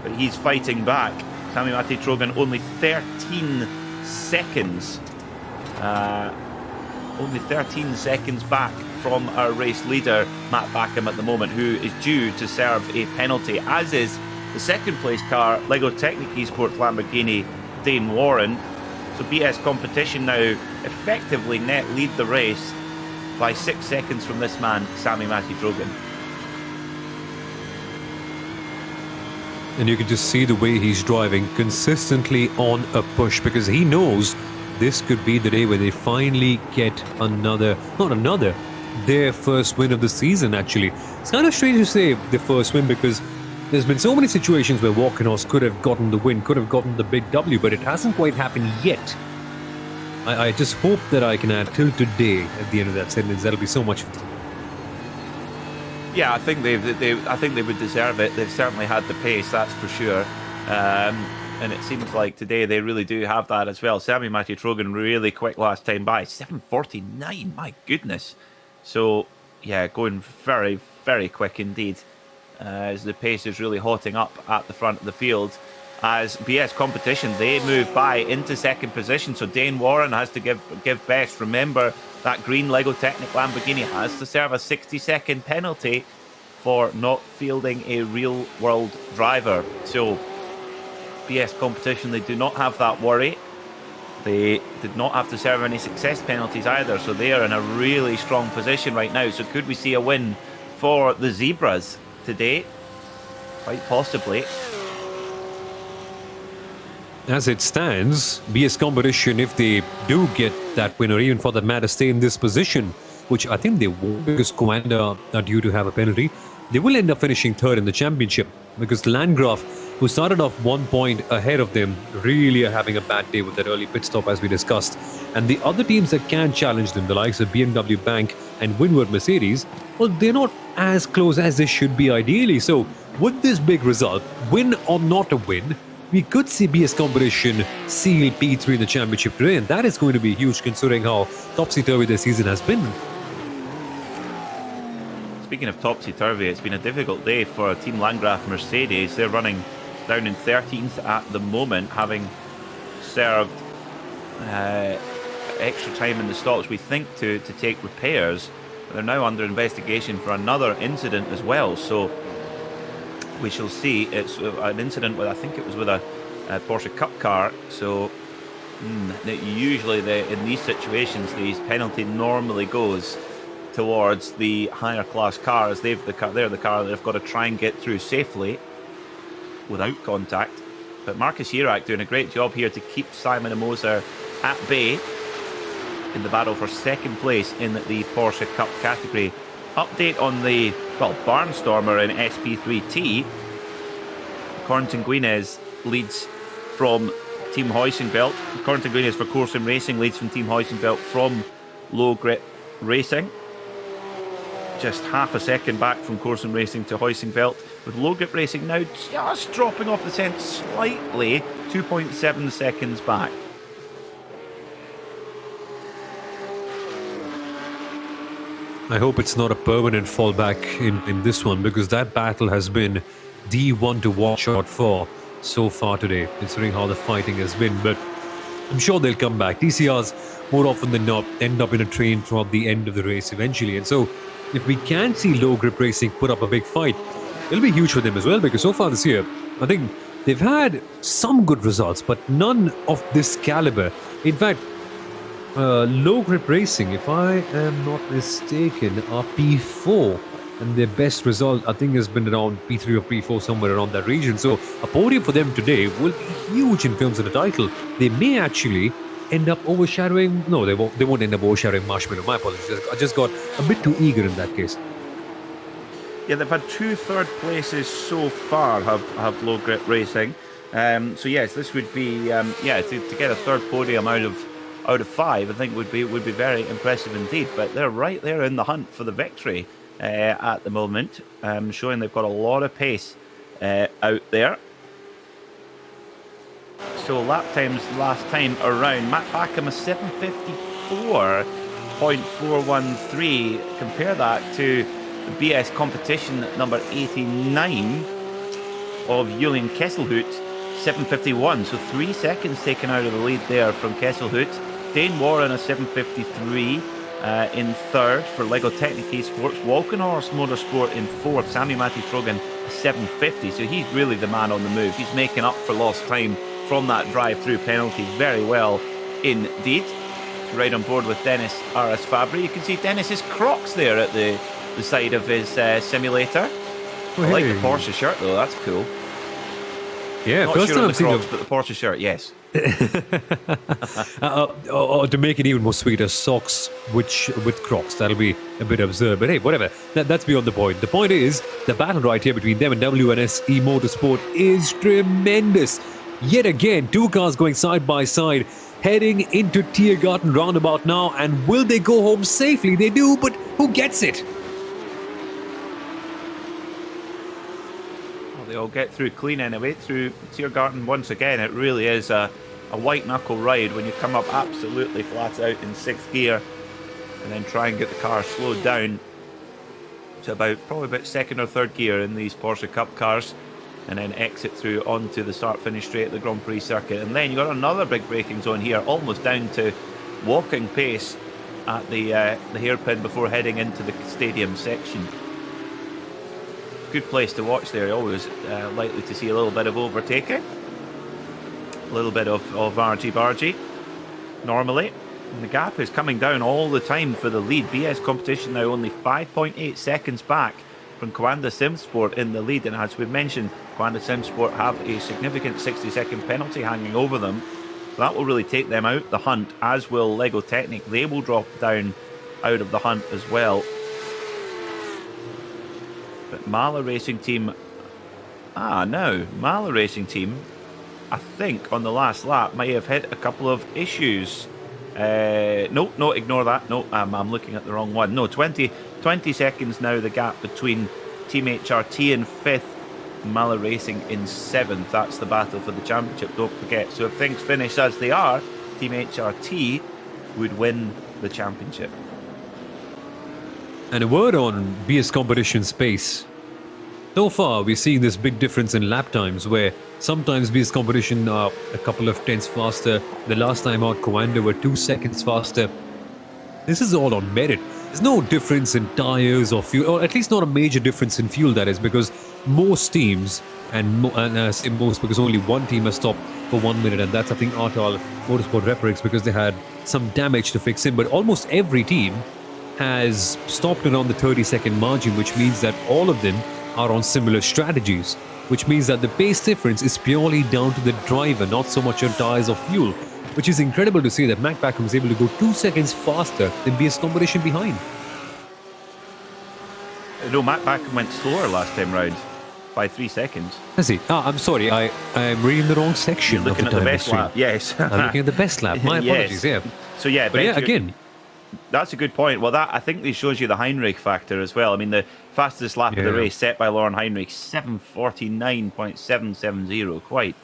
but he's fighting back. Sami Matti Drogen only 13 seconds. Only 13 seconds back from our race leader, Matt Backham, at the moment, who is due to serve a penalty, as is the second place car, Lego Technic Esports Lamborghini, Dane Warren. So BS Competition now effectively net lead the race by 6 seconds from this man, Sami Matti Drogen. And you can just see the way he's driving consistently on a push, because he knows this could be the day where they finally get their first win of the season, actually. It's kind of strange to say their first win, because there's been so many situations where Walkenhorst could have gotten the win, could have gotten the big W, but it hasn't quite happened yet. I just hope that I can add till today at the end of that sentence. That'll be so much fun. Yeah, I think they would deserve it. They've certainly had the pace, that's for sure. And it seems like today they really do have that as well. Sami Matti Drogen really quick last time by. 7:49, my goodness. So, yeah, going very, very quick indeed. As the pace is really hotting up at the front of the field. As BS Competition, they move by into second position. So Dane Warren has to give best. Remember, that green Lego Technic Lamborghini has to serve a 60-second penalty for not fielding a real-world driver. So, BS Competition, they do not have that worry. They did not have to serve any success penalties either, so they are in a really strong position right now. So could we see a win for the Zebras today? Quite possibly. As it stands, BS Competition, if they do get that win, or even for that matter stay in this position, which I think they won't because Commander are due to have a penalty, they will end up finishing third in the championship, because Landgraf, who started off 1 point ahead of them, really are having a bad day with that early pit stop, as we discussed. And the other teams that can challenge them, the likes of BMW Bank and Windward Mercedes, well, they're not as close as they should be ideally. So with this big result, win or not a win, we could see BS competition seal P3 in the championship today, and that is going to be huge considering how topsy-turvy the season has been. Speaking of topsy-turvy, it's been a difficult day for Team Landgraf Mercedes. They're running down in 13th at the moment, having served extra time in the stops, we think, to take repairs. But they're now under investigation for another incident as well, so we shall see. It's an incident with, I think it was with a Porsche Cup car, so usually in these situations, the penalty normally goes towards the higher class car, as they're the car that they've got to try and get through safely without contact. But Marcus Hirak doing a great job here to keep Simon Moser at bay in the battle for second place in the Porsche Cup category. Update on the barnstormer in SP3T. Corentin Guinez leads from Team Heusinkveld. Corentin Guinez for Corsim Racing leads from Team Heusinkveld from Low Grip Racing. Just half a second back from Corsim Racing to Heusinkveld, with Low Grip Racing now just dropping off the scent slightly, 2.7 seconds back. I hope it's not a permanent fallback in this one, because that battle has been the one to watch out for so far today, considering how the fighting has been. But I'm sure they'll come back. TCRs, more often than not, end up in a train throughout the end of the race eventually. And so, if we can see Low Grip Racing put up a big fight, it'll be huge for them as well, because so far this year, I think they've had some good results, but none of this caliber. In fact, Low Grip Racing, if I am not mistaken, are P4, and their best result, I think, has been around P3 or P4, somewhere around that region. So a podium for them today will be huge in terms of the title. They may actually end up overshadowing... No, they won't end up overshadowing Marshmallow. My apologies. I just got a bit too eager in that case. Yeah, they've had 2 third places so far, have Low Grip Racing. So yes, this would be to get a third podium out of 5, I think would be very impressive indeed. But they're right there in the hunt for the victory at the moment, showing they've got a lot of pace out there. So lap times last time around, Matt Backham a 7:54.413. Compare that to the BS competition number 89 of Julian Kesselhout, 7:51. So 3 seconds taken out of the lead there from Kesselhout. Dane Warren a 7:53 in third for Lego Technic Esports. Walkenhorst Motorsport in fourth. Sami Matti Trogan a 7:50. So he's really the man on the move. He's making up for lost time from that drive-through penalty very well indeed. Right on board with Dennis R.S. Fabry. You can see Dennis's Crocs there at the side of his simulator. I like the Porsche shirt though, that's cool. Yeah, not first sure time of I've the seen Crocs, but the Porsche shirt, yes. To make it even more sweeter, socks with Crocs. That'll be a bit absurd, but hey, whatever. That's beyond the point. The point is, the battle right here between them and WNS eMotorsport is tremendous. Yet again, 2 cars going side by side, heading into Tiergarten roundabout now, and will they go home safely? They do, but who gets it? They all get through clean anyway, through Tiergarten once again. It really is a white knuckle ride when you come up absolutely flat out in 6th gear and then try and get the car slowed down to probably about 2nd or 3rd gear in these Porsche Cup cars, and then exit through onto the start-finish straight at the Grand Prix circuit. And then you've got another big braking zone here, almost down to walking pace at the hairpin before heading into the stadium section. Good place to watch there. Always likely to see a little bit of overtaking, a little bit of argy-bargy normally. And the gap is coming down all the time for the lead. BS competition now only 5.8 seconds back from Kwanda Simsport in the lead. And as we mentioned, Kwanda Simsport have a significant 60-second penalty hanging over them. So that will really take them out the hunt, as will Lego Technic. They will drop down out of the hunt as well. But Mahler Racing Team... Mahler Racing Team, I think, on the last lap, may have hit a couple of issues. No, ignore that. No, I'm looking at the wrong one. No, 20 seconds now, the gap between Team HRT in 5th Mala Racing in 7th. That's the battle for the championship, don't forget. So if things finish as they are, Team HRT would win the championship. And a word on BS competition space. So far, we're seeing this big difference in lap times where sometimes BS competition are a couple of tenths faster. The last time out, Coanda were 2 seconds faster. This is all on merit. There's no difference in tires or fuel, or at least not a major difference in fuel, that is, because most teams, and I say most because only one team has stopped for 1 minute, and that's, I think, Artal Motorsport Reparix, because they had some damage to fix in. But almost every team has stopped around the 30-second margin, which means that all of them are on similar strategies, which means that the pace difference is purely down to the driver, not so much on tires or fuel, which is incredible to see that Mac Backham was able to go 2 seconds faster than BS competition behind. No, Matt Backham went slower last time round by 3 seconds. Has he? I'm sorry, I'm reading the wrong section. You're looking of the at the time best lap, yes. I'm looking at the best lap. My apologies, Yes. yeah. So yeah, But yeah, again, that's a good point. Well, that I think it shows you the Heinrich factor as well. I mean, the fastest lap of the Yeah. race set by Lauren Heinrich, 7:49.770, quite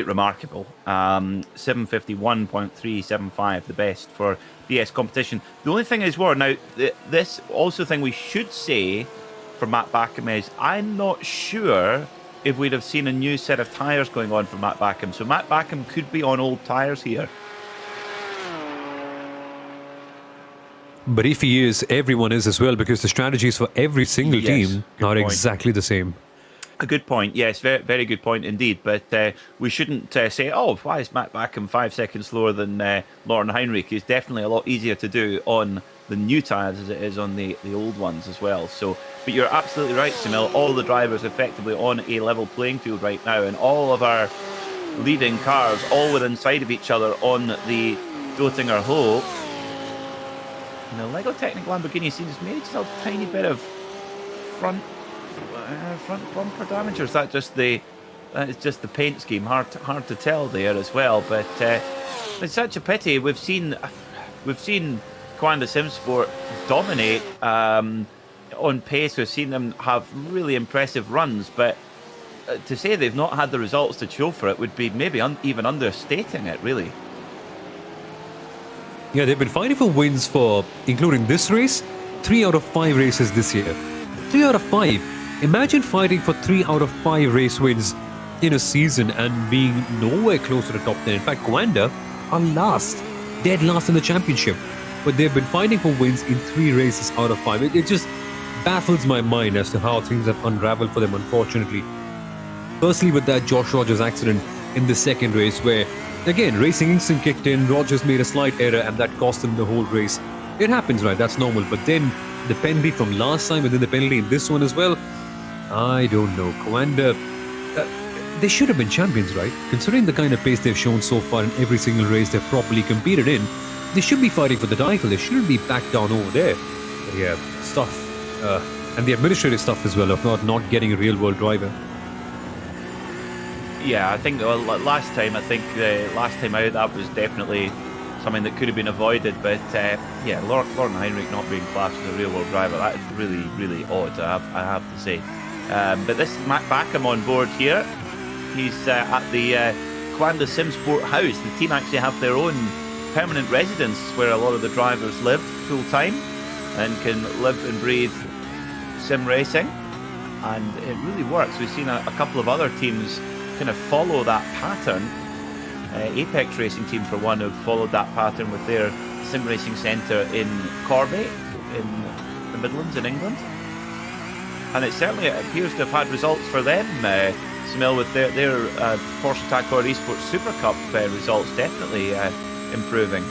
remarkable. 7:51.375, the best for BS competition. The only thing is, Warren, now this also thing we should say for Matt Backham is, I'm not sure if we'd have seen a new set of tyres going on for Matt Backham. So Matt Backham could be on old tyres here. but if he is, everyone is as well, because the strategies for every single Yes, team good are point. exactly the same. A good point, yes, very, very good point indeed. But we shouldn't say, oh, why is Matt Backham 5 seconds slower than Lauren Heinrich? It's definitely a lot easier to do on the new tyres as it is on the old ones as well. So, but you're absolutely right, Samil. All the drivers effectively on a level playing field right now, and all of our leading cars all within inside of each other on the Dotinger Ho. And the Lego Technic Lamborghini seems maybe just a tiny bit of front bumper damage, or is that just the paint scheme? Hard to tell there as well. But it's such a pity. We've seen Coanda Simsport dominate on pace. We've seen them have really impressive runs, but to say they've not had the results to show for it would be maybe even understating it, really. Yeah, they've been fighting for wins for, including this race, 3 out of 5 races this year. 3 out of 5. Imagine fighting for 3 out of 5 race wins in a season and being nowhere close to the top 10. In fact, Coanda are last, dead last in the championship. But they've been fighting for wins in 3 races out of 5. It just baffles my mind as to how things have unraveled for them, unfortunately. Firstly, with that Josh Rogers accident in the second race, where, again, racing instinct kicked in, Rogers made a slight error, and that cost him the whole race. It happens, right? That's normal. But then the penalty from last time, and then the penalty in this one as well, I don't know. Coanda, they should have been champions, right? Considering the kind of pace they've shown so far in every single race they've properly competed in, they should be fighting for the title. They shouldn't be back down over there. But yeah, stuff. And the administrative stuff as well, of not getting a real-world driver. Yeah, I think last time out that was definitely something that could have been avoided. But yeah, Lauren Heinrich not being classed as a real world driver, that is really, really odd, I have to say. But this is Matt Backham on board here. He's at the Coanda Simsport house. The team actually have their own permanent residence where a lot of the drivers live full time and can live and breathe sim racing. And it really works. We've seen a couple of other teams kind of follow that pattern. Apex Racing Team, for one, have followed that pattern with their sim racing centre in Corby in the Midlands in England, and it certainly appears to have had results for them. Smell with their Porsche Tacor Esports Super Cup results definitely improving.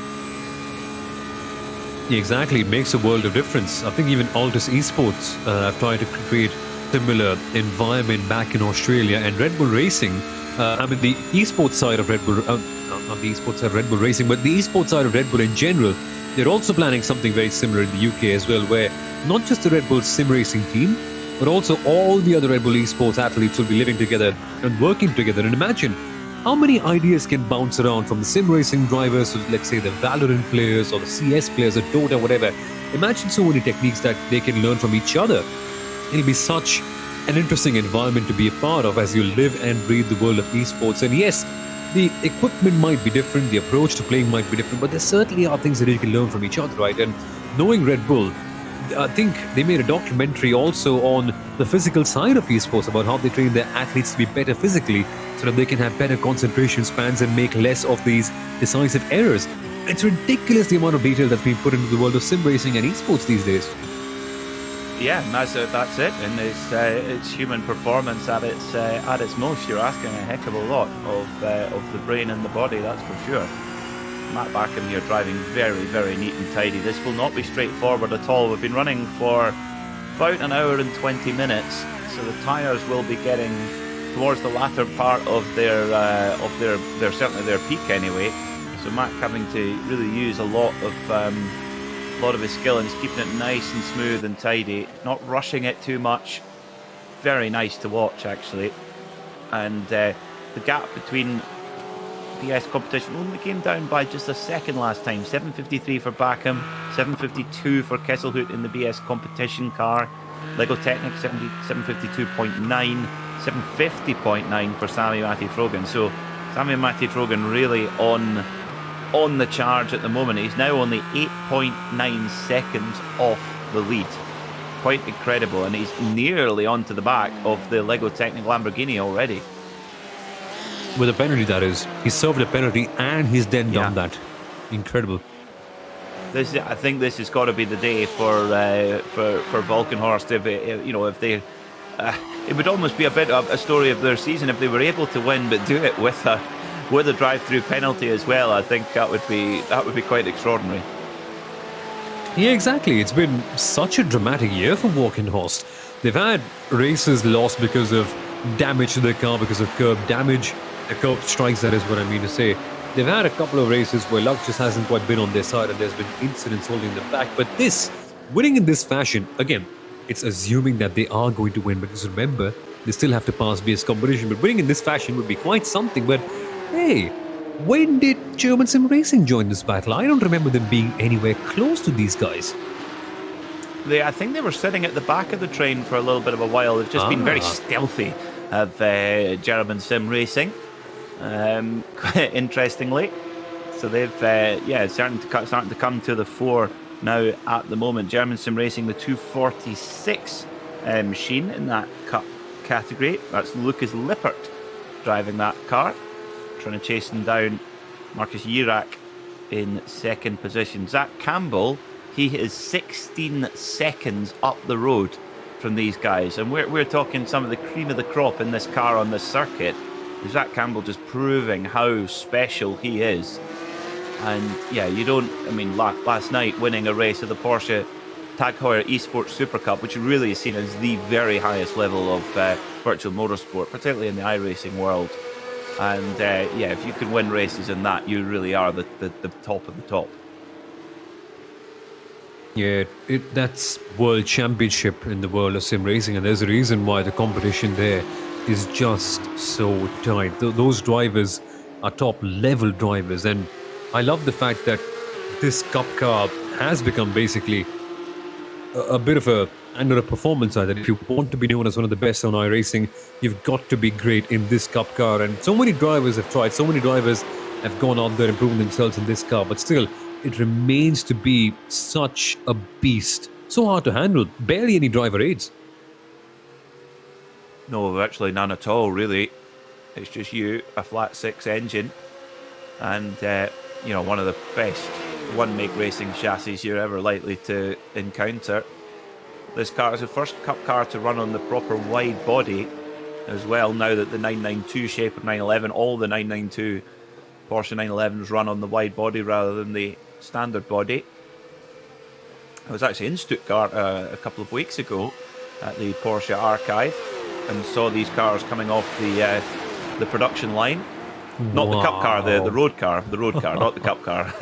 Yeah, exactly, it makes a world of difference. I think even Altus Esports have tried to create similar environment back in Australia, and Red Bull Racing, the esports side of Red Bull, not the esports side of Red Bull Racing, but the esports side of Red Bull in general, they're also planning something very similar in the UK as well, where not just the Red Bull sim racing team, but also all the other Red Bull esports athletes will be living together and working together. And imagine how many ideas can bounce around from the sim racing drivers to, let's say, the Valorant players or the CS players or Dota, whatever. Imagine so many techniques that they can learn from each other. It'll be such an interesting environment to be a part of as you live and breathe the world of esports. And yes, the equipment might be different, the approach to playing might be different, but there certainly are things that you can learn from each other, right? And knowing Red Bull, I think they made a documentary also on the physical side of esports about how they train their athletes to be better physically so that they can have better concentration spans and make less of these decisive errors. It's ridiculous the amount of detail that's being put into the world of sim racing and esports these days. Yeah, and that's it. And it's human performance at its most. You're asking a heck of a lot of the brain and the body, that's for sure. Matt Backham here driving very, very neat and tidy. This will not be straightforward at all. We've been running for about an hour and 20 minutes, so the tyres will be getting towards the latter part of their certainly their peak anyway. So Matt having to really use a lot of his skill, and he's keeping it nice and smooth and tidy, not rushing it too much. Very nice to watch actually. And the gap between BS competition only came down by just a second last time. 7:53 for Backham, 7:52 for Kesselhout in the BS competition car. Lego Technic 7:52.9, 7:50.9 for Sami Matti-Trogen. So Sami Matti-Trogen really on the charge at the moment. He's now only 8.9 seconds off the lead. Quite incredible, and he's nearly onto the back of the Lego Technic Lamborghini already. With a penalty, that is. He served a penalty and he's then done that. Incredible. I think this has got to be the day for Valkenhorst. If they, it would almost be a bit of a story of their season if they were able to win, but do it with a drive-through penalty as well. I think that would be quite extraordinary. Yeah, exactly. It's been such a dramatic year for Valkenhorst. They've had races lost because of damage to their car, because of curb damage. The curb strikes, that is what I mean to say. They've had a couple of races where luck just hasn't quite been on their side and there's been incidents holding them back. But winning in this fashion, again, it's assuming that they are going to win, because remember, they still have to pass BS competition. But winning in this fashion would be quite something. But hey, when did German Sim Racing join this battle? I don't remember them being anywhere close to these guys. I think they were sitting at the back of the train for a little bit of a while. They've just been very stealthy of German Sim Racing. Interestingly, so they've starting to come to the fore now at the moment. German Sim Racing, the 246 machine in that cup category. That's Lucas Lippert driving that car, trying to chase him down. Marcus Jirak in second position. Zach Campbell, he is 16 seconds up the road from these guys, and we're talking some of the cream of the crop in this car on this circuit. Zach Campbell just proving how special he is. And yeah, last night winning a race of the Porsche Tag Heuer Esports Super Cup, which really is seen as the very highest level of virtual motorsport, particularly in the iRacing world. And if you can win races in that, you really are the top of the top. Yeah, that's world championship in the world of sim racing, and there's a reason why the competition there is just so tight. Those drivers are top level drivers, and I love the fact that this cup car has become basically a bit of a performance side, that if you want to be known as one of the best on iRacing, you've got to be great in this cup car. And so many drivers have tried, so many drivers have gone out there and proven themselves in this car, but still it remains to be such a beast, so hard to handle. Barely any driver aids. No, virtually none at all, really. It's just you, a flat six engine, and one of the best one-make racing chassis you're ever likely to encounter. This car is the first cup car to run on the proper wide body as well, now that the 992 shape of 911, all the 992 Porsche 911s run on the wide body rather than the standard body. I was actually in Stuttgart a couple of weeks ago at the Porsche Archive and saw these cars coming off the production line. Not the cup car, the road car, not the cup car.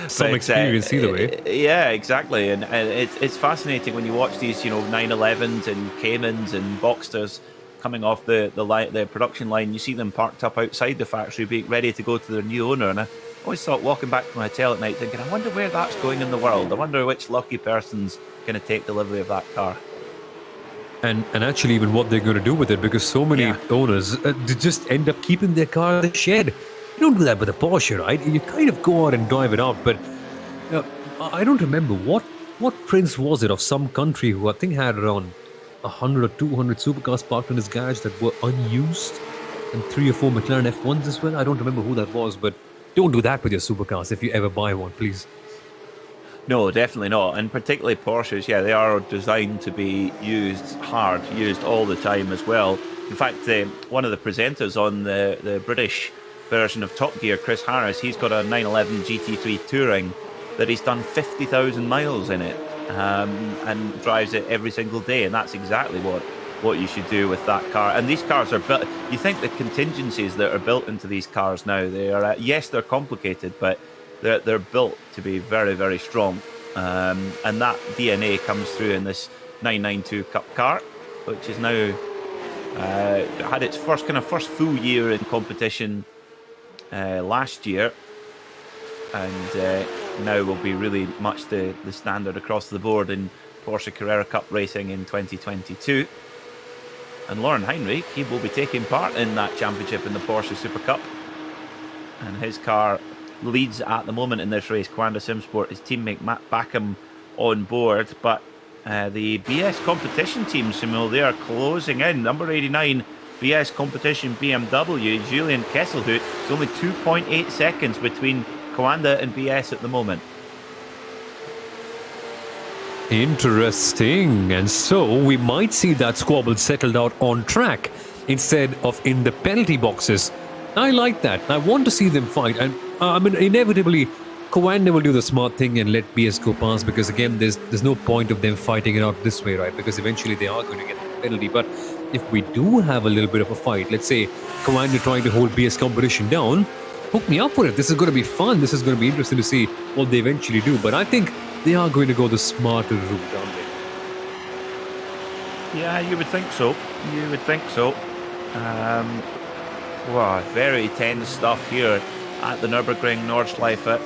Some experience either way. Yeah, exactly. And it's fascinating when you watch these, 911s and Caymans and Boxsters coming off the production line. You see them parked up outside the factory, being ready to go to their new owner. And I always thought, walking back to my hotel at night, thinking, I wonder where that's going in the world. I wonder which lucky person's going to take delivery of that car. and actually even what they're going to do with it, because so many owners they just end up keeping their car in the shed. You don't do that with a Porsche, right? You kind of go out and drive it out, but I don't remember what prince was it of some country who I think had around 100 or 200 supercars parked in his garage that were unused, and 3 or 4 McLaren F1s as well. I don't remember who that was, but don't do that with your supercars if you ever buy one, please. No, definitely not. And particularly Porsches, they are designed to be used all the time as well. In fact, one of the presenters on the British version of Top Gear, Chris Harris, he's got a 911 GT3 Touring that he's done 50,000 miles in it, and drives it every single day. And that's exactly what you should do with that car. And these cars are built, you think the contingencies that are built into these cars now, they are, yes, they're complicated, but they're built to be very, very strong. And that DNA comes through in this 992 Cup car, which is now had its first full year in competition last year, and now will be really much the standard across the board in Porsche Carrera Cup racing in 2022. And Lauren Heinrich, he will be taking part in that championship in the Porsche Super Cup, and his car leads at the moment in this race. Coanda Simsport, his teammate Matt Backham on board, but the BS competition team, Simul, they are closing in. Number 89 BS competition BMW, Julian Kesselhut. It's only 2.8 seconds between Coanda and BS at the moment. Interesting. And so we might see that squabble settled out on track instead of in the penalty boxes. I like that. I want to see them fight. And inevitably, Coanda will do the smart thing and let BS go past, because again, there's no point of them fighting it out this way, right? Because eventually they are going to get the penalty. But if we do have a little bit of a fight, let's say Coanda trying to hold BS competition down, hook me up for it. This is going to be fun. This is going to be interesting to see what they eventually do. But I think they are going to go the smarter route, aren't they? Yeah, you would think so. Wow, very tense stuff here at the Nürburgring Nordschleife.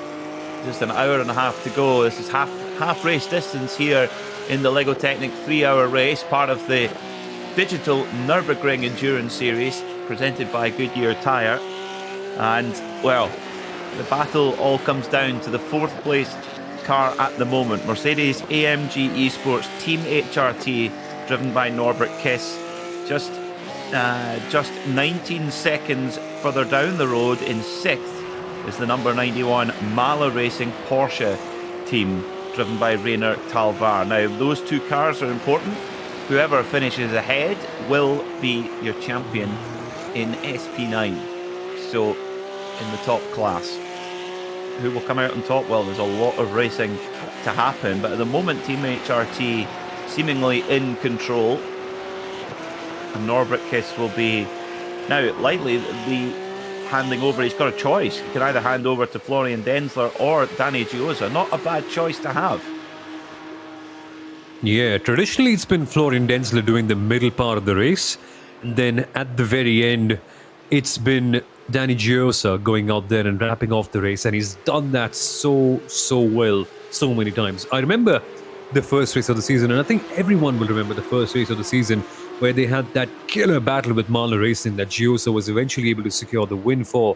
Just an hour and a half to go. This is half race distance here in the Lego Technic 3-hour race, part of the digital Nürburgring Endurance Series presented by Goodyear Tyre. And, well, the battle all comes down to the 4th placed car at the moment, Mercedes AMG Esports Team HRT, driven by Norbert Kiss. Just 19 seconds further down the road in 6th is the number 91 Mahler Racing Porsche team, driven by Rainer Talvar. Now, those two cars are important. Whoever finishes ahead will be your champion in SP9. So, in the top class. Who will come out on top? Well, there's a lot of racing to happen, but at the moment, Team HRT seemingly in control. And Norbert Kiss will be now likely be handing over. He's got a choice. He can either hand over to Florian Denzler or Danny Giosa. Not a bad choice to have. Yeah, traditionally it's been Florian Denzler doing the middle part of the race, and then at the very end it's been Danny Giosa going out there and wrapping off the race, and he's done that so well so many times. I remember the first race of the season, and I think everyone will remember the first race of the season, where they had that killer battle with Mahler Racing that Giosa was eventually able to secure the win for.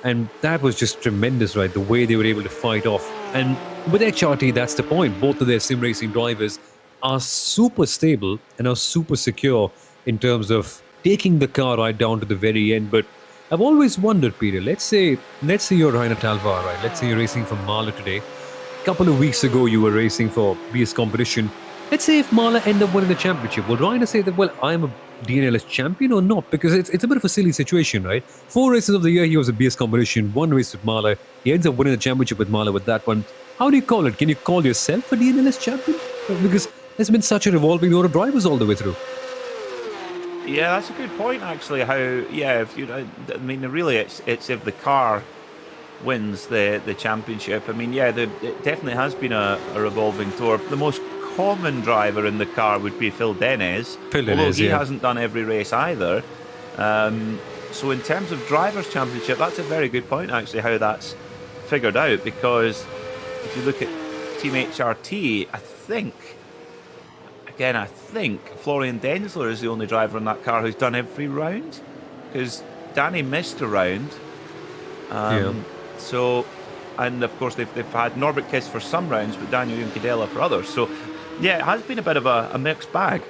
And that was just tremendous, right? The way they were able to fight off. And with HRT, that's the point. Both of their sim racing drivers are super stable and are super secure in terms of taking the car right down to the very end. But I've always wondered, Peter, let's say you're Rainer Talvar, right? Let's say you're racing for Mahler today. A couple of weeks ago, you were racing for BS competition. Let's say if Mahler end up winning the championship, would Rainer say that, well, I'm a DNLS champion or not? Because it's a bit of a silly situation, right? 4 races of the year, he was a BS competition, 1 race with Mahler. He ends up winning the championship with Mahler with that one. How do you call it? Can you call yourself a DNLS champion? Because there's been such a revolving door of drivers all the way through. Yeah, that's a good point, actually. Really, it's if the car wins the championship. I mean, yeah, it definitely has been a revolving door. The most common driver in the car would be Phil Denez, although he hasn't done every race either. So in terms of drivers' championship, that's a very good point, actually, how that's figured out. Because if you look at Team HRT, I Again, I think Florian Denzler is the only driver in that car who's done every round, because Danny missed a round. So, and of course they've had Norbert Kiss for some rounds, but Daniel Juncadella for others. So, yeah, it has been a bit of a mixed bag.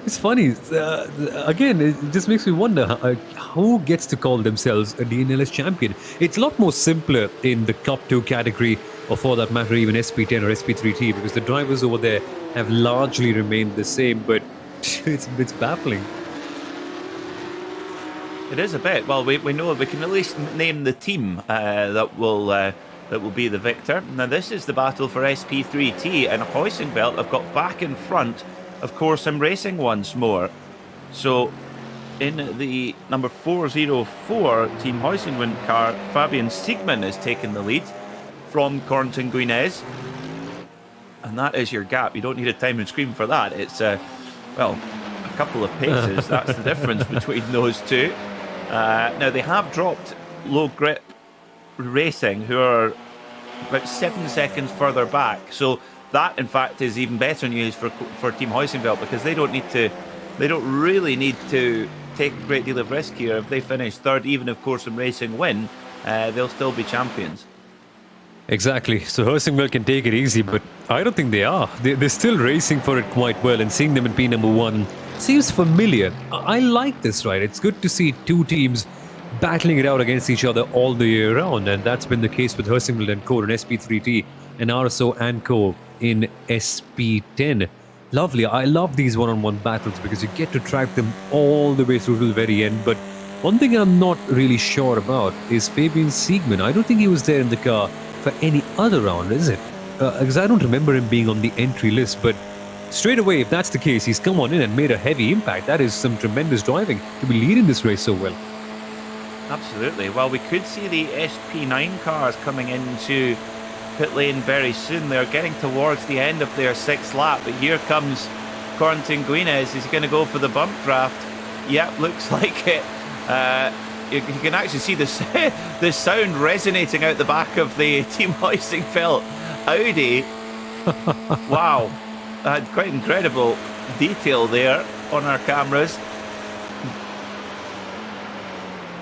It's funny. Again, it just makes me wonder who gets to call themselves a DNLS champion. It's a lot more simpler in the Cup 2 category, or for that matter, even SP10 or SP3T, because the drivers over there have largely remained the same, but it's baffling. It is a bit. Well, we know we can at least name the team that will be the victor. Now, this is the battle for SP3T, and Huizenveld have got back in front. Of course, I'm racing once more. So, in the number 404 Team Huizenwind car, Fabian Siegmann is taking the lead from Corentin Guinez. And that is your gap. You don't need a time and scream for that. It's, well, a couple of paces. That's the difference between those two. Now, they have dropped Low Grip Racing, who are about 7 seconds further back. So, that, in fact, is even better news for Team Huizenveld, because they don't really need to take a great deal of risk here. If they finish third, even if Corsom Racing win, they'll still be champions. Exactly. So Huizenveld can take it easy, but I don't think they are. They're still racing for it quite well, and seeing them in P number 1 seems familiar. I like this, right? It's good to see two teams battling it out against each other all the year round, and that's been the case with Huizenveld and Co in SP3T and RSO and Co in SP10. Lovely. I love these one-on-one battles because you get to track them all the way through to the very end. But one thing I'm not really sure about is Fabian Siegmann. I don't think he was there in the car for any other round, is it? Because I don't remember him being on the entry list. But straight away, if that's the case, he's come on in and made a heavy impact. That is some tremendous driving to be leading this race so well. Absolutely. Well, we could see the SP9 cars coming into pit lane very soon. They're getting towards the end of their 6th lap, but here comes Corentin Guinez. Is he going to go for the bump draft? Yep, looks like it. You can actually see the sound resonating out the back of the Team Huizenveld Audi. Wow, quite incredible detail there on our cameras.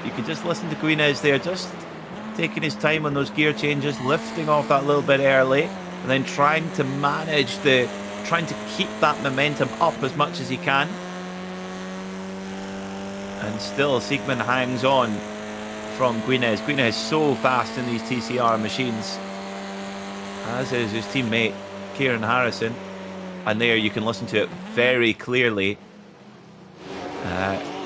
You can just listen to Guinez there, just taking his time on those gear changes, lifting off that little bit early, and then trying to keep that momentum up as much as he can. And still, Siegmann hangs on from Guinez. Guinez is so fast in these TCR machines, as is his teammate Kieran Harrison. And there you can listen to it very clearly.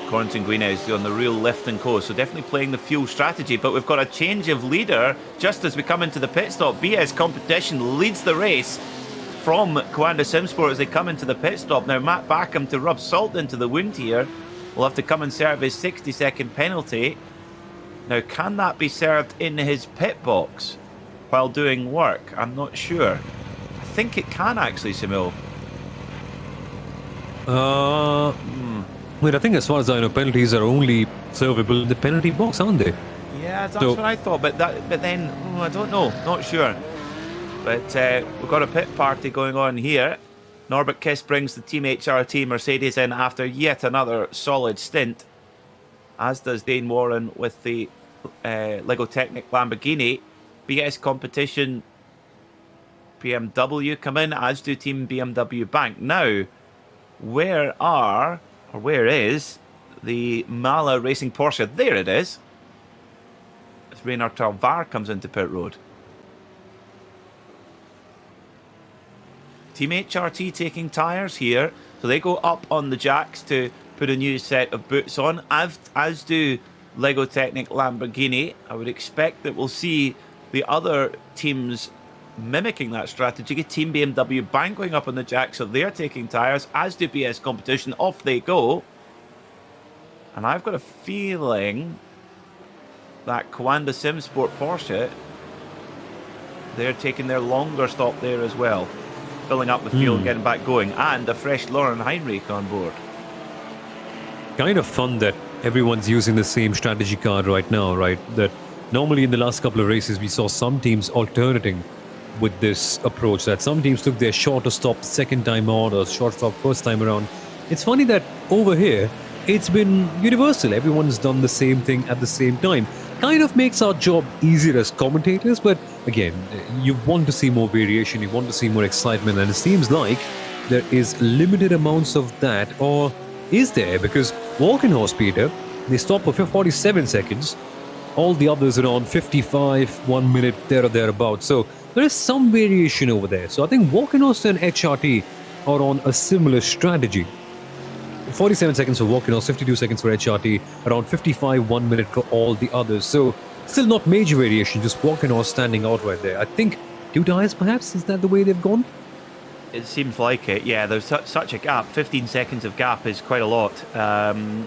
Corentin Guinez on the real lift and co, so definitely playing the fuel strategy. But we've got a change of leader just as we come into the pit stop. BS Competition leads the race from Coanda Simsport as they come into the pit stop. Now Matt Backham, to rub salt into the wound here, will have to come and serve his 60-second penalty. Now, can that be served in his pit box while doing work? I'm not sure. I think it can actually, Simil. Wait, I think as far as I know, penalties are only servable in the penalty box, aren't they? Yeah, that's what I thought, but then I don't know, not sure. But we've got a pit party going on here. Norbert Kiss brings the Team HRT Mercedes in after yet another solid stint, as does Dane Warren with the Lego Technic Lamborghini. BS Competition BMW come in, as do Team BMW Bank. Now, where is the Mala Racing Porsche? There it is. As Reynard Talvar comes into pit road. Team HRT taking tyres here. So they go up on the jacks to put a new set of boots on, as do Lego Technic Lamborghini. I would expect that we'll see the other teams mimicking that strategy. Team BMW Bank going up on the jack, so they're taking tyres, as do BS Competition. Off they go. And I've got a feeling that Coanda Simsport Porsche, they're taking their longer stop there as well, filling up the fuel and getting back going, and a fresh Lauren Heinrich on board. Kind of fun that everyone's using the same strategy card right now, right? That normally in the last couple of races we saw some teams alternating with this approach, that some teams took their shorter stop second time out or short stop first time around. It's funny that over here, it's been universal. Everyone's done the same thing at the same time. Kind of makes our job easier as commentators, but again, you want to see more variation, you want to see more excitement, and it seems like there is limited amounts of that, or is there? Because Walkenhorst, Peter, they stop for 47 seconds, all the others around 55, 1 minute, there or thereabouts. So there is some variation over there. So I think Walkenhorst and HRT are on a similar strategy. 47 seconds for Walkenhorst, 52 seconds for HRT, around 55, 1 minute for all the others. So still not major variation, just Walkenhorst standing out right there. I think 2 tires perhaps, is that the way they've gone? It seems like it, yeah. There's such a gap. 15 seconds of gap is quite a lot.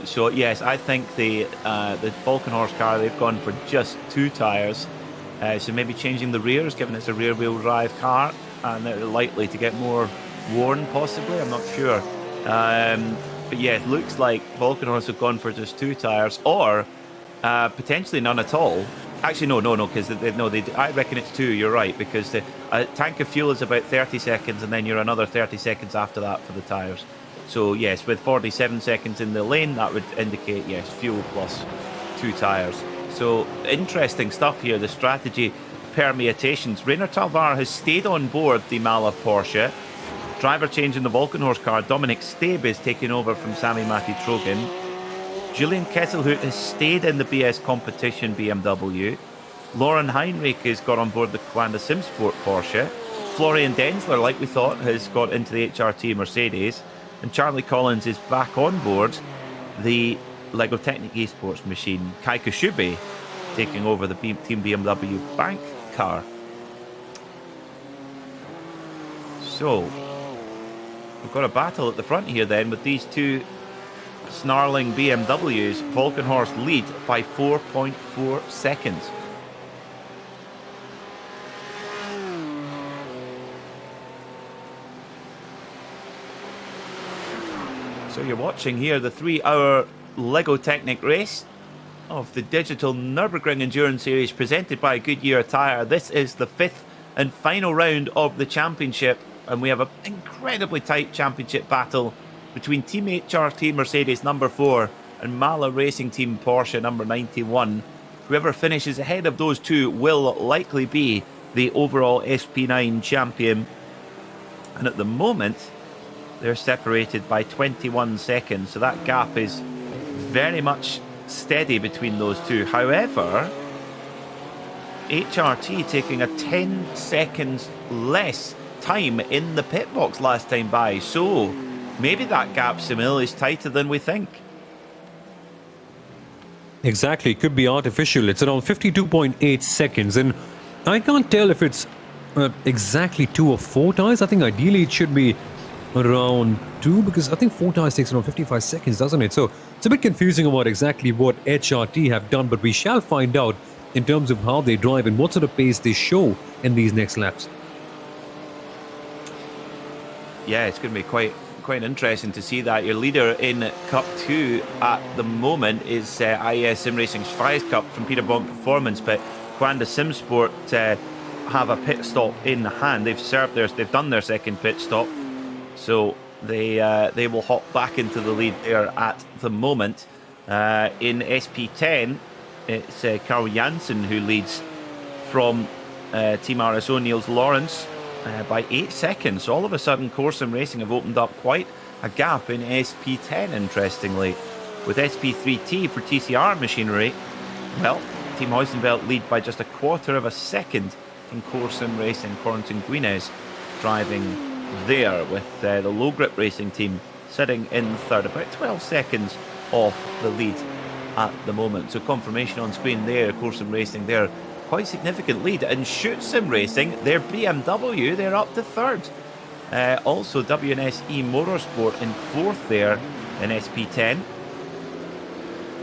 So yes, I think the Walkenhorst car, they've gone for just 2 tyres. So maybe changing the rears, given it's a rear-wheel drive car, and they're likely to get more worn, possibly. I'm not sure. But yeah, it looks like Walkenhorst have gone for just 2 tyres, or potentially none at all. Actually, no, because I reckon it's 2. You're right, because the tank of fuel is about 30 seconds, and then you're another 30 seconds after that for the tyres. So yes, with 47 seconds in the lane, that would indicate yes, fuel plus 2 tyres. So interesting stuff here. The strategy permutations. Rainer Talvar has stayed on board the Mala Porsche. Driver change in the Walkenhorst car. Dominic Stabe is taking over from Sami Matti-Trogen. Julian Kesselhout has stayed in the BS competition BMW. Lauren Heinrich has got on board the Quanda SimSport Porsche. Florian Denzler, like we thought, has got into the HRT Mercedes. And Charlie Collins is back on board the Lego Technic eSports machine. Kai Kashube taking over the Team BMW bank car. So, we've got a battle at the front here then with these 2 snarling BMWs. Walkenhorst lead by 4.4 seconds. So you're watching here the 3-hour Lego Technic race of the digital Nürburgring Endurance Series presented by Goodyear Tyre. This is the 5th and final round of the championship, and we have an incredibly tight championship battle between Team HRT Mercedes number 4 and Mala Racing Team Porsche number 91. Whoever finishes ahead of those 2 will likely be the overall SP9 champion. And at the moment, they're separated by 21 seconds. So that gap is very much steady between those 2. However, HRT taking a 10 seconds less time in the pit box last time by. So maybe that gap, Simil, is tighter than we think. Exactly, could be artificial. It's around 52.8 seconds, and I can't tell if it's exactly 2 or 4 tires. I think ideally it should be around 2, because I think 4 tires takes around 55 seconds, doesn't it? So it's a bit confusing about exactly what HRT have done, but we shall find out in terms of how they drive and what sort of pace they show in these next laps. Yeah, it's going to be quite interesting to see that. Your leader in Cup 2 at the moment is IES Sim Racing's Fries Cup from Peter Bonk Performance, but Quanda SimSport have a pit stop in hand. They've done their second pit stop, so they will hop back into the lead there at the moment. In SP10, it's Carl Janssen who leads from Team RS O'Neill's Lawrence by 8 seconds. So all of a sudden, Corsim Racing have opened up quite a gap in SP10, interestingly. With SP3T for TCR Machinery, well, Team Heusenfeld lead by just a quarter of a second from Corsim Racing. Corentin Guinez driving there, with the Low Grip Racing team sitting in third, about 12 seconds off the lead at the moment. So confirmation on screen there, Corsim Racing there, quite significant lead. And Schütz Sim Racing, their BMW, they're up to third. Also WNSE Motorsport in fourth there in SP10.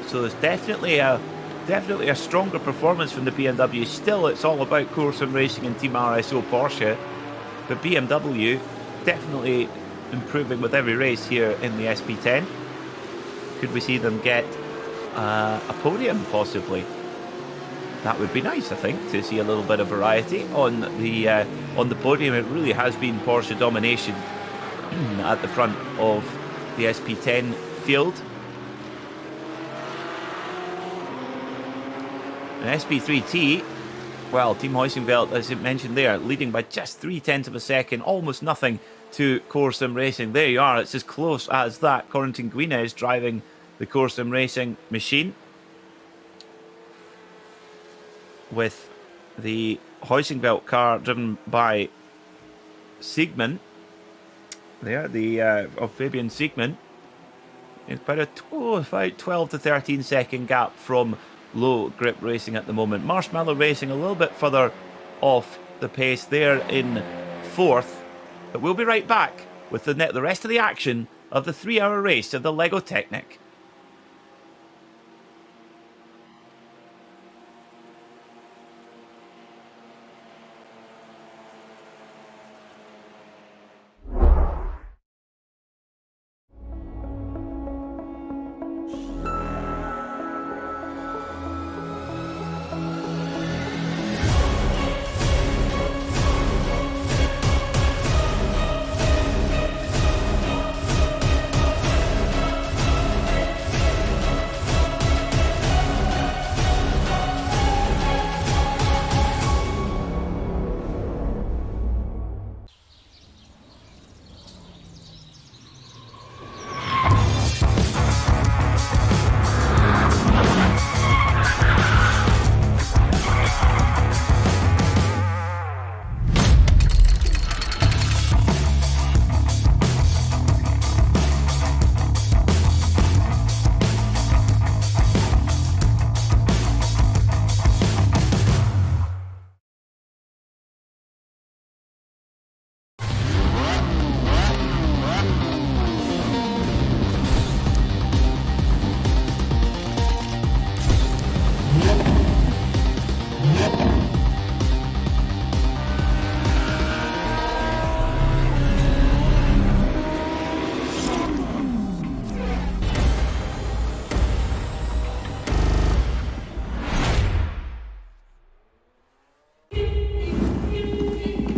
So there's definitely a stronger performance from the BMW. Still, it's all about Corsim Racing and Team RSO Porsche, but BMW definitely improving with every race here in the SP10. Could we see them get a podium possibly? that would be nice, I think, to see a little bit of variety on the podium. It really has been Porsche domination at the front of the SP10 field. And SP3T, well, Team Heusinkveld, as it mentioned there, leading by just 0.3 of a second, almost nothing to Core Sim Racing. There you are, it's as close as that. Corentin Guina is driving the Core Sim Racing machine, with the Heusinkveld car driven by Siegmann. There, of Fabian Siegmann. It's about about 12 to 13 second gap from Low Grip Racing at the moment. Marshmallow Racing a little bit further off the pace there in 4th. But we'll be right back with the rest of the action of the 3-hour race of the LEGO Technic.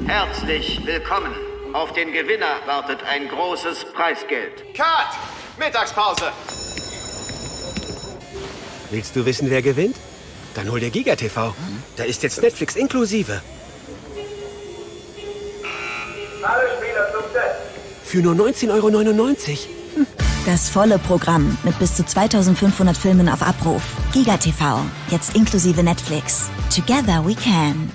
Herzlich willkommen. Auf den Gewinner wartet ein großes Preisgeld. Cut! Mittagspause! Willst du wissen, wer gewinnt? Dann hol dir GigaTV. Da ist jetzt Netflix inklusive. Alle Spieler zum Set. Für nur 19,99 €. Das volle Programm mit bis zu 2500 Filmen auf Abruf. GigaTV, jetzt inklusive Netflix. Together we can.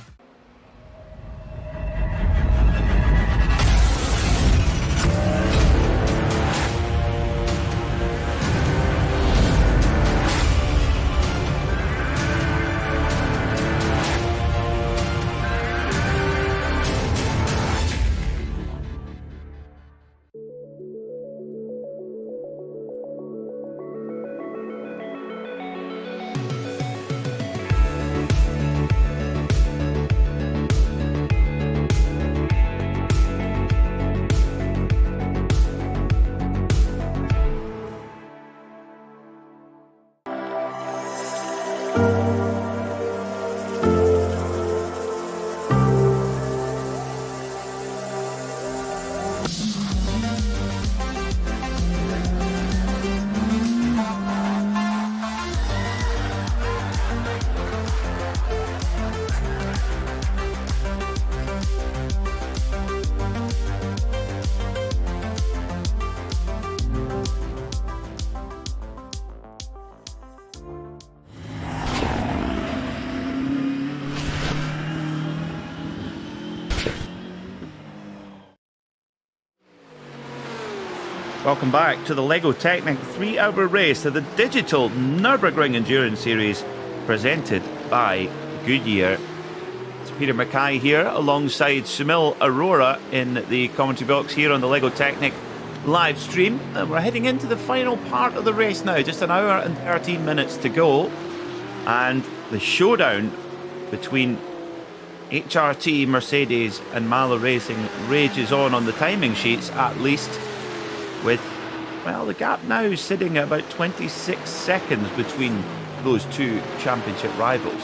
Welcome back to the LEGO Technic 3-hour race of the digital Nürburgring Endurance Series presented by Goodyear. It's Peter Mackay here alongside Sumil Arora in the commentary box here on the LEGO Technic live stream. And we're heading into the final part of the race now, just an hour and 13 minutes to go. And the showdown between HRT, Mercedes and Malo Racing rages on the timing sheets, at least, with, well, the gap now sitting at about 26 seconds between those two championship rivals.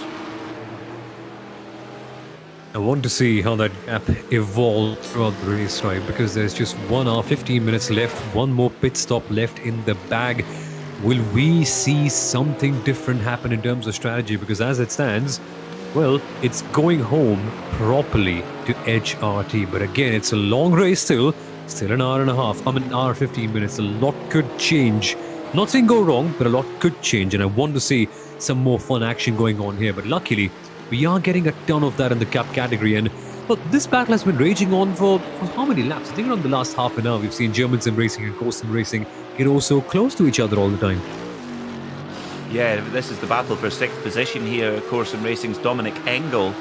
I want to see how that gap evolves throughout the race, right? Because there's just 1 hour, 15 minutes left, one more pit stop left in the bag. Will we see something different happen in terms of strategy? Because as it stands, well, it's going home properly to HRT. But again, it's a long race still an hour and a half. An hour, 15 minutes. A lot could change. Not saying go wrong, but a lot could change. And I want to see some more fun action going on here. But luckily, we are getting a ton of that in the Cup category. And well, this battle has been raging on for how many laps? I think around the last half an hour, we've seen German sim racing and core sim racing get oh so close to each other all the time. Yeah, this is the battle for 6th position here. Of course, in racing's Dominic Engel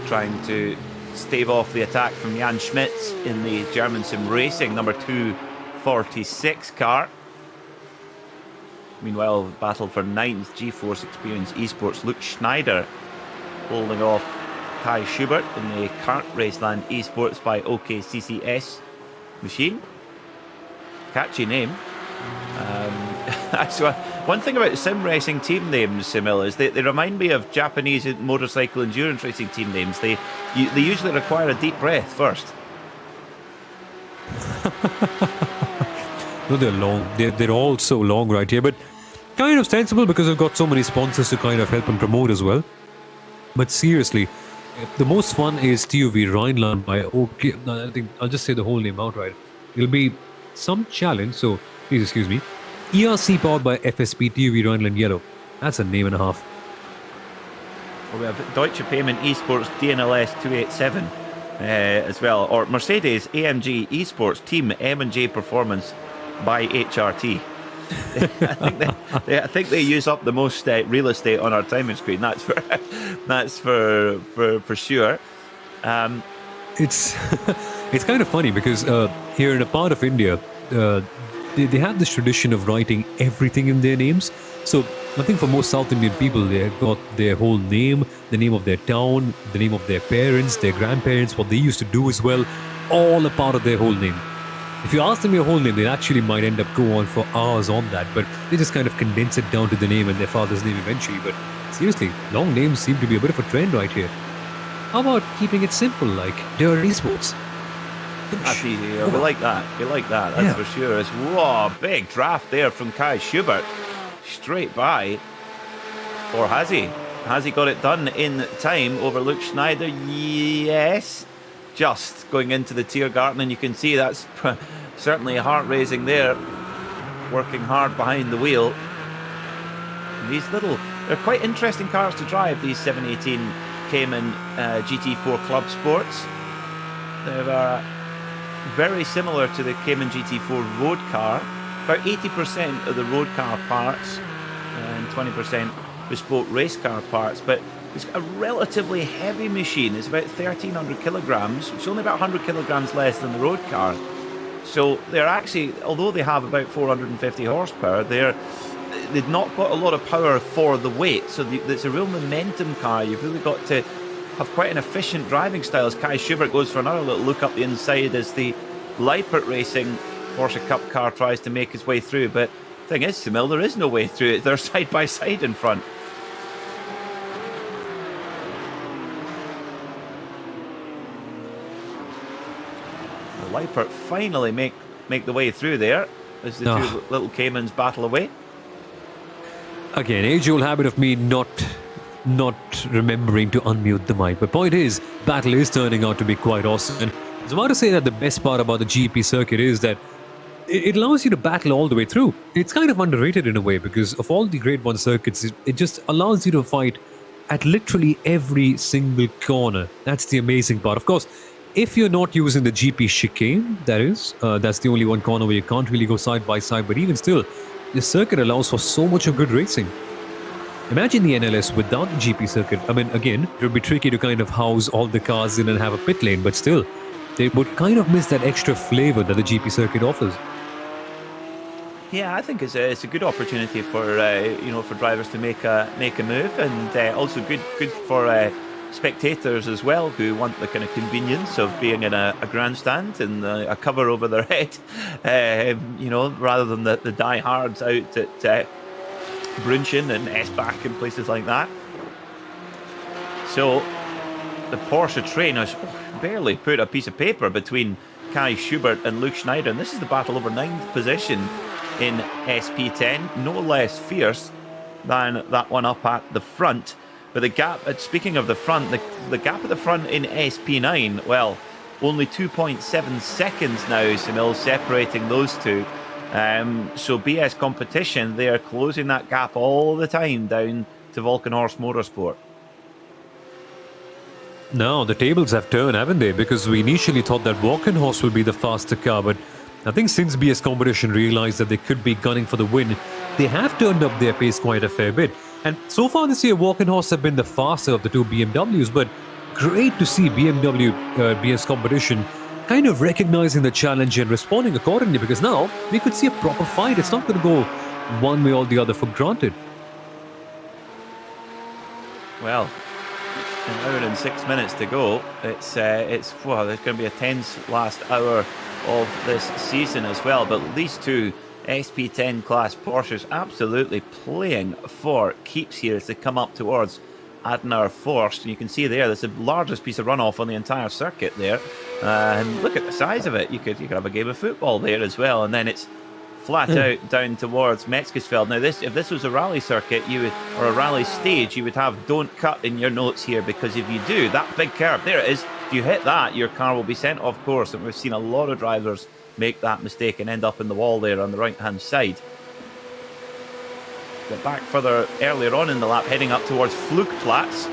trying to stave off the attack from Jan Schmitz in the German sim racing number 246 car. Meanwhile, battle for 9th, GeForce Experience Esports, Luke Schneider holding off Kai Schubert in the Kart Raceland Esports by OKCCS machine. Catchy name. So one thing about sim racing team names, Simil, is they remind me of Japanese motorcycle endurance racing team names. They usually require a deep breath first. No, they're long. They're all so long right here, but kind of sensible because they've got so many sponsors to kind of help and promote as well. But seriously, the most fun is TUV Rhineland by OK. I think I'll just say the whole name outright. It'll be some challenge, so please excuse me. ERC powered by FSP TUV Rhineland Yellow. That's a name and a half. Well, we have Deutsche Payment Esports DNLS 287 as well, or Mercedes AMG Esports Team M&J Performance by HRT. I think they use up the most real estate on our timing screen. That's for sure. It's it's kind of funny because here in a part of India, they have this tradition of writing everything in their names. So I think for most South Indian people, they've got their whole name, the name of their town, the name of their parents, their grandparents, what they used to do as well, all a part of their whole name. If you ask them your whole name, they actually might end up go on for hours on that, but they just kind of condense it down to the name and their father's name eventually. But seriously, long names seem to be a bit of a trend right here. How about keeping it simple, like Goodyear Esports? That's easy. We like that. We like that. That's for sure. It's whoa, big draft there from Kai Schubert, straight by. Or has he? Has he got it done in time over Luke Schneider? Yes. Just going into the Tiergarten, and you can see that's certainly heart-raising there. Working hard behind the wheel. These they're quite interesting cars to drive, these 718 Cayman GT4 Club Sports. They're very similar to the Cayman GT4 road car. About 80% of the road car parts and 20% bespoke race car parts, but it's a relatively heavy machine. It's about 1,300 kilograms. It's only about 100 kilograms less than the road car. So they're actually, although they have about 450 horsepower, they've not got a lot of power for the weight. So it's a real momentum car. You've really got to have quite an efficient driving style. As Kai Schubert goes for another little look up the inside as the Lippert Racing Porsche Cup car tries to make its way through. But the thing is, Simil, there is no way through it. They're side by side in front. Lippert finally make the way through there as the two little Caymans battle away. Again, age-old habit of me not remembering to unmute the mic. But point is, battle is turning out to be quite awesome. And I was about to say that the best part about the GP circuit is that it allows you to battle all the way through. It's kind of underrated in a way because of all the Grade 1 circuits, it just allows you to fight at literally every single corner. That's the amazing part. Of course, if you're not using the GP chicane, that's the only one corner where you can't really go side by side. But even still, the circuit allows for so much of good racing. Imagine the NLS without the GP circuit. I mean, again, it would be tricky to kind of house all the cars in and have a pit lane, but still, they would kind of miss that extra flavor that the GP circuit offers. Yeah, I think it's a good opportunity for for drivers to make a move, and also good for spectators as well, who want the kind of convenience of being in a grandstand and a cover over their head, rather than the diehards out at Brunchen and Esbach and places like that. So the Porsche train has barely put a piece of paper between Kai Schubert and Luke Schneider. And this is the battle over 9th position in SP10. No less fierce than that one up at the front. But the gap, speaking of the front, the gap at the front in SP9, well, only 2.7 seconds now, Semil, separating those two. So BS Competition, they are closing that gap all the time down to Volkenhorst Motorsport. No, the tables have turned, haven't they? Because we initially thought that Volkenhorst would be the faster car, but I think since BS Competition realized that they could be gunning for the win, they have turned up their pace quite a fair bit. And so far this year, Volkenhorst have been the faster of the two BMWs, but great to see BMW BS Competition kind of recognizing the challenge and responding accordingly, because now we could see a proper fight. It's not going to go one way or the other for granted. Well, an hour and 6 minutes to go. It's well, there's going to be a tense last hour of this season as well. But these two SP10 class Porsches absolutely playing for keeps here as they come up towards Adenauer Forst. And you can see there, there's the largest piece of runoff on the entire circuit there. And look at the size of it. You could have a game of football there as well. And then it's flat out down towards Metzgesfeld. Now, if this was a rally circuit, or a rally stage, you would have "don't cut" in your notes here, because if you do, that big curve, there it is, if you hit that, your car will be sent off course. And we've seen a lot of drivers make that mistake and end up in the wall there on the right-hand side. Get back further earlier on in the lap, heading up towards Flugplatz.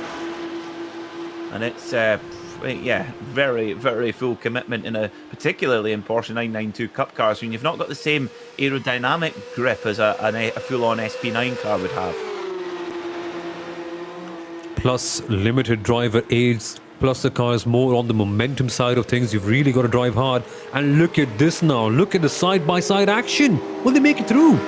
And it's very, very full commitment particularly in Porsche 992 Cup cars, when you've not got the same aerodynamic grip as a full-on SP9 car would have. Plus limited driver aids, plus the car is more on the momentum side of things. You've really got to drive hard. And look at this now. Look at the side-by-side action. Will they make it through?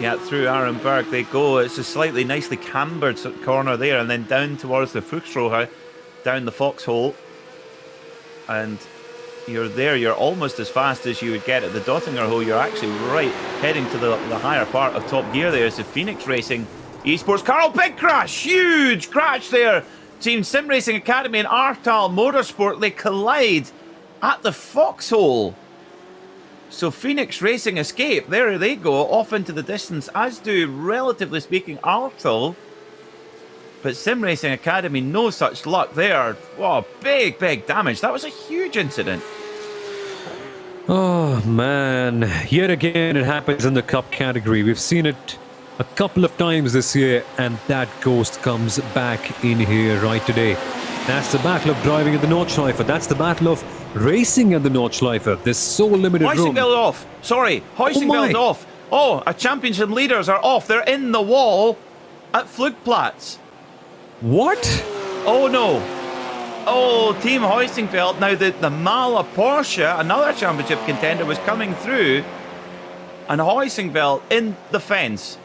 Yeah, through Arenberg they go. It's a slightly nicely cambered corner there, and then down towards the Fuchsrohe, down the foxhole, and you're almost as fast as you would get at the Dottinger hole. You're actually right heading to the higher part of top gear. There's the Phoenix Racing Esports car. Oh, big crash, huge crash there. Team Sim Racing Academy and Artal Motorsport, they collide at the foxhole. So Phoenix Racing escape, there they go, off into the distance, as do, relatively speaking, Artal. But Sim Racing Academy, no such luck there. Wow, big damage. That was a huge incident. Oh, man. Yet again, it happens in the Cup category. We've seen it a couple of times this year, and that ghost comes back in here right today. That's the battle of driving at the Nordschleife. That's the battle of racing at the Nordschleife. There's so limited room. Heusingveld off. Sorry, Heusingveld off. Oh, our championship leaders are off. They're in the wall at Flugplatz. What? Oh no. Oh, Team Heusingveld. Now the Mala Porsche, another championship contender, was coming through, and Heusingveld in the fence.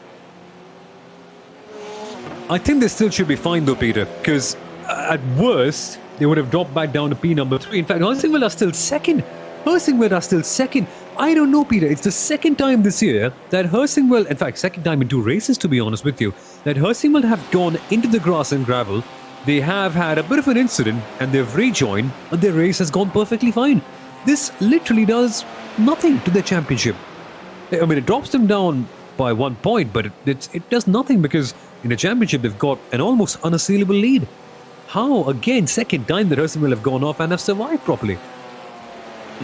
I think they still should be fine though, Peter, because at worst they would have dropped back down to P number 3. In fact, Heusingveld are still second. I don't know, Peter. It's the second time this year that Heusingveld, in fact, second time in 2 races, to be honest with you, that Heusingveld have gone into the grass and gravel. They have had a bit of an incident and they've rejoined, and their race has gone perfectly fine. This literally does nothing to their championship. I mean, it drops them down by 1 point, but it does nothing, because in the championship they've got an almost unassailable lead. How, again, second time that Heusingveld have gone off and have survived properly.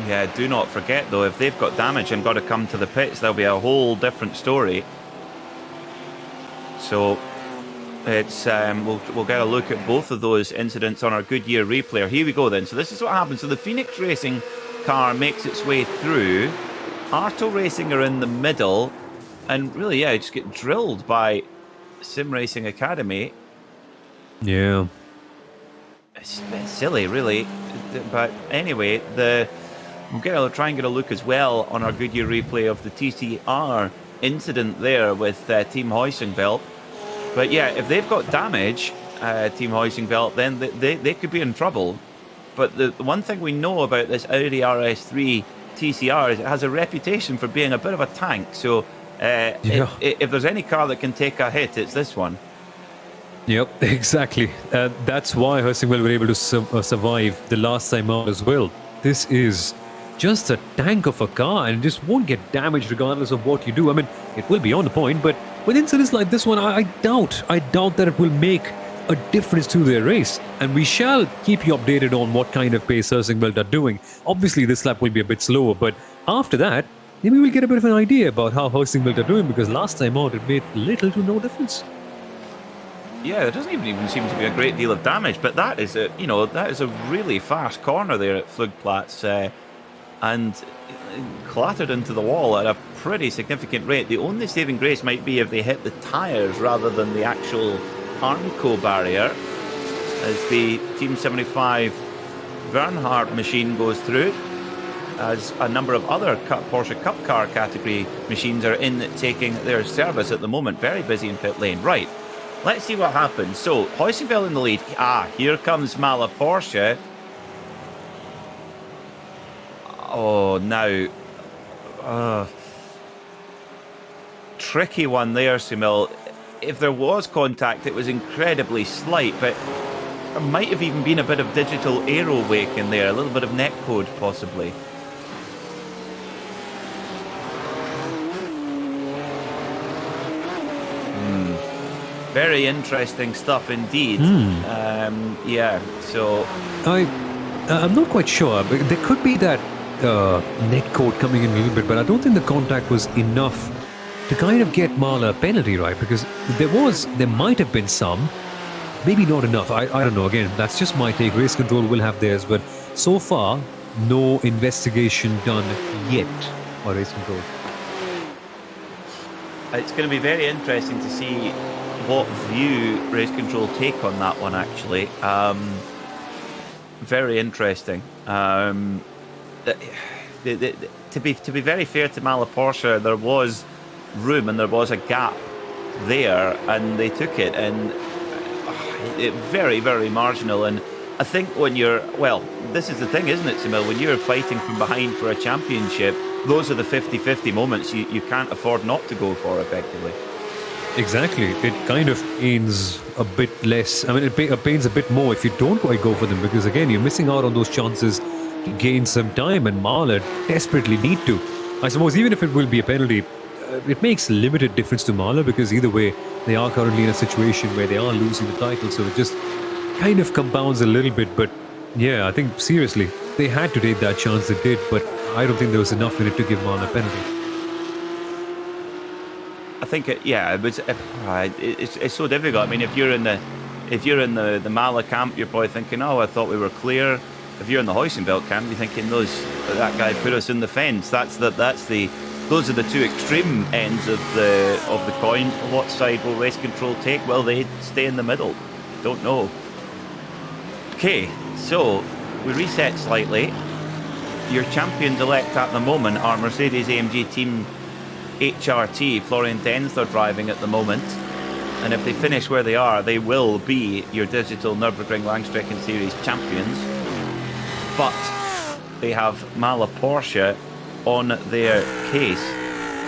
Yeah, do not forget though, if they've got damage and got to come to the pits, there'll be a whole different story. So it's we'll get a look at both of those incidents on our Goodyear replay. Here we go then. So this is what happens. So the Phoenix Racing car makes its way through. Arto Racing are in the middle, and really, yeah, just get drilled by Sim Racing Academy. Yeah. It's a bit silly, really. But anyway, we'll try and get a look as well on our Goodyear replay of the TCR incident there with Team Heusingveld. But yeah, if they've got damage, Team Heusingveld, then they could be in trouble. But the one thing we know about this Audi RS3 TCR is it has a reputation for being a bit of a tank. So if there's any car that can take a hit, it's this one. Yep, exactly. That's why Heusinkveld were able to survive the last time out as well. This is just a tank of a car and just won't get damaged regardless of what you do. I mean, it will be on the point, but with incidents like this one, I doubt that it will make a difference to their race. And we shall keep you updated on what kind of pace Heusinkveld are doing. Obviously, this lap will be a bit slower, but after that, maybe we'll get a bit of an idea about how Heusinkveld are doing, because last time out, it made little to no difference. Yeah, there doesn't even seem to be a great deal of damage, but that is a really fast corner there at Flugplatz, and clattered into the wall at a pretty significant rate. The only saving grace might be if they hit the tyres rather than the actual Armco barrier, as the Team 75 Bernhard machine goes through, as a number of other Porsche Cup car category machines are in taking their service at the moment. Very busy in pit lane. Right. Let's see what happens. So, Heusinkveld in the lead. Here comes Mala Porsche. Oh, now. Tricky one there, Sumil. If there was contact, it was incredibly slight, but there might have even been a bit of digital aero wake in there, a little bit of netcode possibly. Very interesting stuff indeed. Yeah, so I'm not quite sure, but there could be that netcode coming in a little bit, but I don't think the contact was enough to kind of get Mahler a penalty, right? Because there might have been some, maybe not enough. I don't know. Again, that's just my take. Race Control will have theirs, but so far, no investigation done yet by Race Control. It's going to be very interesting to see what view Race Control take on that one, actually. Very interesting. To be very fair to Mala Porsche, there was room and there was a gap there, and they took it, and very, very marginal. And I think when you're, well, this is the thing, isn't it, Sumil? When you're fighting from behind for a championship, those are the 50-50 moments you can't afford not to go for, effectively. Exactly. It kind of pains a bit less. I mean, it pains a bit more if you don't quite go for them, because again, you're missing out on those chances to gain some time, and Mahler desperately need to. I suppose even if it will be a penalty, it makes limited difference to Mahler, because either way, they are currently in a situation where they are losing the title, so it just kind of compounds a little bit. But yeah, I think seriously, they had to take that chance, they did, but I don't think there was enough in it to give Mahler a penalty. I think it's so difficult. I mean, if you're in the Mahler camp, you're probably thinking, oh, I thought we were clear. If you're in the Heusinkveld camp, you're thinking, that guy put us in the fence. Those are the two extreme ends of the coin. What side will Race Control take? Will they stay in the middle? Don't know. Okay, so we reset slightly. Your champions elect at the moment are Mercedes-AMG Team HRT. Florian Denzler driving at the moment, and if they finish where they are, they will be your digital Nürburgring Langstrecken-Series champions. But they have Mala Porsche on their case,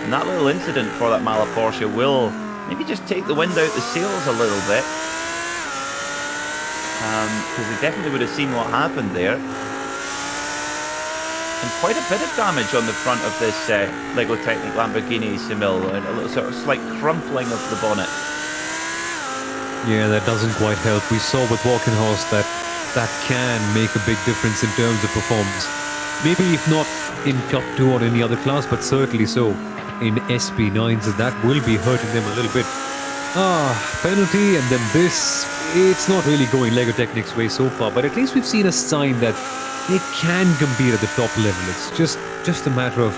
and that little incident for that Mala Porsche will maybe just take the wind out the sails a little bit, because they definitely would have seen what happened there. And quite a bit of damage on the front of this Lego Technic Lamborghini, Sumil, and a little sort of slight crumpling of the bonnet. Yeah, that doesn't quite help. We saw with Walkenhorst that can make a big difference in terms of performance. Maybe if not in Cup 2 or any other class, but certainly so in SP9s, that will be hurting them a little bit. Penalty, and then this. It's not really going Lego Technic's way so far, but at least we've seen a sign that they can compete at the top level. It's just a matter of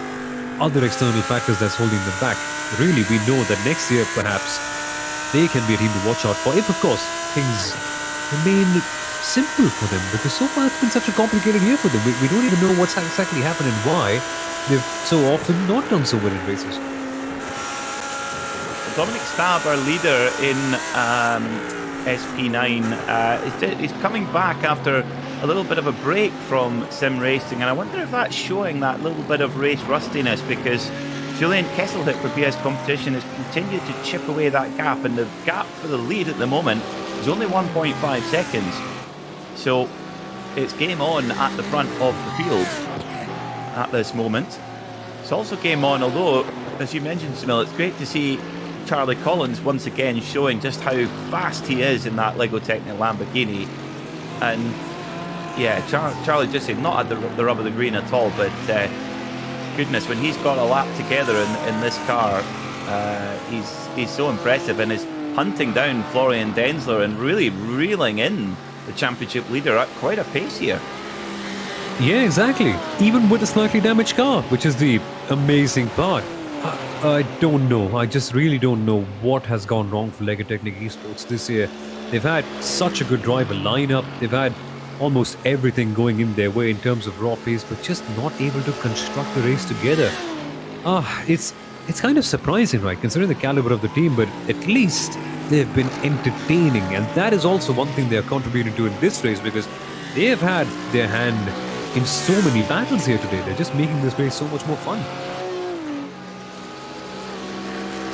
other external factors that's holding them back. Really, we know that next year, perhaps, they can be a team to watch out for, if, of course, things remain simple for them, because so far it's been such a complicated year for them. We don't even know what's exactly happened and why they've so often not done so well in races. Dominic Stab, our leader in SP9, is coming back after a little bit of a break from sim racing, and I wonder if that's showing that little bit of race rustiness, because Julian Kesselhut for PS Competition has continued to chip away that gap, and the gap for the lead at the moment is It's only 1.5 seconds. So it's game on at the front of the field at this moment. It's also game on, although, as you mentioned, Smil, it's great to see Charlie Collins once again showing just how fast he is in that Lego Technic Lamborghini. And yeah, Charlie just said not at the rub of the green at all, but goodness, when he's got a lap together in this car, he's so impressive and is hunting down Florian Denzler and really reeling in the championship leader at quite a pace here. Yeah, exactly. Even with a slightly damaged car, which is the amazing part. I don't know. I just really don't know what has gone wrong for LEGO Technic Esports this year. They've had such a good driver lineup. They've had almost everything going in their way in terms of raw pace, but just not able to construct the race together. It's kind of surprising, right, considering the caliber of the team, but at least they've been entertaining, and that is also one thing they're contributing to in this race, because they have had their hand in so many battles here today. They're just making this race so much more fun.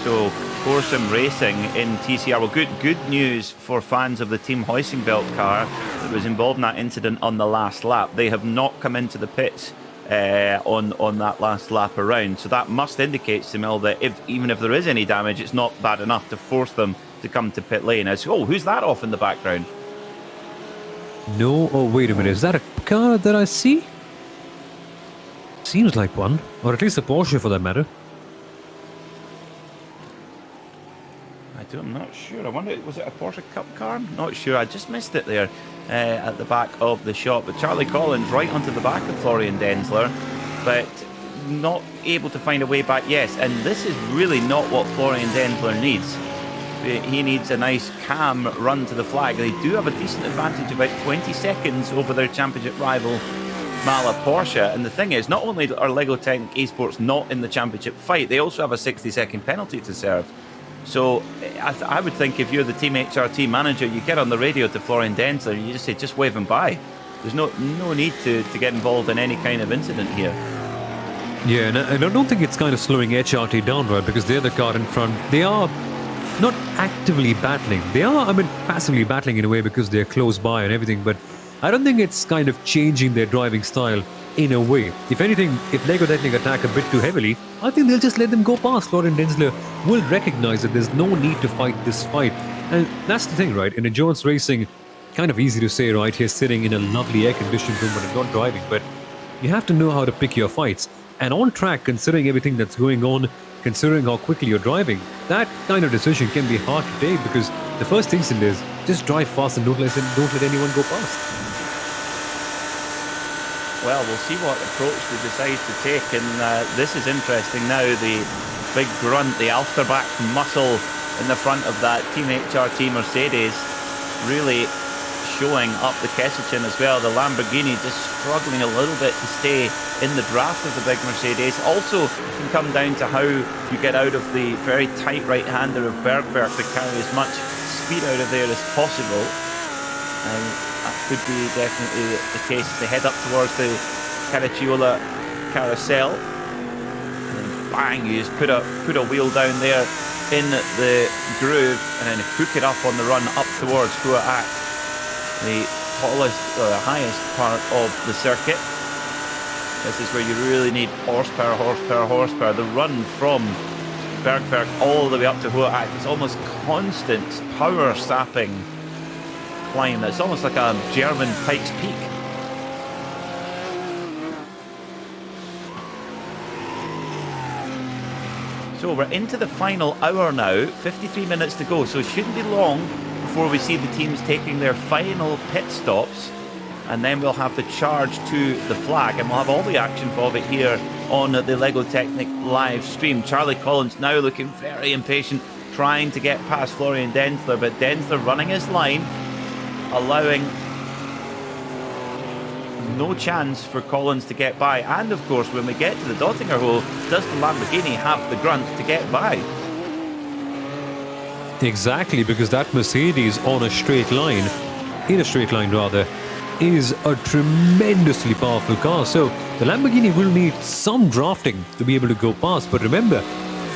So, foursome racing in TCR. Well, good news for fans of the Team Heusingveld car that was involved in that incident on the last lap. They have not come into the pits on that last lap around. So that must indicate, Simil, that even if there is any damage, it's not bad enough to force them to come to pit lane. Who's that off in the background? No, oh wait a minute, is that a car that I see? Seems like one, or at least a Porsche for that matter. I'm not sure. I wonder, was it a Porsche Cup car? Not sure. I just missed it there at the back of the shot. But Charlie Collins right onto the back of Florian Denzler, but not able to find a way back. Yes, and this is really not what Florian Denzler needs. He needs a nice calm run to the flag. They do have a decent advantage, about 20 seconds over their championship rival Mala Porsche. And the thing is, not only are LEGO Technic Esports not in the championship fight, they also have a 60-second penalty to serve. So I would think if you're the Team HRT manager, you get on the radio to Florian Denzler and you just say, just wave him by. There's no need to get involved in any kind of incident here. Yeah, and I don't think it's kind of slowing HRT down, right? Because they're the car in front. They are not actively battling. They are, passively battling in a way because they're close by and everything. But I don't think it's kind of changing their driving style in a way. If anything, if LEGO Technic attack a bit too heavily, I think they'll just let them go past. Florian Denzler will recognize that there's no need to fight this fight. And that's the thing, right? In endurance racing, kind of easy to say, right? You're sitting in a lovely air-conditioned room but not driving. But you have to know how to pick your fights. And on track, considering everything that's going on, considering how quickly you're driving, that kind of decision can be hard to take, because the first instinct is just drive fast and don't let anyone go past. Well, we'll see what approach they decide to take, and this is interesting now. The big grunt, the Alsterbach muscle in the front of that Team HRT Mercedes really showing up the Kesselchen as well. The Lamborghini just struggling a little bit to stay in the draft of the big Mercedes. Also can come down to how you get out of the very tight right-hander of Bergwerk to carry as much speed out of there as possible. That could be definitely the case as they head up towards the Caracciola carousel. And then bang, you just put a wheel down there in the groove and then hook it up on the run up towards Huaak, the tallest or the highest part of the circuit. This is where you really need horsepower. The run from Bergwerk all the way up to Huaak is almost constant power sapping climb. It's almost like a German Pikes Peak. So we're into the final hour now, 53 minutes to go, so it shouldn't be long before we see the teams taking their final pit stops, and then we'll have the charge to the flag, and we'll have all the action of it here on the LEGO Technic live stream. Charlie Collins now looking very impatient, trying to get past Florian Denzler, but Denzler running his line, allowing no chance for Collins to get by. And of course, when we get to the Dottinger hole, does the Lamborghini have the grunt to get by? Exactly, because that Mercedes on a straight line, is a tremendously powerful car. So the Lamborghini will need some drafting to be able to go past. But remember,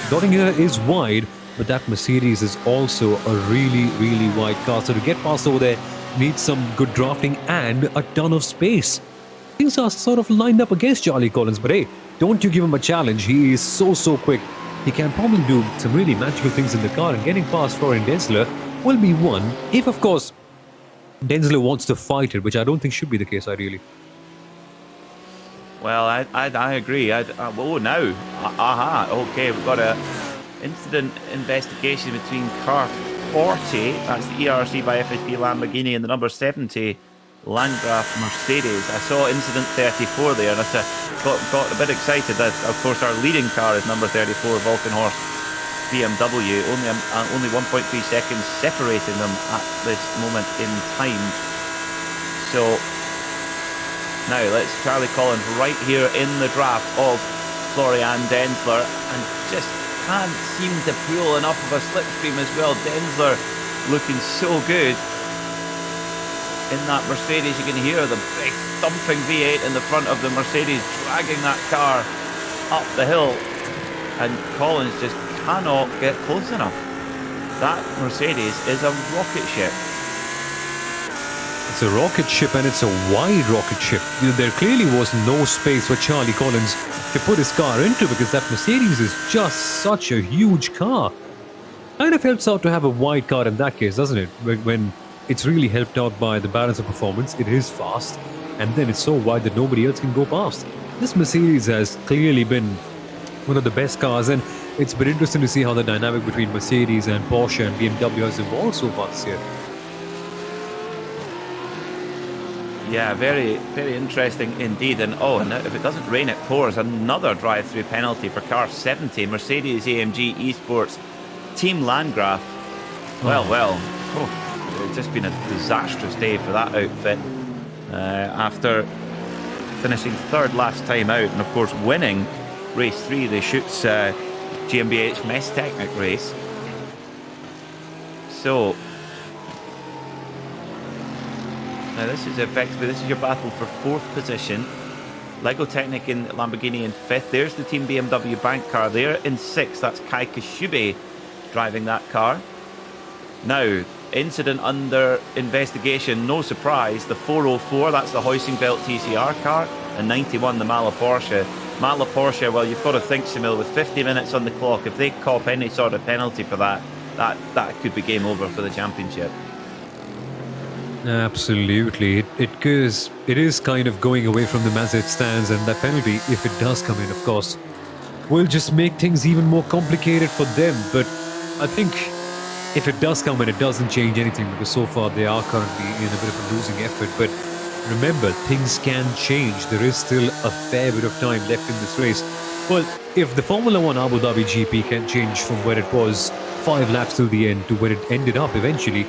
Dottinger is wide, but that Mercedes is also a really, really wide car. So to get past over there needs some good drafting and a ton of space. Things are sort of lined up against Charlie Collins, but hey, don't you give him a challenge. He is so quick. He can probably do some really magical things in the car, and getting past Florian Denzler will be one if, of course, Denzler wants to fight it, which I don't think should be the case, ideally. Well, I agree. Oh, now. Aha. Okay, we've got a incident investigation between car 40, that's the ERC by FSB Lamborghini, and the number 70 Landgraf Mercedes. I saw incident 34 there, and I got a bit excited that, of course, our leading car is number 34, Volkenhorst BMW. Only 1.3 seconds separating them at this moment in time. So now let's Charlie Collins right here in the draft of Florian Denzler, and just can't seem to pull enough of a slipstream as well. Denzler looking so good in that Mercedes. You can hear the big thumping V8 in the front of the Mercedes dragging that car up the hill, and Collins just cannot get close enough. That Mercedes is a rocket ship. It's a rocket ship, and it's a wide rocket ship. There clearly was no space for Charlie Collins to put his car into, because that Mercedes is just such a huge car. Kind of helps out to have a wide car in that case, doesn't it? When it's really helped out by the balance of performance. It is fast, and then it's so wide that nobody else can go past. This Mercedes has clearly been one of the best cars, and it's been interesting to see how the dynamic between Mercedes and Porsche and BMW has evolved so far this year. Yeah, very, very interesting indeed. And if it doesn't rain, it pours. Another drive-through penalty for car 70, Mercedes-AMG Esports Team Landgraf. Well. It's just been a disastrous day for that outfit after finishing third last time out, and of course winning race 3, the Schütz GmbH Messtechnik race. So now this is your battle for 4th position. Lego Technic and Lamborghini in 5th. There's the Team BMW bank car there in 6th. That's Kai Kashube driving that car. Now, incident under investigation, no surprise. The 404, that's the Heusinkveld TCR car, and 91, the Mala Porsche. Mala Porsche, well, you've got to think, Samil, with 50 minutes on the clock, if they cop any sort of penalty for that could be game over for the championship. Absolutely. It is kind of going away from them as it stands, and that penalty, if it does come in, of course, will just make things even more complicated for them. But I think if it does come in, it doesn't change anything, because so far they are currently in a bit of a losing effort. But remember, things can change. There is still a fair bit of time left in this race. Well, if the Formula 1 Abu Dhabi GP can change from where it was 5 laps till the end to where it ended up eventually,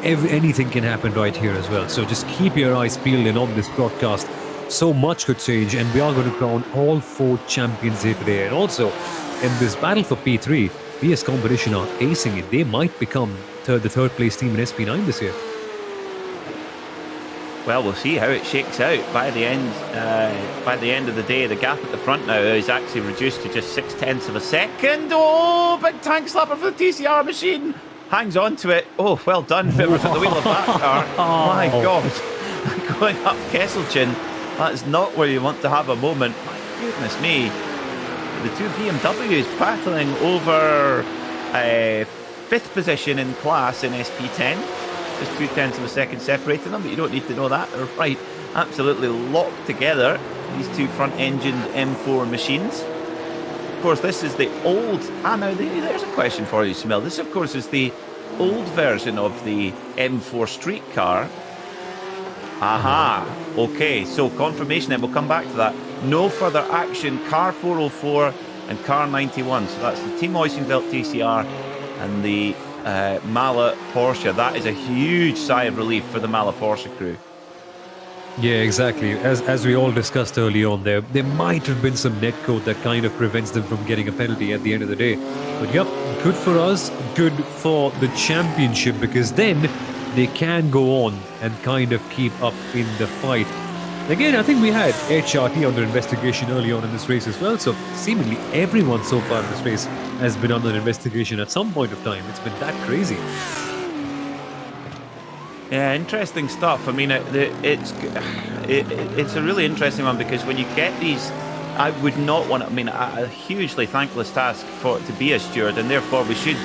anything can happen right here as well. So just keep your eyes peeled in on this broadcast. So much could change, and we are going to crown all 4 champions here today. And also, in this battle for P3, PS Competition are acing it. They might become the third place team in SP9 this year. Well, we'll see how it shakes out. By the end of the day, the gap at the front now is actually reduced to just 0.6 of a second. Oh, big tank slapper for the TCR machine. Hangs on to it. Oh, well done, whoever's at the wheel of that car. My God. Going up Kesselchen, that's not where you want to have a moment. My goodness me. The 2 BMWs battling over 5th position in class in SP10. Just 0.2 of a second separating them, but you don't need to know that. They're right, absolutely locked together, these 2 front-engined M4 machines. Of course, this is the old... now there's a question for you, Smil. This, of course, is the old version of the M4 street car. Aha, okay, so confirmation then, we'll come back to that. No further action, car 404 and car 91. So that's the Team Heusinkveld TCR and the Mala Porsche. That is a huge sigh of relief for the Mala Porsche crew. Yeah, exactly. As we all discussed early on, there might have been some netcode that kind of prevents them from getting a penalty at the end of the day. But yep, good for us, good for the championship, because then they can go on and kind of keep up in the fight. Again, I think we had HRT under investigation early on in this race as well, so seemingly everyone so far in this race has been under investigation at some point of time. It's been that crazy. Yeah, interesting stuff. I mean, it's a really interesting one because when you get these, I would not want to, I mean, a hugely thankless task to be a steward, and therefore we should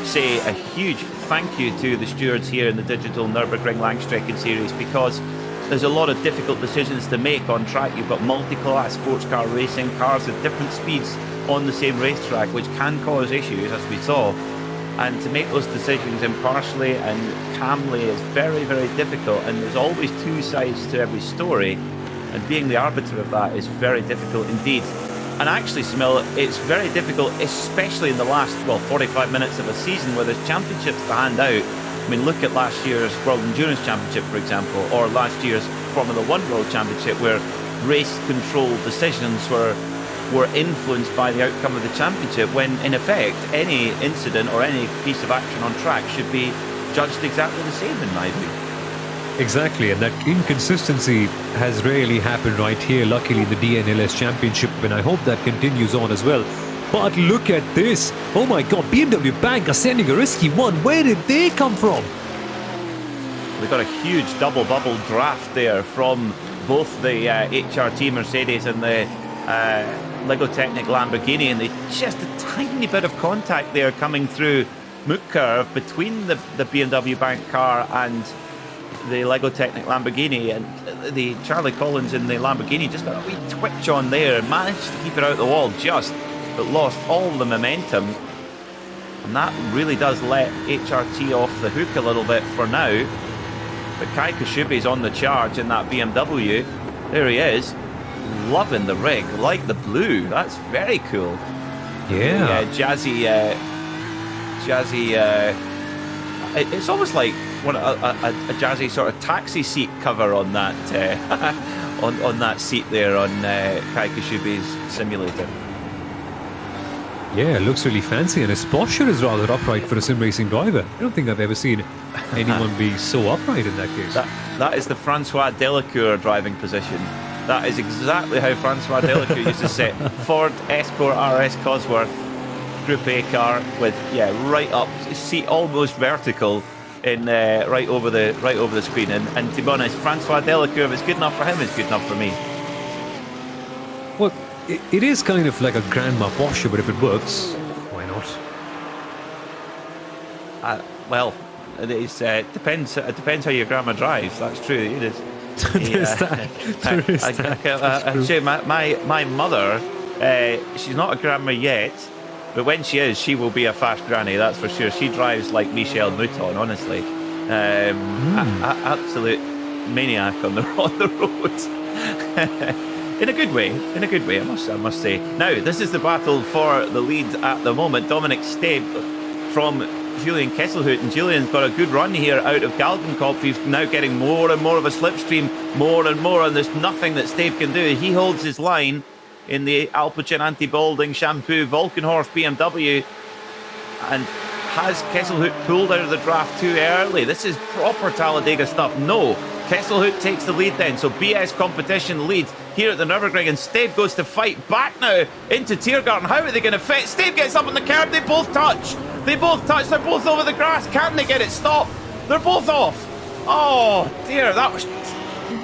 say a huge thank you to the stewards here in the digital Nürburgring Langstrecken series, because there's a lot of difficult decisions to make on track. You've got multi-class sports car racing, cars at different speeds on the same racetrack, which can cause issues, as we saw. And to make those decisions impartially and calmly is very, very difficult. And there's always two sides to every story. And being the arbiter of that is very difficult indeed. And actually, Smil, it's very difficult, especially in the last, 45 minutes of a season where there's championships to hand out. I mean, look at last year's World Endurance Championship, for example, or last year's Formula One World Championship, where race control decisions were influenced by the outcome of the championship, when in effect any incident or any piece of action on track should be judged exactly the same in my view. Exactly, and that inconsistency has rarely happened right here, luckily in the DNLS Championship, and I hope that continues on as well. But look at this. Oh my god, BMW Bank are sending a risky one. Where did they come from? We got a huge double bubble draft there from both the HRT Mercedes and the Lego Technic Lamborghini, and they just a tiny bit of contact there coming through Mook Curve between the BMW Bank car and the Lego Technic Lamborghini, and the Charlie Collins in the Lamborghini just got a wee twitch on there and managed to keep it out the wall just, but lost all the momentum, and that really does let HRT off the hook a little bit for now. But Kai Kashubi's on the charge in that BMW. There he is, loving the rig, like the blue. That's very cool. Yeah, jazzy. It's almost like a jazzy sort of taxi seat cover on that on that seat there on Kai Kashubi's simulator. Yeah, it looks really fancy, and his posture is rather upright for a sim racing driver. I don't think I've ever seen anyone be so upright in that case. That is the Francois Delacour driving position. That is exactly how Francois Delacour used to sit. Ford Escort RS Cosworth Group A car with right up, seat almost vertical, in right over the screen. And to be honest, Francois Delacour, if it's good enough for him, it's good enough for me. Well, it is kind of like a grandma posture, but if it works, why not? It is, depends how your grandma drives. That's true. It is. My mother, she's not a grandma yet, but when she is, she will be a fast granny. That's for sure. She drives like Michel Mouton, honestly. Absolute maniac on the road. In a good way, I must say. Now, this is the battle for the lead at the moment. Dominic Stabe from Julian Kesselhout, and Julian's got a good run here out of Galgenkopf. He's now getting more and more of a slipstream, more and more, and there's nothing that Stabe can do. He holds his line in the Alpecin anti-balding shampoo Volkenhorst BMW, and has Kesselhout pulled out of the draft too early? This is proper Talladega stuff. No, Kesselhout takes the lead then, so BS Competition lead here at the Nürburgring, and Stabe goes to fight back now into Tiergarten. How are they going to fit? Stabe gets up on the curb, they both touch, they're both over the grass. Can they get it stopped? They're both off. Oh dear, that was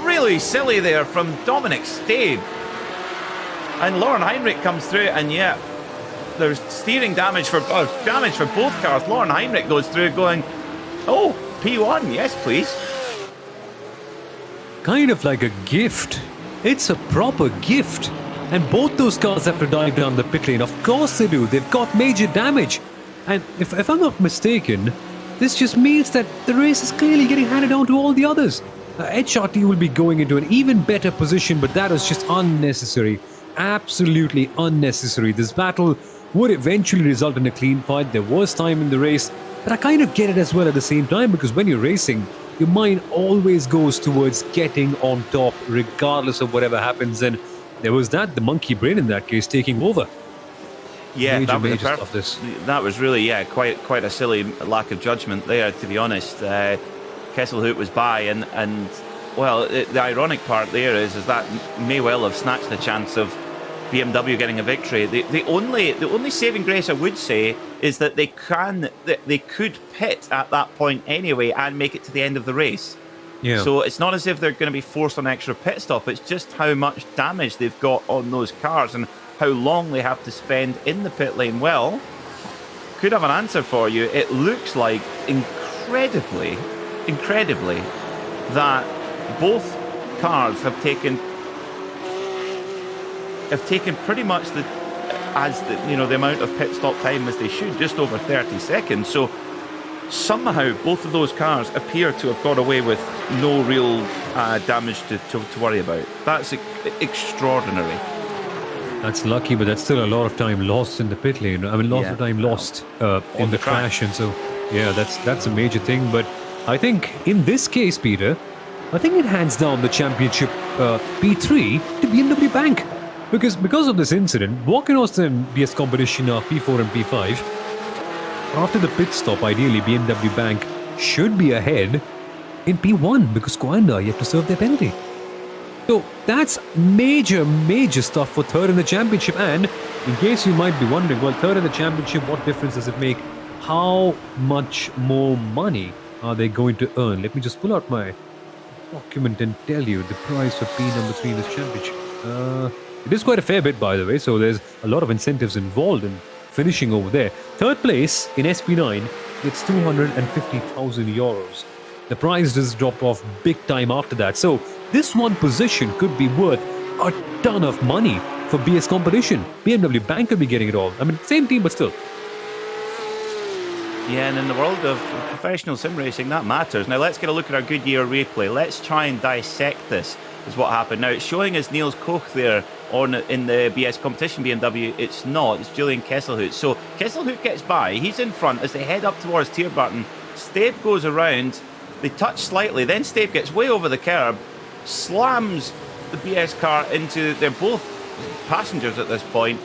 really silly there from Dominic Stabe. And Lauren Heinrich comes through, and there's steering damage for both cars. Lauren Heinrich goes through going, oh, P1, yes please. Kind of like a gift. It's a proper gift. And both those cars have to dive down the pit lane. Of course they do. They've got major damage. And if I'm not mistaken, this just means that the race is clearly getting handed down to all the others. HRT will be going into an even better position, but that is just unnecessary. Absolutely unnecessary. This battle would eventually result in a clean fight. There was time in the race, but I kind of get it as well at the same time, because when you're racing, your mind always goes towards getting on top regardless of whatever happens, and there was the monkey brain in that case taking over. Yeah, that was really quite a silly lack of judgment there, to be honest. Kesselhout was by, and well, the ironic part there is that may well have snatched the chance of BMW getting a victory. The only saving grace I would say is that they could pit at that point anyway and make it to the end of the race. Yeah. So it's not as if they're going to be forced on an extra pit stop. It's just how much damage they've got on those cars and how long they have to spend in the pit lane. Well, could have an answer for you. It looks like incredibly, that both cars have taken pretty much the amount of pit stop time as they should, just over 30 seconds. So somehow both of those cars appear to have got away with no real damage to worry about. That's extraordinary. That's lucky, but that's still a lot of time lost in the pit lane. I mean, lots of time lost in the crash, and so yeah, that's a major thing. But I think in this case, Peter, I think it hands down the championship P3 to BMW Bank, because of this incident, Walkenhorst and BS competition are P4 and P5. After the pit stop, ideally BMW Bank should be ahead in P1 because Coanda are yet to serve their penalty. So that's major stuff for third in the championship. And in case you might be wondering, well, third in the championship, what difference does it make? How much more money are they going to earn? Let me just pull out my document and tell you the price for P number 3 in this championship. It is quite a fair bit, by the way, so there's a lot of incentives involved in finishing over there. Third place in SP9, it's 250,000 euros. The price does drop off big time after that. So this one position could be worth a ton of money for BS competition. BMW Bank could be getting it all. I mean, same team, but still. Yeah, and in the world of professional sim racing, that matters. Now let's get a look at our Goodyear replay. Let's try and dissect this, is what happened. Now it's showing us Niels Koch there in the BS competition BMW. It's not, it's Julian Kesselhout. So Kesselhout gets by, he's in front as they head up towards Tiergarten. Stabe goes around, they touch slightly, then Stabe gets way over the curb, slams the BS car into, they're both passengers at this point.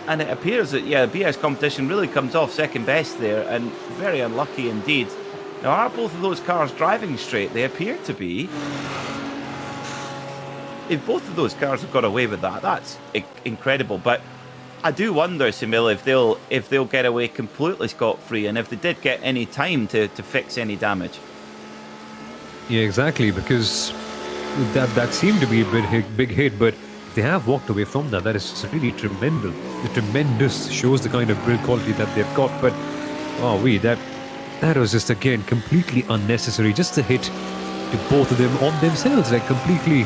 And it appears that, yeah, the BS competition really comes off second best there, and very unlucky indeed. Now, are both of those cars driving straight? They appear to be. If both of those cars have got away with that, that's incredible. But I do wonder, Simil, if they'll get away completely scot-free, and if they did get any time to fix any damage. Yeah, exactly, because that seemed to be a big hit, but if they have walked away from that, that is really tremendous. The tremendous shows the kind of build quality that they've got. But that was just, again, completely unnecessary. Just a hit to both of them on themselves, like completely.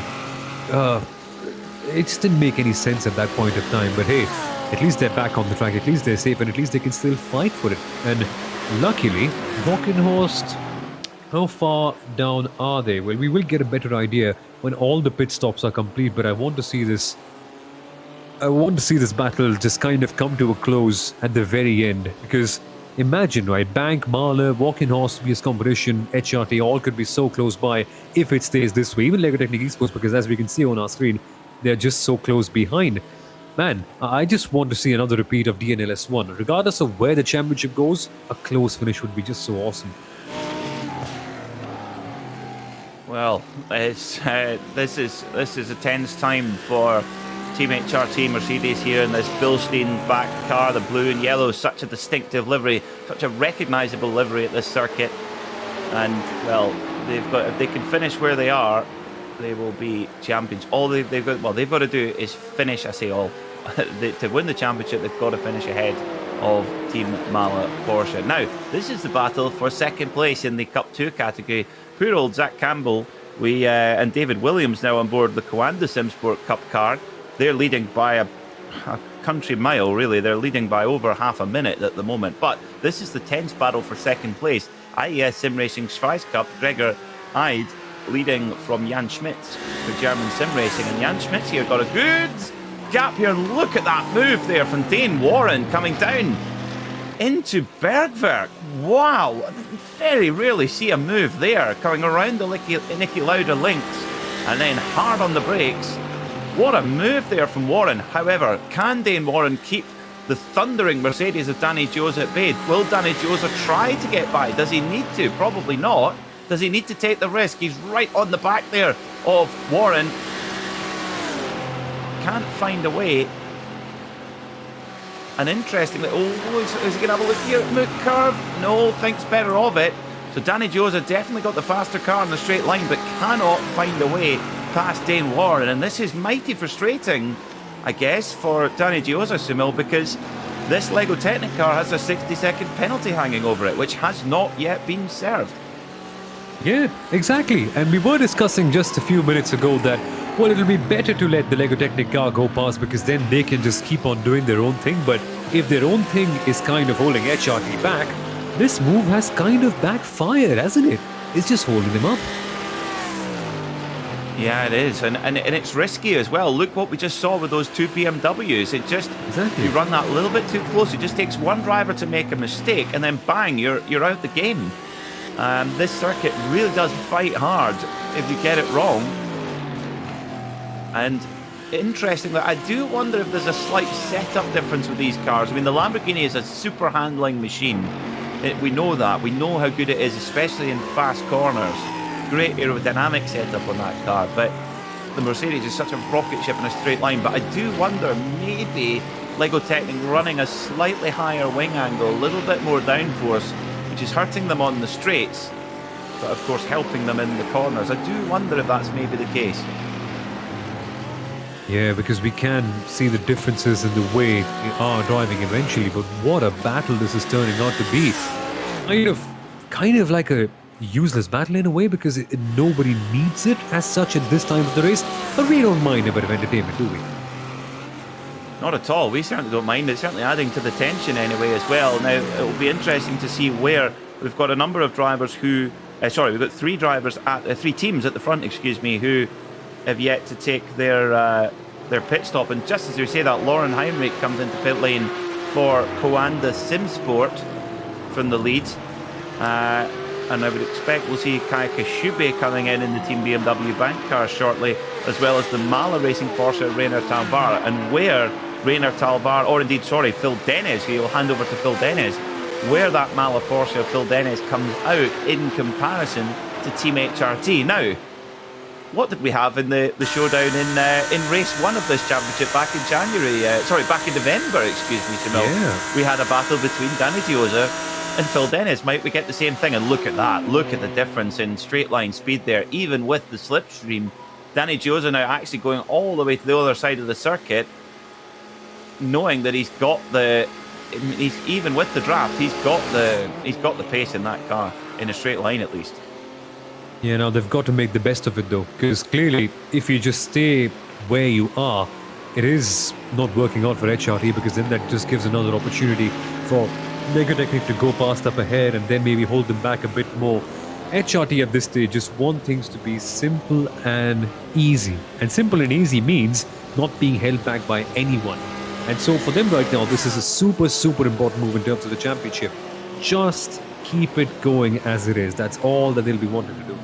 It just didn't make any sense at that point of time. But hey, at least they're back on the track. At least they're safe, and at least they can still fight for it. And luckily, Walkenhorst, how far down are they? Well, we will get a better idea when all the pit stops are complete, but I want to see this battle just kind of come to a close at the very end, because imagine, right, Bank, Mahler, Walkenhorst, BS competition, HRT, all could be so close by if it stays this way. Even LEGO Technic Esports, because as we can see on our screen, they're just so close behind. Man, I just want to see another repeat of DNLS 1. Regardless of where the championship goes, a close finish would be just so awesome. Well, this is a tense time for Team HRT Mercedes here in this Bilstein-backed car. The blue and yellow, such a distinctive livery, such a recognisable livery at this circuit. And well, if they can finish where they are, they will be champions. All they've got to do is finish. I say all to win the championship. They've got to finish ahead of Team Mahler Porsche. Now, this is the battle for second place in the Cup 2 category. Poor old Zach Campbell and David Williams now on board the Coanda SimSport Cup car. They're leading by a country mile, really. They're leading by over half a minute at the moment. But this is the tense battle for second place. IES Sim Racing Schweiz Cup, Gregor Eid leading from Jan Schmitz for German Sim Racing. And Jan Schmitz here got a good gap here. Look at that move there from Dane Warren coming down into Bergwerk. Wow, very rarely see a move there, coming around the Niki Lauda links and then hard on the brakes. What a move there from Warren. However, can Dane Warren keep the thundering Mercedes of Danny Giosa at bay? Will Danny Giosa try to get by? Does he need to? Probably not. Does he need to take the risk? He's right on the back there of Warren. Can't find a way. And interestingly, is he going to have a look here at Moot Curve? No, thinks better of it. So Danny Giosa definitely got the faster car in the straight line, but cannot find a way past Dane Warren. And this is mighty frustrating, I guess, for Danny Giosa, Sumil, because this Lego Technic car has a 60-second penalty hanging over it, which has not yet been served. Yeah, exactly. And we were discussing just a few minutes ago that, well, it'll be better to let the Lego Technic car go past because then they can just keep on doing their own thing. But if their own thing is kind of holding HRT back, this move has kind of backfired, hasn't it? It's just holding them up. Yeah, it is. And it's risky as well. Look what we just saw with those two BMWs. It just, exactly. You run that a little bit too close. It just takes one driver to make a mistake and then bang, you're out the game. This circuit really does bite hard if you get it wrong. And interestingly, I do wonder if there's a slight setup difference with these cars. I mean, the Lamborghini is a super handling machine. We know that. We know how good it is, especially in fast corners. Great aerodynamic setup on that car. But the Mercedes is such a rocket ship in a straight line. But I do wonder, maybe Lego Technic running a slightly higher wing angle, a little bit more downforce, which is hurting them on the straights, but of course helping them in the corners. I do wonder if that's maybe the case. Yeah, because we can see the differences in the way they are driving eventually, but what a battle this is turning out to be. Kind of like a useless battle in a way, because nobody needs it as such at this time of the race, but we don't mind a bit of entertainment, do we? Not at all. We certainly don't mind. It's certainly adding to the tension anyway as well. Now, it will be interesting to see where we've got a number of drivers who... we've got three teams at the front, who have yet to take their pit stop. And just as we say that, Lauren Heinrich comes into pit lane for Coanda Simsport from the lead. And I would expect we'll see Kai Kashube coming in the Team BMW bank car shortly, as well as the Mala Racing Porsche Rainer Talvar. And where Rainer Talvar, Phil Dennis, who you'll hand over to Phil Dennis, where that Mala Porsche of Phil Dennis comes out in comparison to Team HRT. Now, what did we have in the showdown in race one of this championship back in back in November, Sumil? Yeah. We had a battle between Danny Giosa and Phil Dennis. Might we get the same thing? And look at that. Look at the difference in straight line speed there, even with the slipstream. Danny Giosa now actually going all the way to the other side of the circuit, knowing that he's even with the draft, he's got the pace in that car, in a straight line at least. Yeah, now they've got to make the best of it though, because clearly if you just stay where you are, it is not working out for HRT, because then that just gives another opportunity for Lego Technic to go past up ahead and then maybe hold them back a bit more. HRT at this stage just want things to be simple and easy. And simple and easy means not being held back by anyone. And so for them right now, this is a super, super important move in terms of the championship. Just keep it going as it is. That's all that they'll be wanting to do.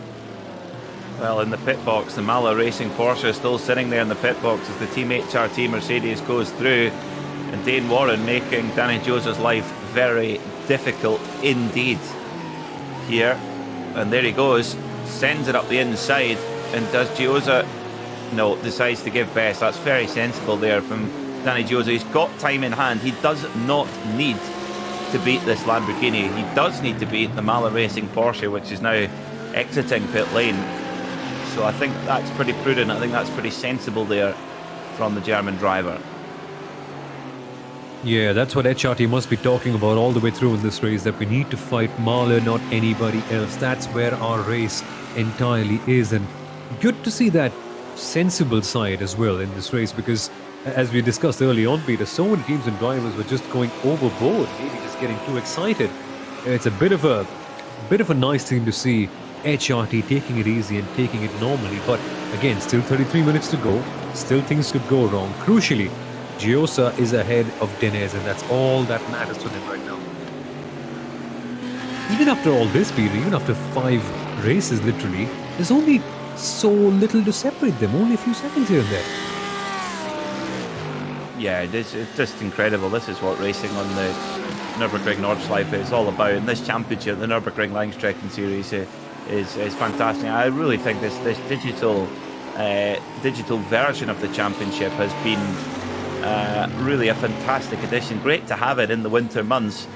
Well, in the pit box, the Mala Racing Porsche is still sitting there in the pit box as the Team HRT Mercedes goes through. And Dane Warren making Danny Giosa's life very difficult indeed here. And there he goes, sends it up the inside. And does Giosa... No, decides to give best. That's very sensible there from Danny Giosa. He's got time in hand. He does not need to beat this Lamborghini. He does need to beat the Mala Racing Porsche, which is now exiting pit lane. So I think that's pretty prudent. I think that's pretty sensible there from the German driver. Yeah, that's what HRT must be talking about all the way through in this race, that we need to fight Mahler, not anybody else. That's where our race entirely is. And good to see that sensible side as well in this race, because as we discussed early on, Peter, so many teams and drivers were just going overboard, maybe just getting too excited. It's a bit of a nice thing to see HRT taking it easy and taking it normally. But again, still 33 minutes to go, still things could go wrong. Crucially, Giosa is ahead of Denez, and that's all that matters to them right now. Even after all this, Peter, even after 5 races literally, there's only so little to separate them, only a few seconds here and there. Yeah, it's just incredible. This is what racing on the Nürburgring Nordschleife is all about. In this championship, the Nürburgring Langstrecken-Serie, is fantastic. I really think this digital version of the championship has been really a fantastic addition. Great to have it in the winter months,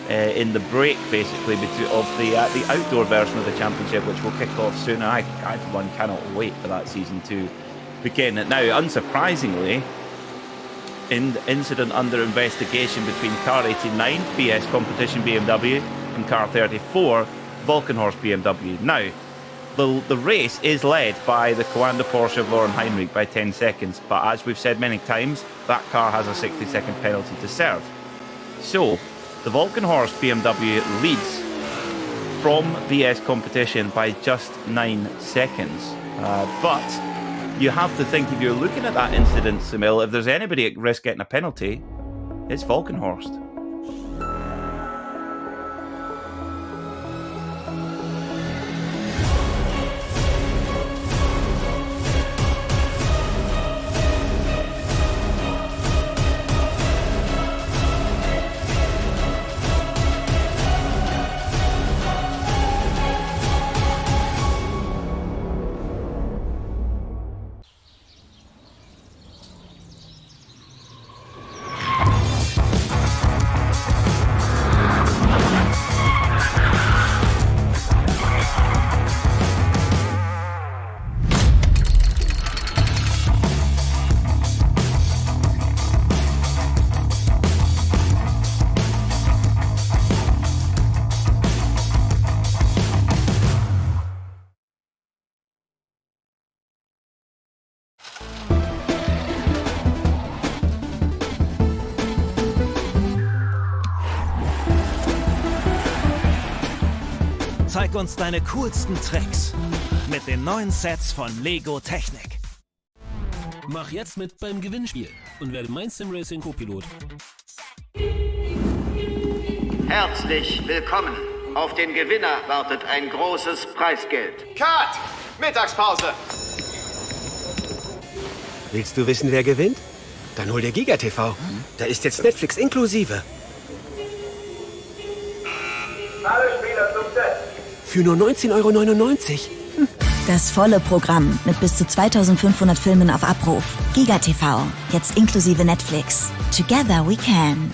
in the break basically of the outdoor version of the championship, which will kick off soon. I for one cannot wait for that season to begin. Now, unsurprisingly, incident under investigation between car 89 BS competition BMW and car 34 Volkenhorst BMW. Now, the race is led by the Coanda Porsche of Lauren Heinrich by 10 seconds, but as we've said many times, that car has a 60-second penalty to serve. So, the Volkenhorst BMW leads from BS competition by just 9 seconds. But you have to think, if you're looking at that incident, Samil, if there's anybody at risk getting a penalty, it's Volkenhorst. Zeig uns deine coolsten Tricks mit den neuen Sets von Lego Technic. Mach jetzt mit beim Gewinnspiel und werde mein Simracing Co-Pilot. Herzlich willkommen. Auf den Gewinner wartet ein großes Preisgeld. Cut! Mittagspause! Willst du wissen, wer gewinnt? Dann hol dir GigaTV. Da ist jetzt Netflix inklusive. Alle Spieler zum Set. Für nur 19,99 €. Das volle Programm mit bis zu 2500 Filmen auf Abruf. GigaTV, jetzt inklusive Netflix. Together we can.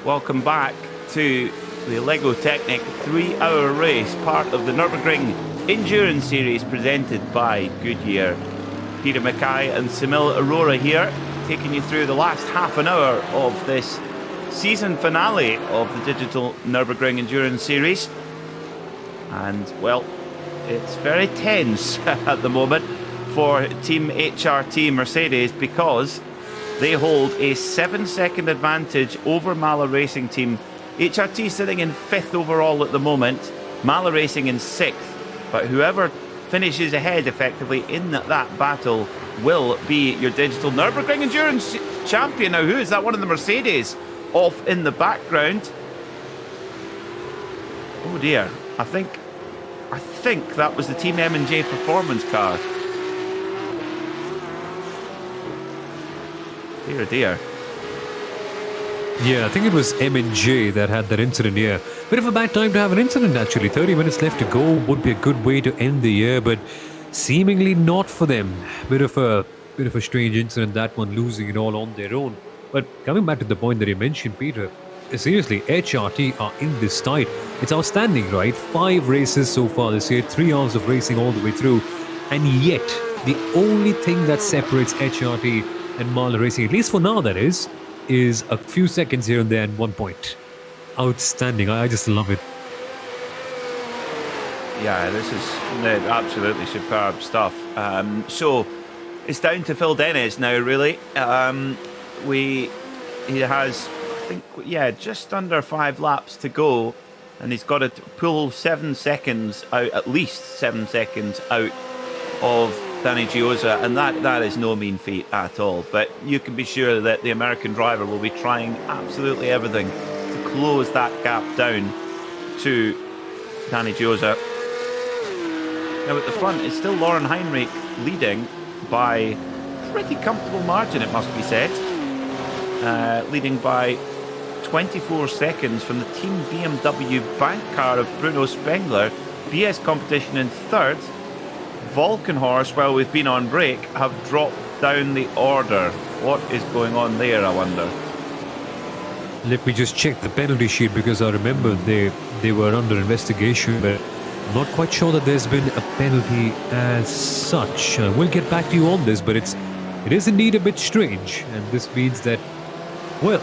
Welcome back to the LEGO Technic 3-hour race, part of the Nürburgring Endurance Series presented by Goodyear. Peter Mackay and Samil Arora here, taking you through the last half an hour of this season finale of the digital Nürburgring Endurance Series. And, well, it's very tense at the moment for Team HRT Mercedes because they hold a 7-second advantage over Mala Racing Team. HRT sitting in 5th overall at the moment, Mala Racing in 6th. But whoever finishes ahead effectively in that battle will be your digital Nürburgring Endurance champion. Now, who is that? One of the Mercedes off in the background. Oh dear, I think that was the Team M&J performance car. Dear, dear. Yeah, I think it was M&J that had that incident here. Bit of a bad time to have an incident, actually. 30 minutes left to go would be a good way to end the year, but seemingly not for them. Bit of a strange incident, that one, losing it all on their own. But coming back to the point that you mentioned, Peter, seriously, HRT are in this tight. It's outstanding, right? 5 races so far this year, 3 hours of racing all the way through, and yet the only thing that separates HRT and Marlin Racing, at least for now that is a few seconds here and there and 1 point. Outstanding. I just love it. Yeah, this is absolutely superb stuff. So it's down to Phil Dennis now, really. He has, I think, just under 5 laps to go, and he's got to pull 7 seconds out, at least 7 seconds out of Danny Giosa, and that is no mean feat at all. But you can be sure that the American driver will be trying absolutely everything to close that gap down to Danny Giosa. Now at the front, it's still Lauren Heinrich leading by a pretty comfortable margin, it must be said. Leading by 24 seconds from the Team BMW bank car of Bruno Spengler. BS Competition in third. Volkenhorst, while we've been on break, have dropped down the order. What is going on there, I wonder? Let me just check the penalty sheet, because I remember they were under investigation, but I'm not quite sure that there's been a penalty as such. We'll get back to you on this, but it is indeed a bit strange, and this means that, well,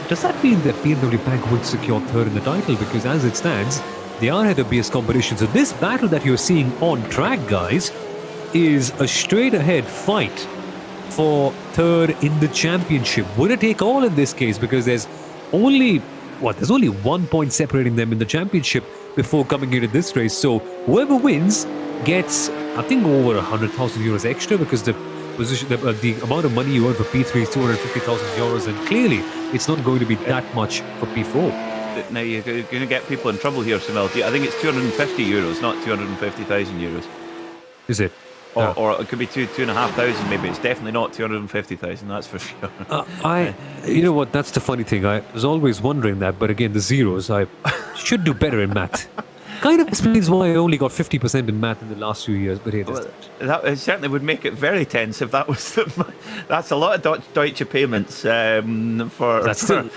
does that mean that BMW Bank would secure third in the title? Because as it stands, they are ahead of BS Competition. So this battle that you're seeing on track, guys, is a straight ahead fight for third in the championship. Would it take all in this case? Because there's only 1 point separating them in the championship before coming into this race. So whoever wins gets, I think, over 100,000 euros extra, because the amount of money you earn for P3 is 250,000 euros, and clearly it's not going to be that much for P4. Now you're going to get people in trouble here, Sunil. I think it's 250 euros, not 250,000 euros. Is it? Or it could be 2,500 maybe. It's definitely not 250,000, that's for sure. You know what, that's the funny thing. I was always wondering that, but again, the zeros, I should do better in math. Kind of explains why I only got 50% in math in the last few years, but hey, that certainly would make it very tense if that was that's a lot of Deutsche payments for... That's still...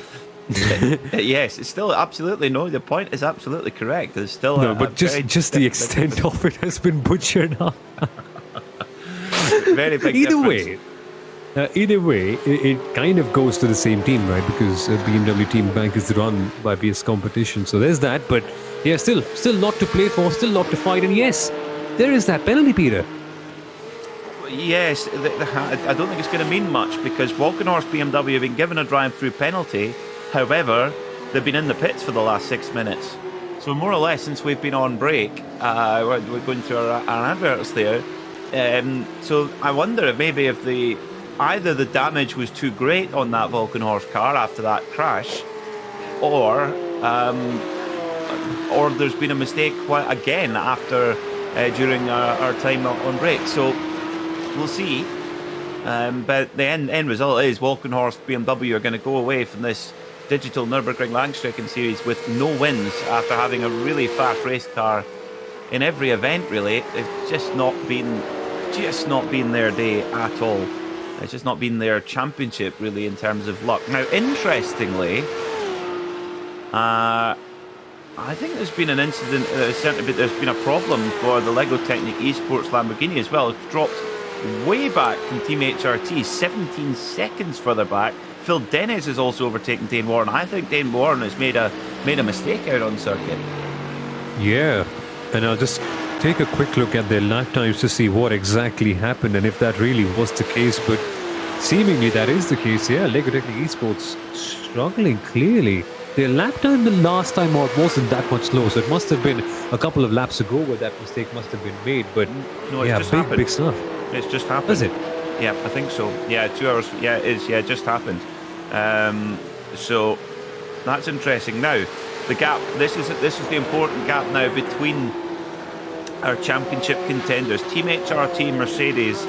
Yes, it's still absolutely the point is absolutely correct. There's still but just the extent of it has been butchered up. Very big Either way, it kind of goes to the same team, right? Because BMW Team Bank is run by BS Competition, so there's that. But yeah, still a lot to play for, still a lot to fight, and yes, there is that penalty, Peter. Yes, I don't think it's going to mean much, because Volkenhorst BMW have been given a drive-through penalty. However, they've been in the pits for the last 6 minutes. So more or less since we've been on break, we're going through our adverts there. So I wonder if maybe either the damage was too great on that Volkenhorst car after that crash, or there's been a mistake again after during our time on break. So we'll see. But the end result is Volkenhorst BMW are going to go away from this digital Nürburgring Langstrecken-Series with no wins after having a really fast race car in every event. Really, it's just not been their day at all. It's just not been their championship really in terms of luck. Now, interestingly, I think there's been an incident. There's been a problem for the Lego Technic Esports Lamborghini as well. It's dropped way back from Team HRT, 17 seconds further back. Phil Dennis has also overtaken Dane Warren. I think Dane Warren has made a mistake out on circuit. Yeah, and I'll just take a quick look at their lap times to see what exactly happened and if that really was the case. But seemingly that is the case. Yeah, Lego Technic Esports struggling clearly. Their lap time the last time out wasn't that much slow, so it must have been a couple of laps ago where that mistake must have been made. But no, yeah, just big stuff. It's just happened. Is it? Yeah, I think so. Yeah, 2 hours. Yeah, it is. Yeah, it just happened. So that's interesting. Now, the gap. This is the important gap now between our championship contenders, Team HRT, Mercedes.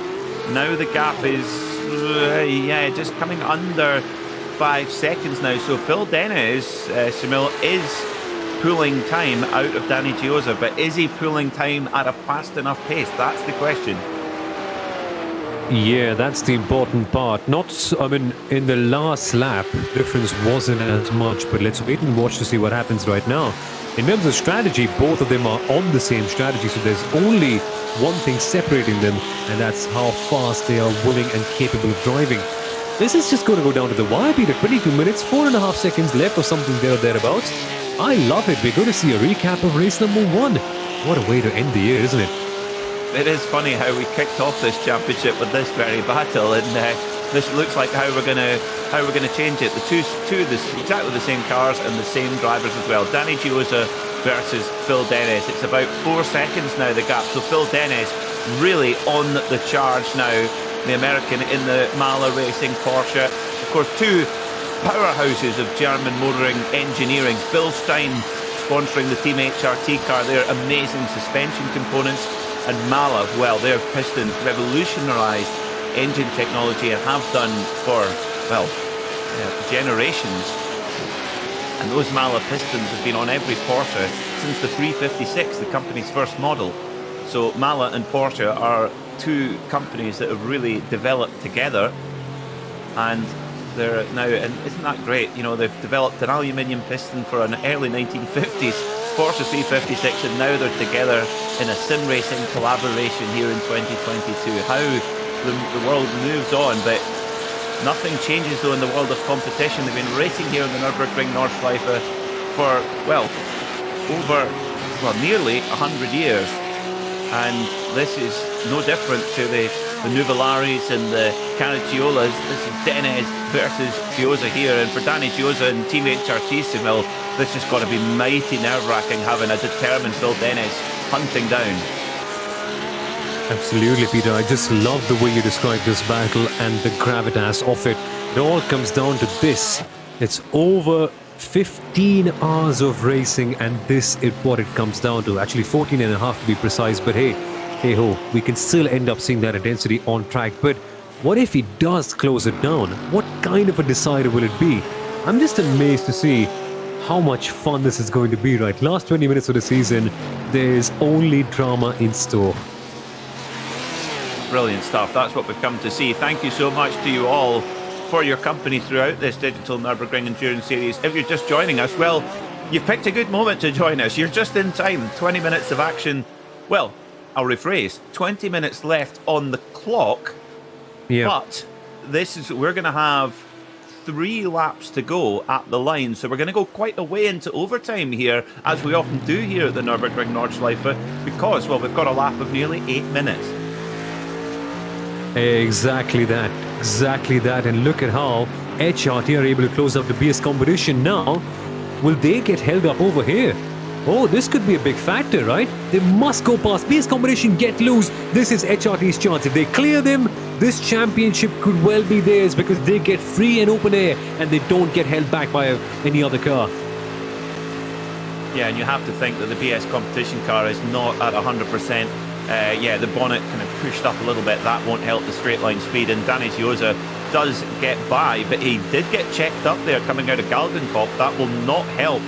Now the gap is just coming under 5 seconds now. So Phil Dennis, Shamil, is pulling time out of Danny Giosa, but is he pulling time at a fast enough pace? That's the question. Yeah, that's the important part. In the last lap, difference wasn't as much, but let's wait and watch to see what happens right now. In terms of strategy, both of them are on the same strategy, so there's only one thing separating them, and that's how fast they are willing and capable of driving. This is just going to go down to the wire. Peter, 22 minutes, 4.5 seconds left or something there or thereabouts. I love it. We're going to see a recap of race number 1. What a way to end the year, isn't it? It is funny how we kicked off this championship with this very battle, and this looks like how we're gonna change it. The two exactly the same cars and the same drivers as well. Danny Giosa versus Phil Dennis. It's about 4 seconds now, the gap. So Phil Dennis really on the charge now. The American in the Mala Racing Porsche. Of course, two powerhouses of German motoring engineering. Bill Stein sponsoring the Team HRT car. They're amazing suspension components. And Mala, well, their piston revolutionised engine technology and have done for, generations. And those Mala pistons have been on every Porsche since the 356, the company's first model. So Mala and Porsche are two companies that have really developed together, and they're now, and isn't that great? You know, they've developed an aluminium piston for an early 1950s Porsche 356, and now they're together in a sim racing collaboration here in 2022. How the world moves on, but nothing changes though in the world of competition. They've been racing here in the Nürburgring Nordschleife for, nearly 100 years. And this is no different to the Nuvollaris and the Caracciolas. This is Dennis versus Giosa here. And for Danny Giosa and Team HRT, Simil, this has got to be mighty nerve-wracking having a determined Phil Dennis hunting down. Absolutely, Peter. I just love the way you describe this battle and the gravitas of it. It all comes down to this. It's over 15 hours of racing, and this is what it comes down to. Actually 14 and a half to be precise, but hey ho, we can still end up seeing that intensity on track. But what if he does close it down? What kind of a decider will it be? I'm just amazed to see how much fun this is going to be, right? Last 20 minutes of the season, there's only drama in store. Brilliant stuff. That's what we've come to see. Thank you so much to you all for your company throughout this digital Nürburgring Endurance Series. If you're just joining us, well, you've picked a good moment to join us. You're just in time. 20 minutes of action. Well, I'll rephrase. 20 minutes left on the clock. Yeah. But we're going to have 3 laps to go at the line. So we're going to go quite a way into overtime here, as we often do here at the Nürburgring Nordschleife, because, well, we've got a lap of nearly 8 minutes. Exactly that. And look at how HRT are able to close up the BS competition now. Will they get held up over here? Oh, this could be a big factor, right? They must go past BS competition, get loose. This is HRT's chance. If they clear them, this championship could well be theirs, because they get free and open air and they don't get held back by any other car. Yeah, and you have to think that the BS competition car is not at 100%. The bonnet kind of pushed up a little bit. That won't help the straight line speed. And Danny Giosa does get by, but he did get checked up there coming out of Galgenkopf. That will not help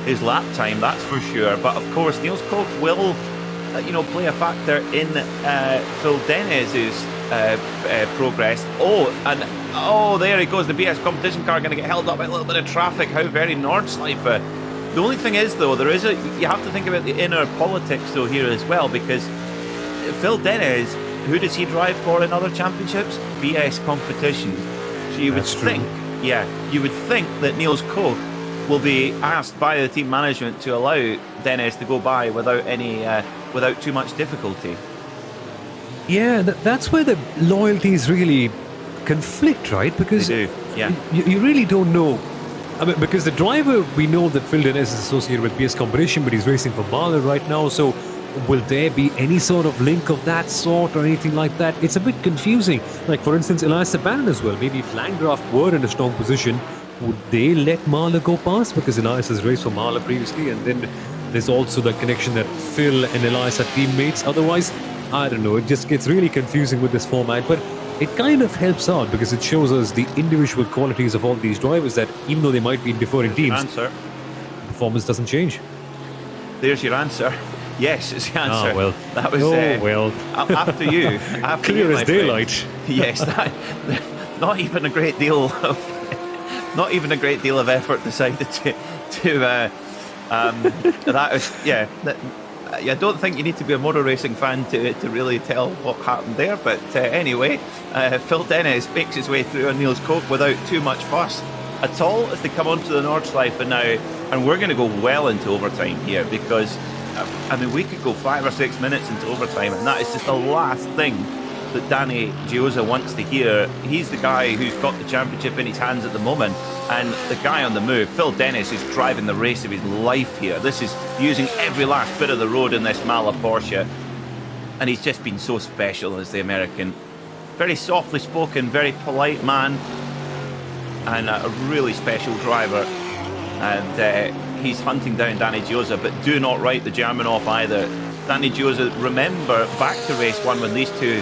his lap time, that's for sure. But of course, Niels Koch will, play a factor in Phil Dennis's progress. There he goes. The BS competition car going to get held up by a little bit of traffic. How very Nordschleife. The only thing is, though, you have to think about the inner politics, though, here as well, because Phil Dennis, who does he drive for in other championships? BS competition. So you would think that Niels Koch will be asked by the team management to allow Dennis to go by without too much difficulty. Yeah, that's where the loyalties really conflict, right? Because they do. Yeah. You really don't know. I mean, because the driver, we know that Phil Dennis is associated with BS competition, but he's racing for Mahler right now. So will there be any sort of link of that sort or anything like that? It's a bit confusing. Like, for instance, Elias Sabanen as well. Maybe if Landgraf were in a strong position, would they let Mahler go past? Because Elias has raced for Mahler previously, and then there's also the connection that Phil and Elias are teammates. Otherwise, I don't know. It just gets really confusing with this format. But it kind of helps out because it shows us the individual qualities of all these drivers that even though they might be in different teams, Answer. performance doesn't change. There's your answer. Yes, it's the answer. Oh, well. That was after you. After Clear you, as my daylight. friend. Yes, not even a great deal of effort decided to that was I don't think you need to be a motor racing fan to really tell what happened there, but anyway, Phil Dennis makes his way through on Niels Koch without too much fuss at all as they come onto the Nordschleife now, and we're going to go well into overtime here because I mean we could go 5 or 6 minutes into overtime, and that is just the last thing that Danny Giosa wants to hear. He's the guy who's got the championship in his hands at the moment, and the guy on the move, Phil Dennis, is driving the race of his life here. This is using every last bit of the road in this Mala Porsche, and he's just been so special as the American. Very softly spoken, very polite man, and a really special driver. And he's hunting down Danny Giosa, but do not write the German off either. Danny Giosa, remember back to race 1 when these two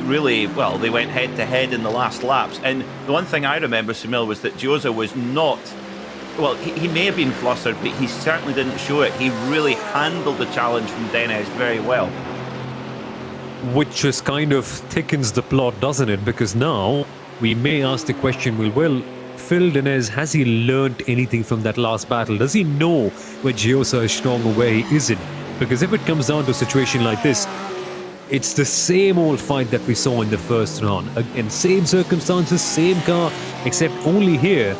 really, well, they went head to head in the last laps, and the one thing I remember, Samil, was that Giosa was not, well, he may have been flustered, but he certainly didn't show it. He really handled the challenge from Dennis very well. Which just kind of thickens the plot, doesn't it? Because now we may ask the question, well, Phil Dennis, has he learned anything from that last battle? Does he know where Giosa is strong or where he isn't? Because if it comes down to a situation like this, it's the same old fight that we saw in the first round. Again, same circumstances, same car, except only here,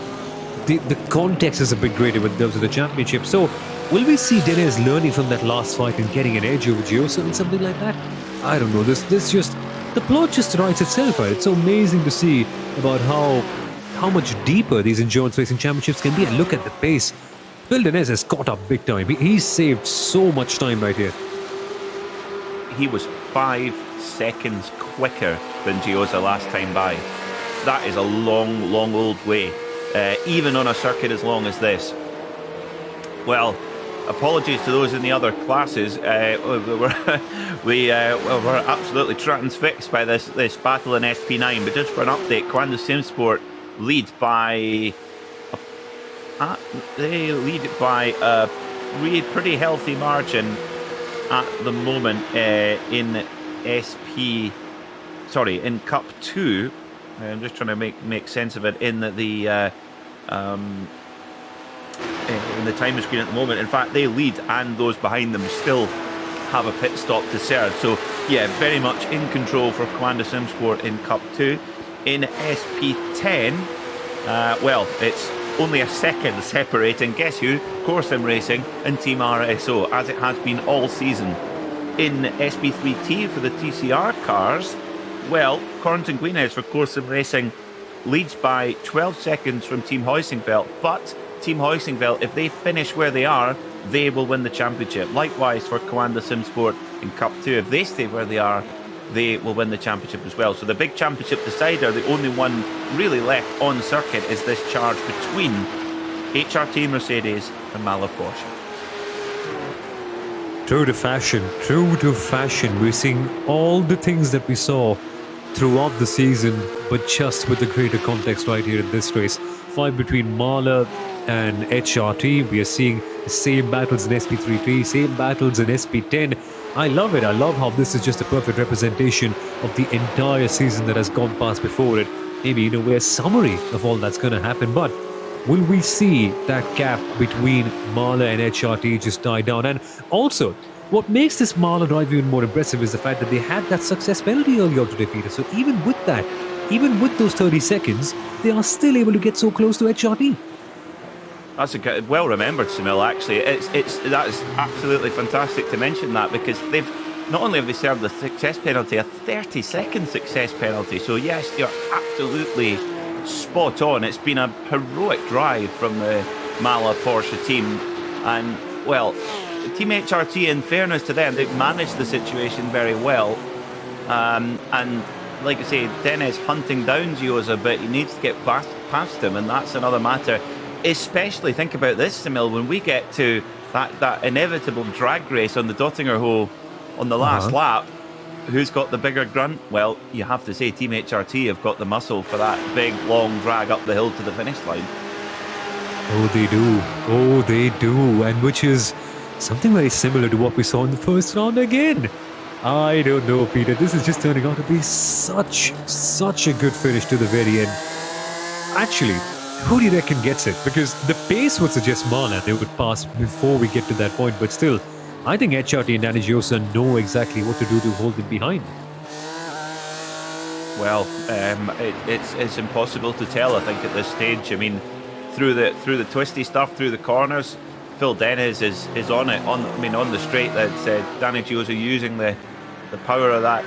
the context is a bit greater with those of the championship. So, will we see Dennis learning from that last fight and getting an edge over Giosa and something like that? I don't know. This just, the plot just writes itself out. It's so amazing to see about how much deeper these endurance racing championships can be. And look at the pace. Phil Dennis has caught up big time. He's saved so much time right here. He was 5 seconds quicker than Giosa last time by. That is a long, long old way, even on a circuit as long as this. Well, apologies to those in the other classes. We're absolutely transfixed by this battle in SP9. But just for an update, Quanda Simsport lead by a pretty healthy margin at the moment in Cup 2. I'm just trying to make sense of it in the timer screen at the moment. In fact, they lead, and those behind them still have a pit stop to serve. So yeah, very much in control for Quanda Simsport in Cup 2. In SP10, well, it's only a second separating, guess who? Core Sim Racing and Team RSO, as it has been all season. In SP3T for the TCR cars, well, Corentin Guinez for Core Sim Racing leads by 12 seconds from Team Heusingveld, but Team Heusingveld, if they finish where they are, they will win the championship. Likewise for Quanda Simsport in Cup 2, if they stay where they are, they will win the championship as well. So the big championship decider, the only one really left on circuit, is this charge between HRT Mercedes and Mala Porsche. True to fashion. We're seeing all the things that we saw throughout the season, but just with the greater context right here in this race. Fight between Mala and HRT. We are seeing the same battles in SP3T, same battles in SP10. I love it. I love how this is just a perfect representation of the entire season that has gone past before it. Maybe, in a way, a summary of all that's going to happen. But will we see that gap between Mala and HRT just die down? And also, what makes this Mala drive even more impressive is the fact that they had that success penalty earlier today, Peter. So even with that, even with those 30 seconds, they are still able to get so close to HRT. That's well remembered, Samil. Actually, that is absolutely fantastic to mention that, because they've not only have they served the success penalty, a 30-second success penalty. So yes, you're absolutely spot on. It's been a heroic drive from the Mala Porsche team, and well, Team HRT, in fairness to them, they've managed the situation very well. And like I say, Dennis hunting down Giosa, but he needs to get past him, and that's another matter. Especially, think about this, Samil, when we get to that inevitable drag race on the Dottinger Hole on the last lap, who's got the bigger grunt? Well, you have to say Team HRT have got the muscle for that big, long drag up the hill to the finish line. Oh, they do. Oh, they do. And which is something very similar to what we saw in the first round again. I don't know, Peter. This is just turning out to be such a good finish to the very end. Actually, who do you reckon gets it? Because the pace would suggest Marla they would pass before we get to that point. But still, I think HRT and Danny Giosa know exactly what to do to hold them behind. Well, it's impossible to tell, I think, at this stage. I mean, through the twisty stuff, through the corners, Phil Dennis is on it. On the straight, that's Danny Giosa using the power of that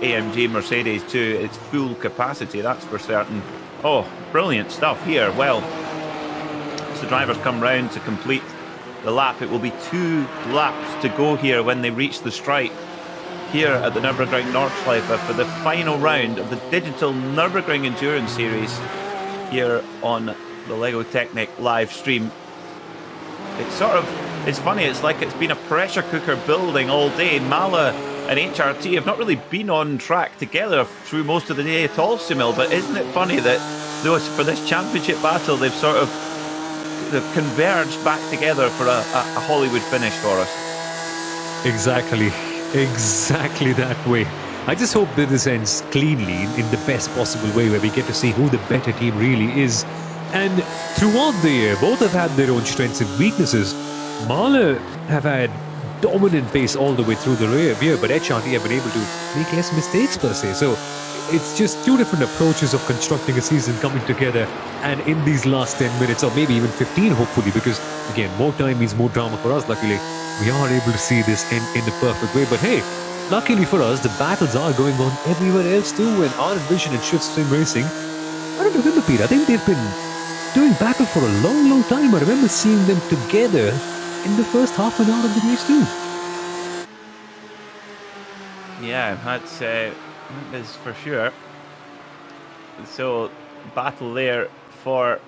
AMG Mercedes to its full capacity. That's for certain. Oh, brilliant stuff here. Well, as the drivers come round to complete the lap, it will be 2 laps to go here when they reach the stripe here at the Nürburgring Nordschleife for the final round of the digital Nürburgring Endurance Series here on the LEGO Technic live stream. It's funny, it's like it's been a pressure cooker building all day. Mala and HRT have not really been on track together through most of the day at all, Sunil, but isn't it funny that for this championship battle they've converged back together for a Hollywood finish for us? Exactly that way. I just hope that this ends cleanly in the best possible way, where we get to see who the better team really is. And throughout the year, both have had their own strengths and weaknesses. Marla have had dominant pace all the way through the year, but HRT have been able to make less mistakes per se. So it's just 2 different approaches of constructing a season coming together. And in these last 10 minutes, or maybe even 15, hopefully, because again, more time means more drama for us. Luckily, we are able to see this in the perfect way. But hey, luckily for us, the battles are going on everywhere else too. And our Vision and Schütz Sim Racing, I don't remember, Peter, I think they've been doing battle for a long time. I remember seeing them together in the first half an hour of the race too. Yeah, that is for sure. So, battle there for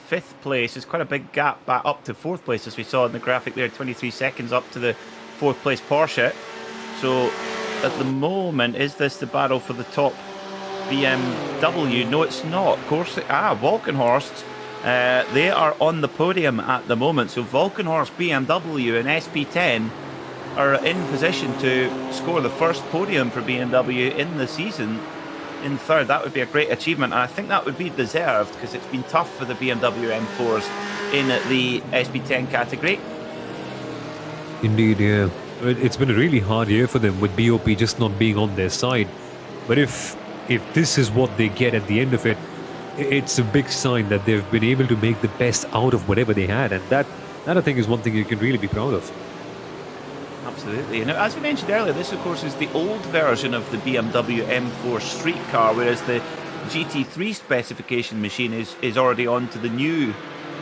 5th place. There's quite a big gap back up to 4th place, as we saw in the graphic there, 23 seconds up to the 4th place Porsche. So, at the moment, is this the battle for the top BMW? No, it's not. Of course, Valkenhorst. They are on the podium at the moment. So Valkenhorst, BMW and SP10 are in position to score the first podium for BMW in the season in 3rd. That would be a great achievement, and I think that would be deserved, because it's been tough for the BMW M4s in the SP10 category. Indeed, yeah. It's been a really hard year for them, with BOP just not being on their side. But if this is what they get at the end of it, it's a big sign that they've been able to make the best out of whatever they had. And that I think is one thing you can really be proud of. Absolutely. Now, as we mentioned earlier, this of course is the old version of the BMW M4 street car, whereas the GT3 specification machine is already on to the new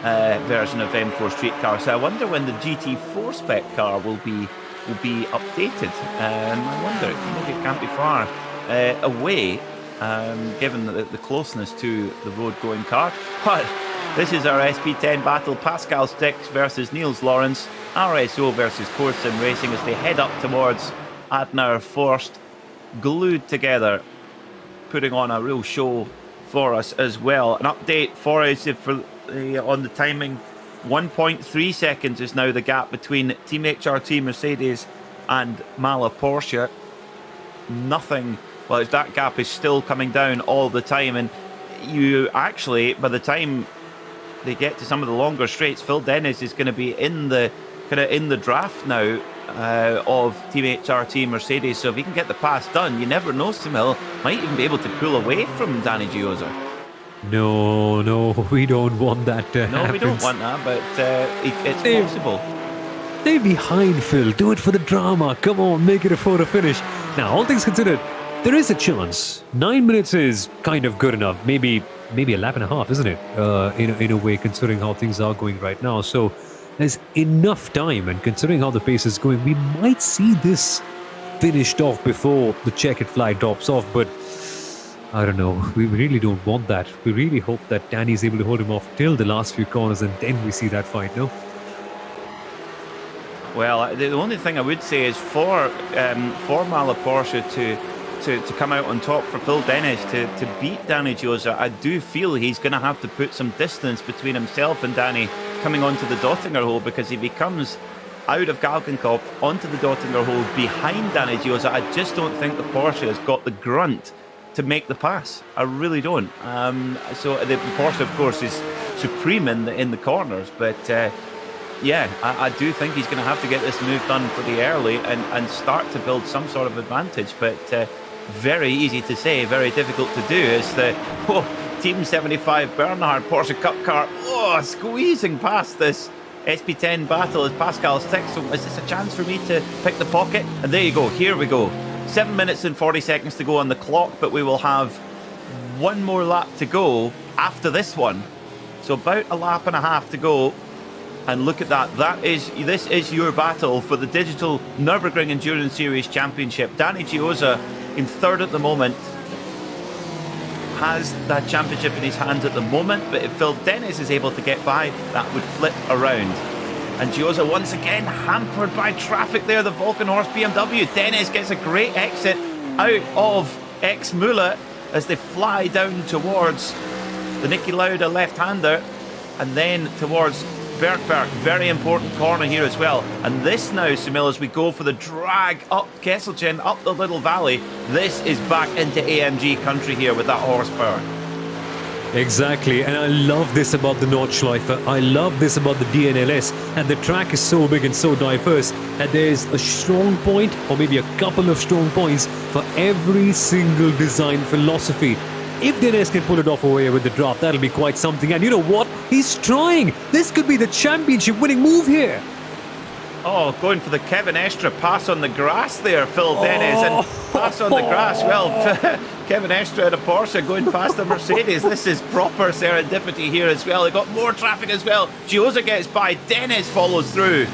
version of M4 street car. So I wonder when the GT4 spec car will be updated. I wonder, maybe it can't be far away, given the closeness to the road-going car. But this is our SP10 battle. Pascal Stix versus Niels Lawrence. RSO versus Core Sim Racing as they head up towards Adner Forst, glued together, putting on a real show for us as well. An update for us on the timing. 1.3 seconds is now the gap between Team HRT Mercedes and Mala Porsche. Nothing. Well, that gap is still coming down all the time, and you actually, by the time they get to some of the longer straights, Phil Dennis is going to be in the draft now of Team HRT Mercedes. So if he can get the pass done, you never know, Sunil might even be able to pull away from Danny Giosa. No, we don't want that to happen. No, we don't want that, but it's possible. They're behind, Phil. Do it for the drama. Come on, make it a photo finish. Now, all things considered, there is a chance. 9 minutes is kind of good enough. Maybe a lap and a half, isn't it? In a way, considering how things are going right now. So there's enough time, and considering how the pace is going, we might see this finished off before the checkered flag drops off. But I don't know. We really don't want that. We really hope that Danny's able to hold him off till the last few corners, and then we see that fight, no? Well, the only thing I would say is for Mala Porsche to come out on top, for Phil Dennis to beat Danny Giosa, I do feel he's going to have to put some distance between himself and Danny coming onto the Dottinger hole, because if he comes out of Galgenkopf onto the Dottinger hole behind Danny Giosa, I just don't think the Porsche has got the grunt to make the pass. I really don't. So the Porsche, of course, is supreme in the corners, but yeah, I do think he's going to have to get this move done pretty early and start to build some sort of advantage. But very easy to say, very difficult to do. Is the Team 75 Bernhard Porsche Cup car squeezing past this SP10 battle as Pascal sticks. So is this a chance for me to pick the pocket? And there you go. Here we go. 7 minutes and 40 seconds to go on the clock, but we will have one more lap to go after this one. So about a lap and a half to go. And look at that. This is your battle for the digital Nürburgring Endurance Series Championship. Danny Giosa in third at the moment has that championship in his hands at the moment, but if Phil Dennis is able to get by, that would flip around. And Giosa once again hampered by traffic there, the Volkenhorst BMW. Dennis gets a great exit out of Ex-Müller as they fly down towards the Niki Lauda left-hander and then towards Bergwerk. Very important corner here as well. And this now, Sunil, as we go for the drag up Kesselchen, up the little valley, this is back into AMG country here with that horsepower. Exactly, and I love this about the Nordschleife. I love this about the DNLS, and the track is so big and so diverse, and there's a strong point, or maybe a couple of strong points, for every single design philosophy. If Dennis can pull it off away with the drop, that'll be quite something. And you know what? He's trying. This could be the championship winning move here. Oh, going for the Kevin Estre pass on the grass there, Phil Dennis. And pass on the grass. Well, Kevin Estre and a Porsche going past the Mercedes. This is proper serendipity here as well. They got more traffic as well. Giosa gets by. Dennis follows through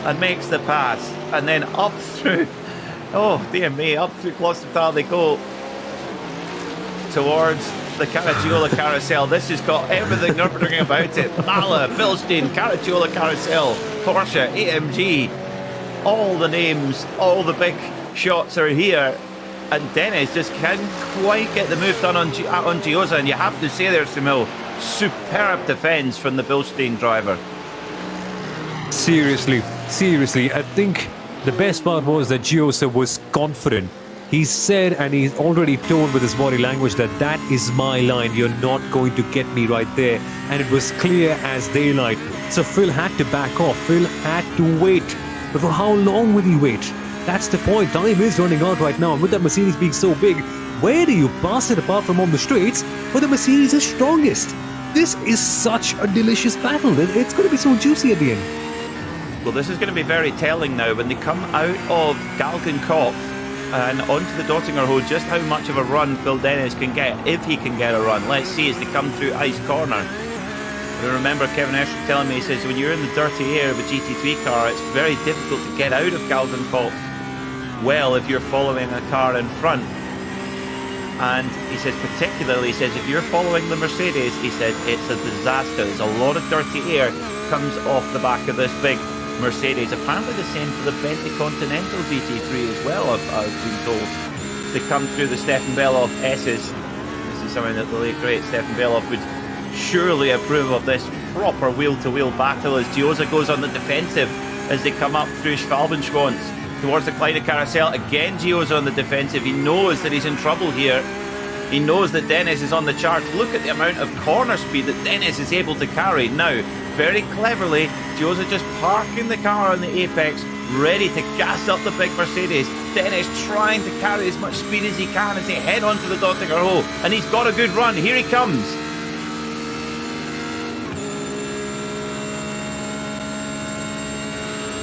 and makes the pass. And then up through, oh dear me, up through Klostertal they go towards the Caracciola Carousel. This has got everything Nürburgring about it. Mala, Bilstein, Caracciola Carousel, Porsche, AMG, all the names, all the big shots are here. And Dennis just can't quite get the move done on Giosa. And you have to say there, Sunil, superb defence from the Bilstein driver. Seriously, I think the best part was that Giosa was confident. He said, and he's already told with his body language, that is my line. You're not going to get me right there. And it was clear as daylight. So Phil had to back off. Phil had to wait. But for how long will he wait? That's the point. Time is running out right now. And with that Mercedes being so big, where do you pass it apart from on the straights where the Mercedes is strongest? This is such a delicious battle. It's going to be so juicy at the end. Well, this is going to be very telling now when they come out of Galgenkopf and onto the Dottinger hole, just how much of a run Phil Dennis can get, if he can get a run. Let's see as they come through Ice Corner. I remember Kevin Estre telling me, he says, when you're in the dirty air of a GT3 car, it's very difficult to get out of Galgenkopf well if you're following a car in front. And he says, particularly, he says, if you're following the Mercedes, he said, it's a disaster. There's a lot of dirty air comes off the back of this big Mercedes. Apparently the same for the Bentley Continental GT3 as well, I've been told. They come through the Stefan Beloff S's. This is something that the late great Stefan Beloff would surely approve of, this proper wheel-to-wheel battle as Giosa goes on the defensive as they come up through Schwalbenschwanz towards the Kleine Carousel. Again Giosa on the defensive. He knows that he's in trouble here. He knows that Dennis is on the charts. Look at the amount of corner speed that Dennis is able to carry. Now, very cleverly, Giosa just parking the car on the apex, ready to gas up the big Mercedes. Dennis trying to carry as much speed as he can as they head onto the Dottinger hole. And he's got a good run. Here he comes.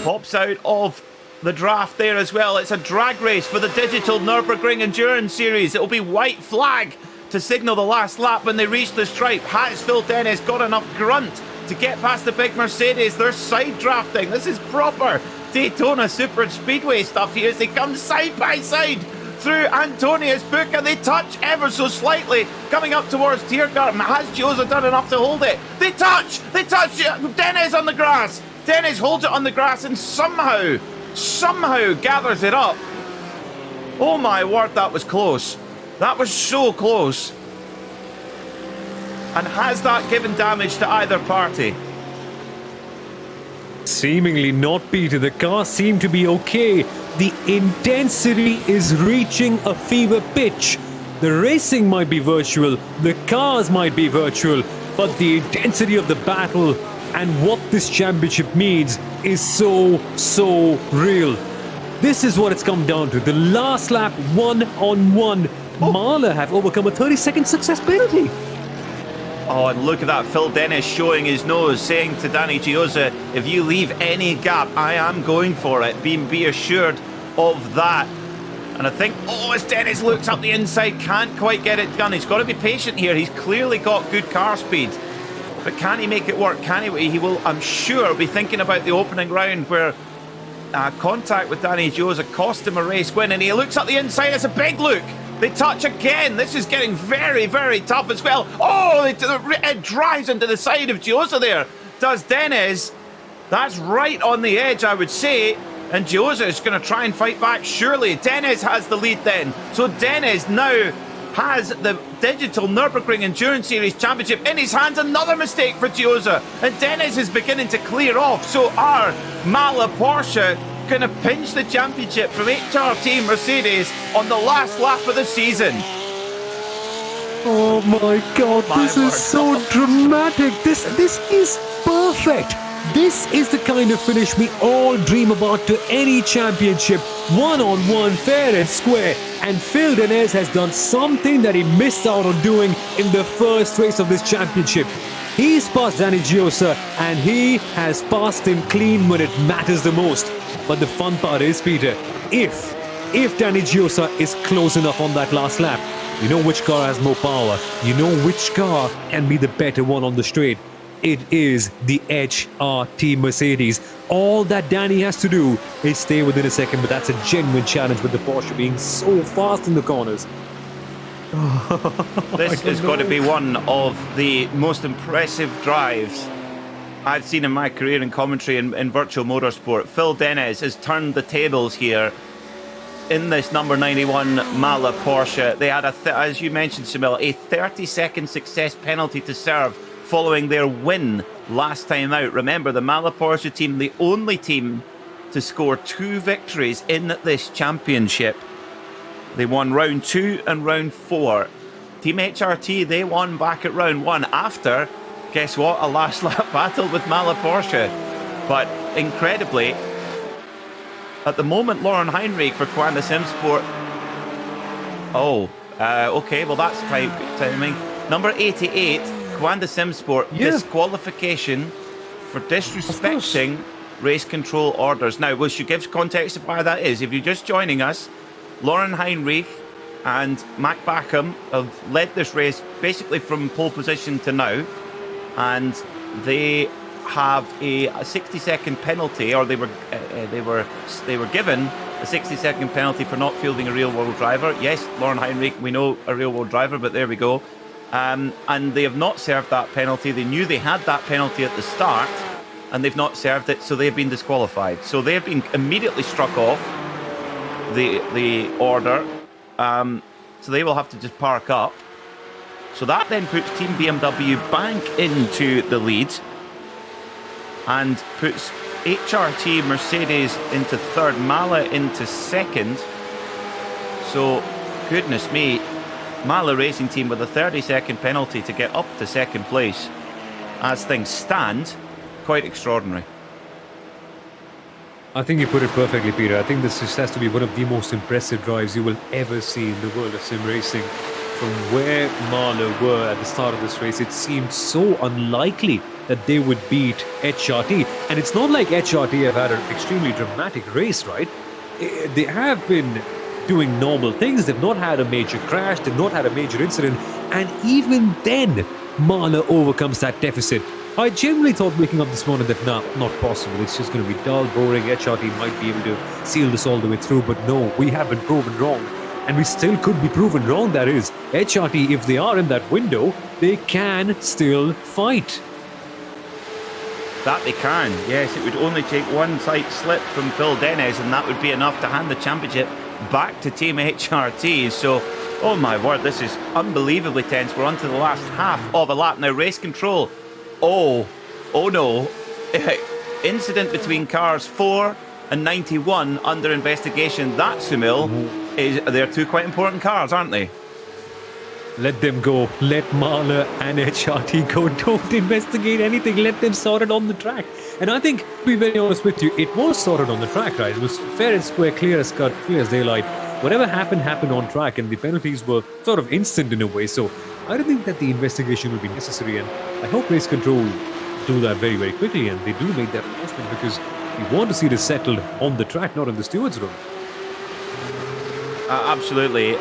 Pops out of the draft there as well. It's a drag race for the digital Nürburgring Endurance Series. It'll be white flag to signal the last lap when they reach the stripe. Has Phil Dennis got enough grunt to get past the big Mercedes? They're side drafting. This is proper Daytona Super Speedway stuff here as they come side by side through Antonius Book, and they touch ever so slightly coming up towards Tiergarten. Has Giosa done enough to hold it? They touch Dennis on the grass. Dennis holds it on the grass and somehow gathers it up. Oh my word, that was close. That was so close. And has that given damage to either party? Seemingly not, Peter. The cars seem to be okay. The intensity is reaching a fever pitch. The racing might be virtual, the cars might be virtual, but the intensity of the battle and what this championship means is so real. This is what it's come down to. The last lap, one-on-one. Mahler have overcome a 30-second success penalty. Oh, and look at that. Phil Dennis showing his nose, saying to Danny Giosa, if you leave any gap, I am going for it. Be assured of that. And I think, as Dennis looks up the inside, can't quite get it done. He's got to be patient here. He's clearly got good car speed. But can he make it work? Can he? He will, I'm sure, be thinking about the opening round where contact with Danny Giosa cost him a race win. And he looks up the inside. It's a big look. They touch again. This is getting very, very tough as well. Oh, it drives into the side of Giosa there. Does Dennis. That's right on the edge, I would say. And Giosa is going to try and fight back. Surely Dennis has the lead then. So Dennis now has the digital Nürburgring Endurance Series Championship in his hands. Another mistake for Giosa. And Dennis is beginning to clear off. So are Mahler Porsche going to pinch the championship from HRT Mercedes on the last lap of the season? Oh my God, this is so dramatic. This is perfect. This is the kind of finish we all dream about to any championship. One-on-one, fair and square. And Phil Dennis has done something that he missed out on doing in the first race of this championship. He's passed Danny Giosa and he has passed him clean when it matters the most. But the fun part is, Peter, if Danny Giosa is close enough on that last lap, you know which car has more power. You know which car can be the better one on the straight. It is the HRT Mercedes. All that Danny has to do is stay within a second, but that's a genuine challenge with the Porsche being so fast in the corners. This is going to be one of the most impressive drives I've seen in my career in commentary in virtual motorsport. Phil Dennis has turned the tables here in this number 91 Mahler Porsche. They had, as you mentioned, Samil, a 30-second success penalty to serve following their win last time out. Remember, the Mahler Porsche team, the only team to score 2 victories in this championship. They won round 2 and round 4. Team HRT, they won back at round 1 after, guess what, a last lap battle with Mahler Porsche. But incredibly, at the moment, Lauren Heinrich for Quanda Simsport. Okay, well that's timing. Number 88, Quanda Simsport, disqualification for disrespecting race control orders. Now, we should give context of why that is. If you're just joining us, Lauren Heinrich and Mac Backham have led this race basically from pole position to now, and they have a 60-second penalty, or they were given a 60-second penalty for not fielding a real-world driver. Yes, Lauren Heinrich, we know a real-world driver, but there we go. And they have not served that penalty. They knew they had that penalty at the start, and they've not served it, so they've been disqualified. So they've been immediately struck off the order. So they will have to just park up. So that then puts Team BMW Bank into the lead and puts HRT Mercedes into third, Mahler into second. So, goodness me, Mahler Racing Team with a 30-second penalty to get up to second place. As things stand, quite extraordinary. I think you put it perfectly, Peter. I think this just has to be one of the most impressive drives you will ever see in the world of sim racing. From where Mahler were at the start of this race, it seemed so unlikely that they would beat HRT. And it's not like HRT have had an extremely dramatic race, right? They have been doing normal things. They've not had a major crash. They've not had a major incident. And even then, Mahler overcomes that deficit. I genuinely thought waking up this morning that, not possible. It's just going to be dull, boring. HRT might be able to seal this all the way through. But no, we have been proven wrong. And we still could be proven wrong, that is. HRT, if they are in that window, they can still fight. That they can, yes. It would only take one tight slip from Phil Dennis, and that would be enough to hand the championship back to Team HRT. So, oh my word, this is unbelievably tense. We're on to the last half of a lap now. Race control. Oh no. Incident between cars 4 and 91 under investigation. That, Sumil, they're two quite important cars, aren't they? Let them go. Let Mahler and HRT go. Don't investigate anything. Let them sort it on the track. And I think, to be very honest with you, it was sorted on the track, right? It was fair and square, clear as cut, clear as daylight. Whatever happened on track, and the penalties were sort of instant in a way. So I don't think that the investigation will be necessary, and I hope race control do that very, very quickly, and they do make that announcement, because we want to see this settled on the track, not in the stewards' room. Absolutely.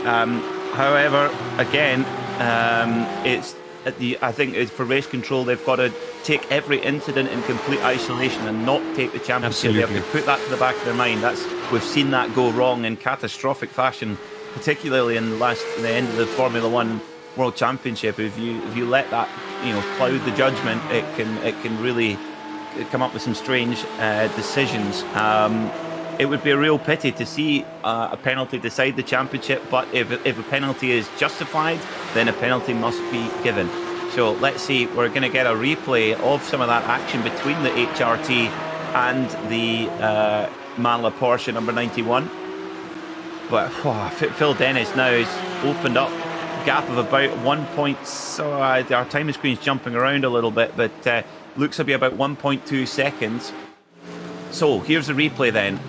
However, again, I think it's for race control. They've got to take every incident in complete isolation and not take the championship. Absolutely. They have to put that to the back of their mind. We've seen that go wrong in catastrophic fashion, particularly in the end of the Formula One World Championship. If you let that cloud the judgment, it can really come up with some strange decisions. It would be a real pity to see a penalty decide the championship, but if a penalty is justified, then a penalty must be given. So let's see, we're going to get a replay of some of that action between the HRT and the Mahler Porsche number 91. But Phil Dennis now has opened up a gap of about 1 point. So our timing screen's jumping around a little bit, but looks to be about 1.2 seconds. So here's the replay then.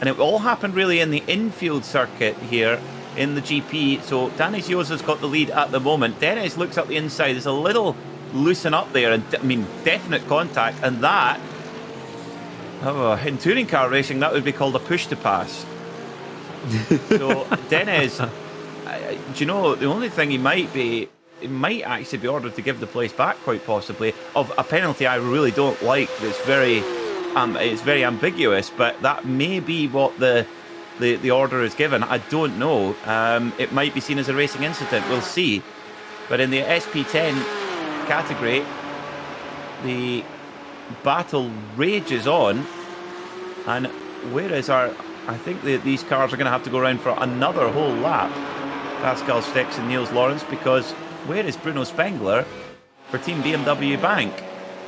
And it all happened really in the infield circuit here in the GP. So Danny Giosa's got the lead at the moment. Dennis looks up the inside. There's a little loosen up there, and definite contact. And that, in touring car racing, that would be called a push to pass. So Dennis, do you know, the only thing he might actually be ordered to give the place back, quite possibly, of a penalty I really don't like. It's very ambiguous, but that may be what the order is given. I don't know. It might be seen as a racing incident. We'll see. But in the SP10 category, the battle rages on. And where is I think these cars are going to have to go around for another whole lap. Pascal Stix and Niels Lawrence, because where is Bruno Spengler for Team BMW Bank?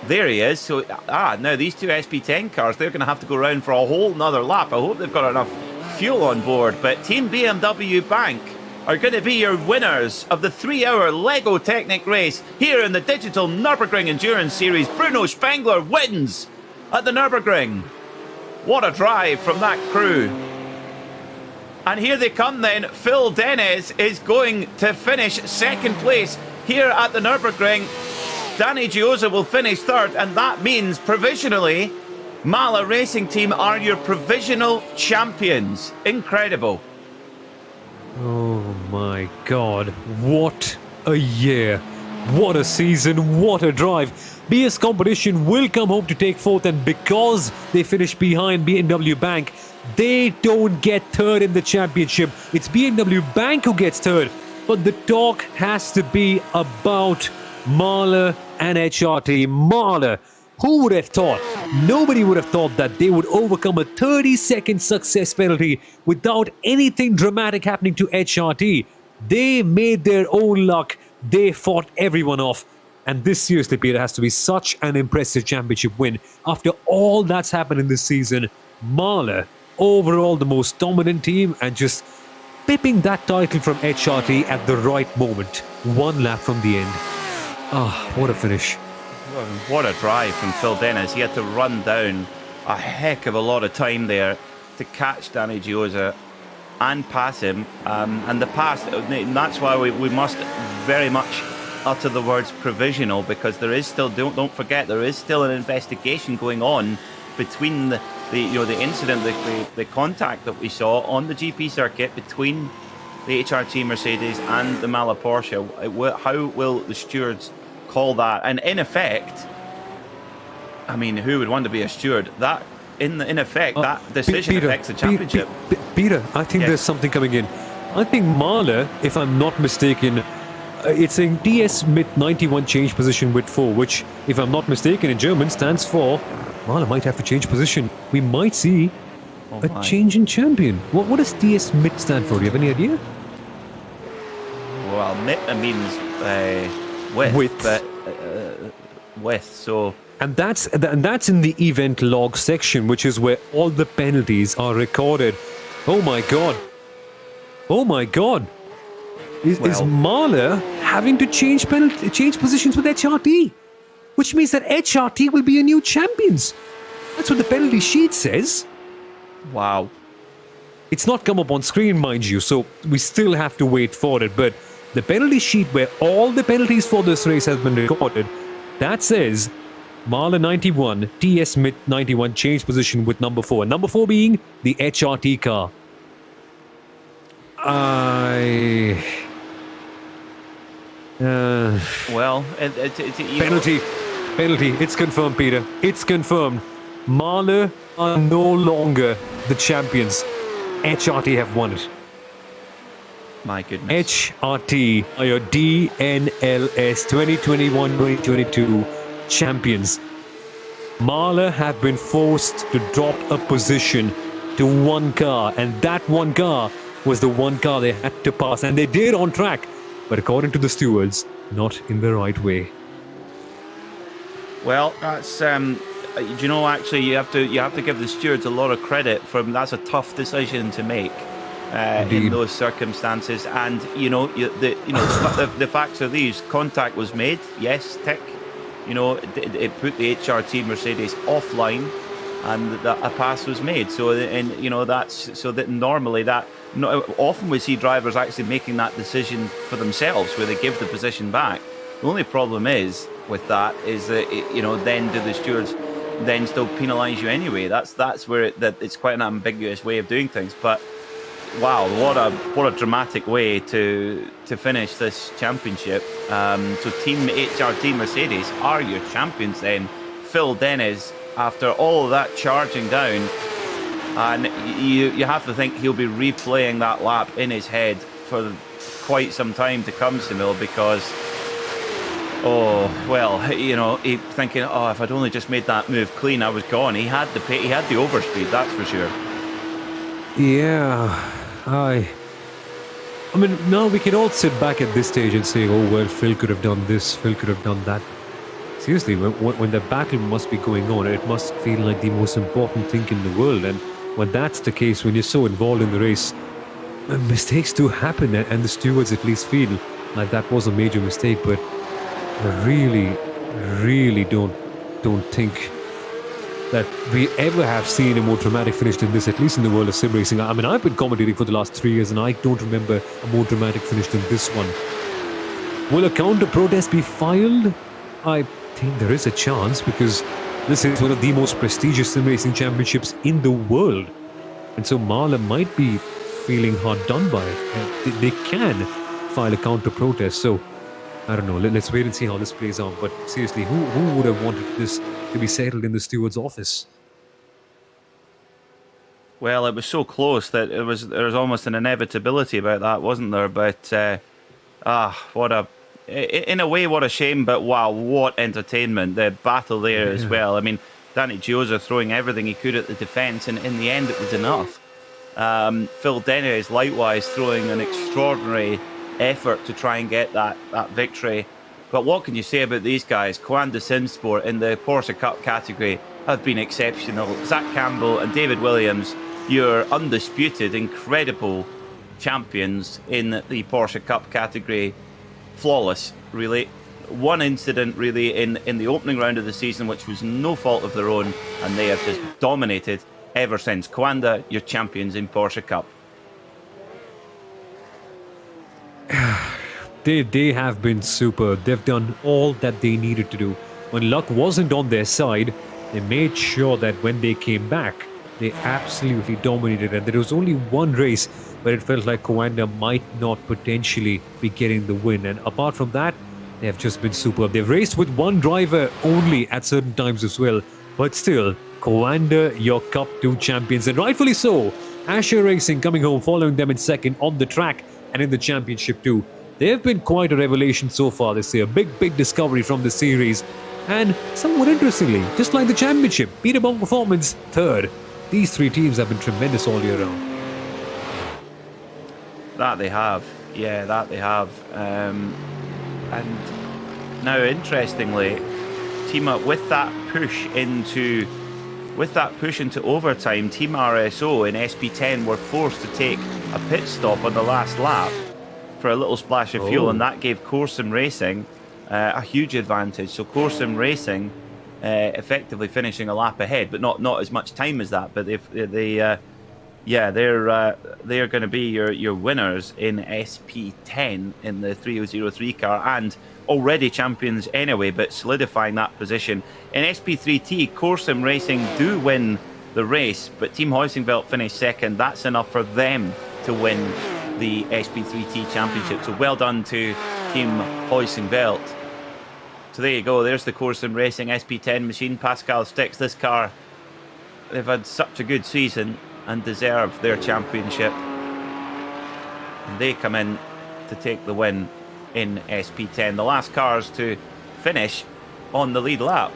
There he is. So, now these two SP10 cars, they're going to have to go around for a whole nother lap. I hope they've got enough fuel on board. But Team BMW Bank are going to be your winners of the 3-hour Lego Technic race here in the Digital Nürburgring Endurance Series. Bruno Spengler wins at the Nürburgring. What a drive from that crew. And here they come then. Phil Dennis is going to finish second place here at the Nürburgring. Danny Giosa will finish third, and that means provisionally Mahler Racing Team are your provisional champions. Incredible. Oh my God, what a year, what a season, what a drive. BS Competition will come home to take fourth, and because they finished behind BMW Bank, they don't get third in the championship. It's BMW Bank who gets third, but the talk has to be about Mahler and HRT. Mahler, who would have thought? Nobody would have thought that they would overcome a 30-second success penalty without anything dramatic happening to HRT. They made their own luck. They fought everyone off. And this, seriously, Peter, has to be such an impressive championship win. After all that's happened in this season, Mahler, overall the most dominant team, and just pipping that title from HRT at the right moment. One lap from the end. What a finish. What a drive from Phil Dennis. He had to run down a heck of a lot of time there to catch Danny Giosa and pass him. And the pass, and that's why we must very much utter the words provisional, because there is still, don't forget, there is still an investigation going on between the incident, the contact that we saw on the GP circuit between the HRT Mercedes and the Mahler Porsche. How will the stewards call that? And in effect, I mean, who would want to be a steward? That in effect, that decision Peter, affects the championship. Peter, I think there's something coming in. I think Mahler, if I'm not mistaken, it's saying DS mid 91 change position with 4, which, if I'm not mistaken, in German stands for, well, I might have to change position. We might see a change in champion. What does DS mid stand for? Do you have any idea? Well, mid means width. But, width, so... And that's in the event log section, which is where all the penalties are recorded. Oh my god. Oh my god. Is Mahler having to change positions with HRT? Which means that HRT will be a new champions. That's what the penalty sheet says. Wow. It's not come up on screen, mind you, so we still have to wait for it. But the penalty sheet where all the penalties for this race have been recorded, that says Mahler 91, TS mid 91 change position with number 4. And number 4 being the HRT car. Well, penalty. It's confirmed, Peter. It's confirmed. Mahler are no longer the champions. HRT have won it. My goodness. HRT are your DNLS 2021-2022 champions. Mahler have been forced to drop a position to one car, and that one car was the one car they had to pass, and they did on track, but according to the stewards, not in the right way. Well, that's you know, actually, you have to give the stewards a lot of credit for that's a tough decision to make in those circumstances, and the facts are these: contact was made, yes, tick. You know, it put the HRT Mercedes offline, and a pass was made. So, and you know, that's so that normally that often we see drivers actually making that decision for themselves, where they give the position back. The only problem is with that is that then do the stewards then still penalise you anyway? That's where it's quite an ambiguous way of doing things. But wow, what a dramatic way to finish this championship. So Team HRT Mercedes are your champions then. Phil Dennis, after all of that charging down, and you have to think he'll be replaying that lap in his head for quite some time to come, Samil, because he thinking, if I'd only just made that move clean, I was gone. He had the overspeed, that's for sure. Yeah, I mean, now we can all sit back at this stage and say, oh, well, Phil could have done this, Phil could have done that. Seriously, when the battle must be going on, it must feel like the most important thing in the world. And when that's the case, when you're so involved in the race, mistakes do happen, and the stewards at least feel like that was a major mistake. But I really don't think that we ever have seen a more dramatic finish than this, at least in the world of sim racing. I mean, I've been commentating for the last 3 years, and I don't remember a more dramatic finish than this one. Will a counter protest be filed? I think there is a chance, because this is one of the most prestigious sim racing championships in the world. And so Mahler might be feeling hard done by. They can file a counter protest. So I don't know. Let's wait and see how this plays out. But seriously, who would have wanted this to be settled in the steward's office? Well, it was so close that there was almost an inevitability about that, wasn't there? But in a way, what a shame. But wow, what entertainment! The battle there as well. I mean, Danny Giosa throwing everything he could at the defence, and in the end, it was enough. Phil Dennis likewise throwing an extraordinary effort to try and get that victory. But what can you say about these guys? Coanda Simsport in the Porsche Cup category have been exceptional. Zach Campbell and David Williams, you're undisputed, incredible champions in the Porsche Cup category. Flawless, really. One incident really in the opening round of the season, which was no fault of their own, and they have just dominated ever since. Coanda, you're champions in Porsche Cup. They have been super. They've done all that they needed to do. When luck wasn't on their side, they made sure that when they came back, they absolutely dominated. And there was only one race where it felt like Coanda might not potentially be getting the win. And apart from that, they have just been superb. They've raced with one driver only at certain times as well. But still, Coanda, your Cup 2 champions. And rightfully so. Asher Racing coming home, following them in second on the track and in the championship too. They've been quite a revelation so far this year. Big discovery from the series. And somewhat interestingly, just like the championship, Peter Bong Performance, third. These three teams have been tremendous all year round. That they have. Yeah, that they have. And now, interestingly, team up with that push into overtime, Team RSO in SP10 were forced to take a pit stop on the last lap for a little splash of fuel, and that gave Corsim Racing a huge advantage. So Corsim Racing effectively finishing a lap ahead, but not as much time as that. But they're going to be your winners in SP10 in the 3003 car, and already champions anyway, but solidifying that position. In SP3T, Corsim Racing do win the race, but Team Huizenveld finished second. That's enough for them to win the SP3T championship. So well done to Team Huizenveld. So there you go. There's the Corsim Racing SP10 machine. Pascal Sticks, this car, they've had such a good season and deserve their championship. And they come in to take the win in SP10. The last cars to finish on the lead lap.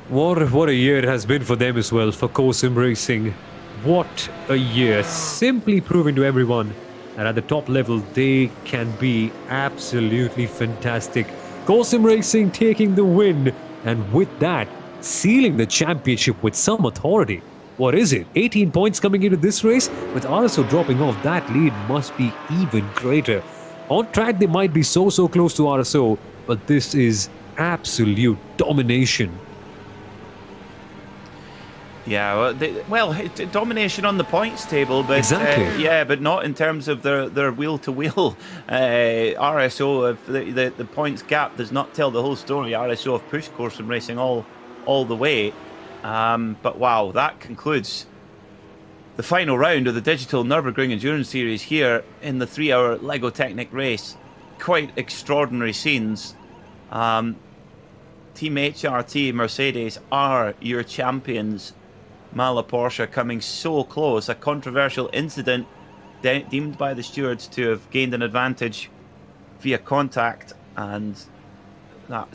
What a year it has been for them as well, for Corsim Racing. What a year. Simply proving to everyone that at the top level they can be absolutely fantastic. Corsim Racing taking the win, and with that, sealing the championship with some authority. What is it? 18 points coming into this race? With RSO dropping off, that lead must be even greater. On track, they might be so close to RSO, but this is absolute domination. Yeah, domination on the points table, but exactly. But not in terms of their wheel-to-wheel. RSO, the points gap does not tell the whole story. RSO have pushed Corsim Racing all the way. But wow, that concludes the final round of the digital Nürburgring Endurance Series here in the 3-hour Lego Technic race. Quite extraordinary scenes. Team HRT Mercedes are your champions. Mala Porsche coming so close. A controversial incident deemed by the stewards to have gained an advantage via contact, and that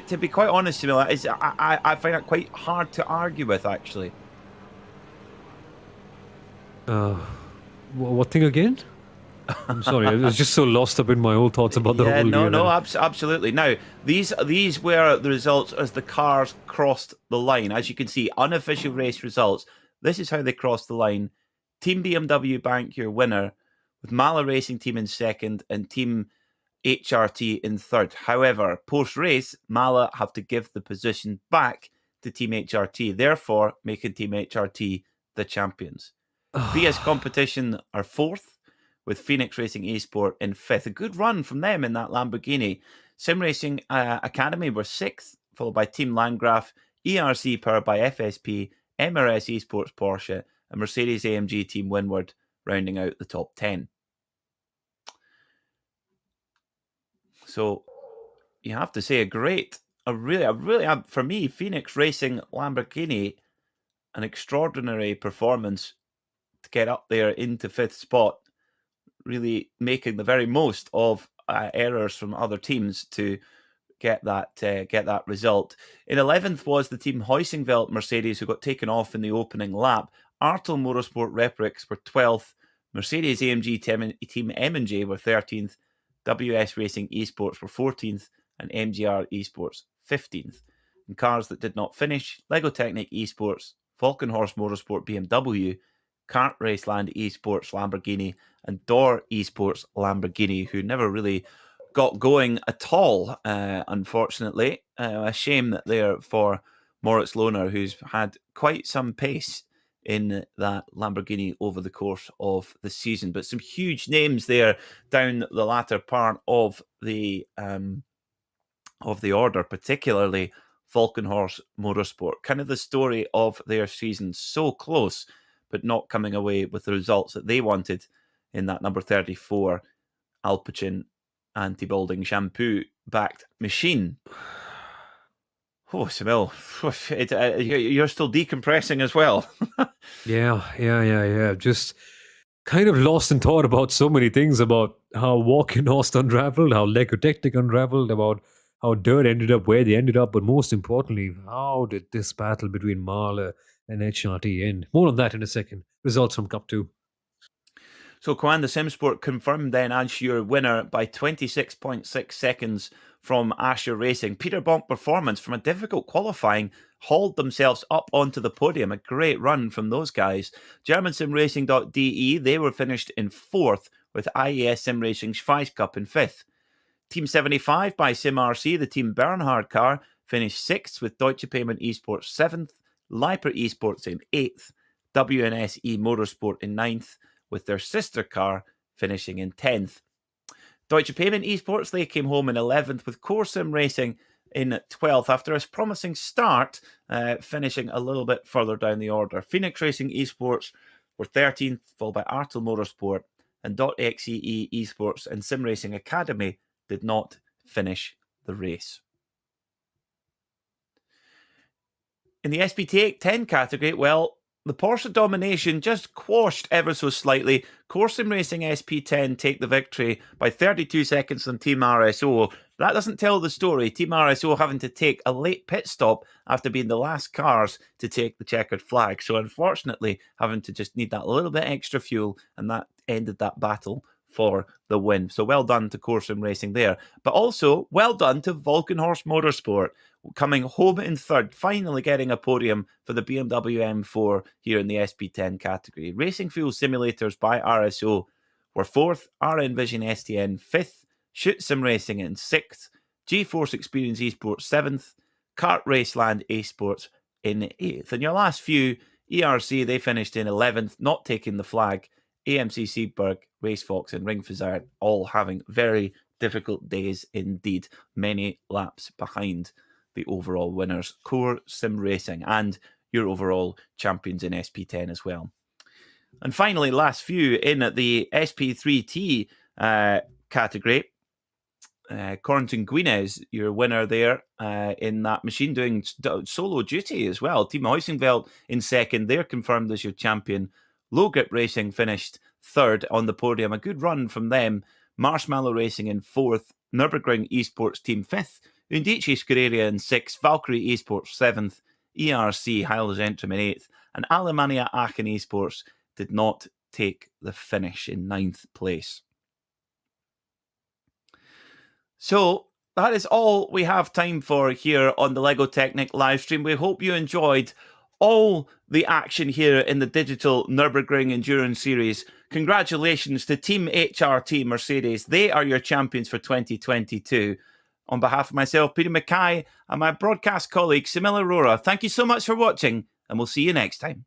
to be quite honest to me, that is, I find it quite hard to argue with, actually. What thing again? I'm sorry, I was just so lost up in my own thoughts about the whole absolutely. Now, these were the results as the cars crossed the line. As you can see, unofficial race results. This is how they crossed the line. Team BMW Bank, your winner, with Mala Racing Team in second and Team HRT in third. However, post-race, Mala have to give the position back to Team HRT, therefore making Team HRT the champions. PS Competition are fourth, with Phoenix Racing Esport in fifth. A good run from them in that Lamborghini. Sim Racing Academy were sixth, followed by Team Landgraf, ERC powered by FSP, MRS Esports Porsche, and Mercedes AMG Team Windward rounding out the top 10. So you have to say for me, Phoenix Racing Lamborghini, an extraordinary performance to get up there into fifth spot, really making the very most of errors from other teams to get that result. In 11th was the Team Huizenveld Mercedes, who got taken off in the opening lap. Artel Motorsport Reprix were 12th. Mercedes AMG Team M&J were 13th. WS Racing Esports were 14th, and MGR Esports 15th. In cars that did not finish, Lego Technic Esports, Falkenhorst Motorsport BMW, Kart Raceland Esports Lamborghini, and Door Esports Lamborghini, who never really got going at all, unfortunately. A shame there for Moritz Lohner, who's had quite some pace in that Lamborghini over the course of the season. But some huge names there down the latter part of the order, particularly Falkenhorst Motorsport. Kind of the story of their season, so close, but not coming away with the results that they wanted in that number 34 Alpecin anti-balding shampoo-backed machine. Oh, Samil, you're still decompressing as well. Yeah. Just kind of lost in thought about so many things, about how Walk-in-Horst unraveled, how Lego Technic unraveled, about how Dirt ended up where they ended up, but most importantly, how did this battle between Mahler and HRT end? More on that in a second. Results from Cup 2. So Coanda Simsport confirmed then as your winner by 26.6 seconds from Asher Racing. Peter Bonk Performance, from a difficult qualifying, hauled themselves up onto the podium. A great run from those guys. GermanSimRacing.de, they were finished in 4th, with IES Sim Racing Schweiz Cup in 5th. Team 75 by SimRC, the Team Bernhard car, finished 6th, with Deutsche Payment Esports 7th, Leiper Esports in 8th, WNSE Motorsport in 9th, with their sister car finishing in 10th. Deutsche Payment Esports, they came home in 11th, with Core Sim Racing in 12th after a promising start, finishing a little bit further down the order. Phoenix Racing Esports were 13th, followed by Artel Motorsport, and .xee Esports and Sim Racing Academy did not finish the race. In the SPT10 category, well, the Porsche domination just quashed ever so slightly. Core Sim Racing SP10 take the victory by 32 seconds on Team RSO. That doesn't tell the story. Team RSO having to take a late pit stop after being the last cars to take the checkered flag. So unfortunately, having to just need that little bit extra fuel, and that ended that battle for the win. So well done to Core Sim Racing there. But also, well done to Walk-in-Horst Motorsport, coming home in 3rd, finally getting a podium for the BMW M4 here in the SP10 category. Racing Fuel Simulators by RSO were 4th, RN Vision STN 5th, Schütz Sim Racing in 6th, G-Force Experience Esports 7th, Kart Raceland Esports in 8th. And your last few, ERC, they finished in 11th, not taking the flag. AMC Siegberg, Racefox and Ring Fazard all having very difficult days indeed. Many laps behind the overall winners, Core Sim Racing, and your overall champions in SP10 as well. And finally, last few in the SP3T category, Corentin Guinez, your winner there in that machine, doing solo duty as well. Team Heusenfeld in 2nd, they're confirmed as your champion. Low Grip Racing finished 3rd on the podium. A good run from them. Marshmallow Racing in 4th. Nürburgring Esports Team 5th. Undici Scuderia in 6th. Valkyrie Esports 7th. ERC Heil Zentrum in 8th. And Alemannia Aachen Esports did not take the finish in 9th place. So that is all we have time for here on the LEGO Technic live stream. We hope you enjoyed all the action here in the digital Nürburgring Endurance Series. Congratulations to Team HRT Mercedes. They are your champions for 2022. On behalf of myself, Peter Mackay, and my broadcast colleague, Simila Arora, thank you so much for watching, and we'll see you next time.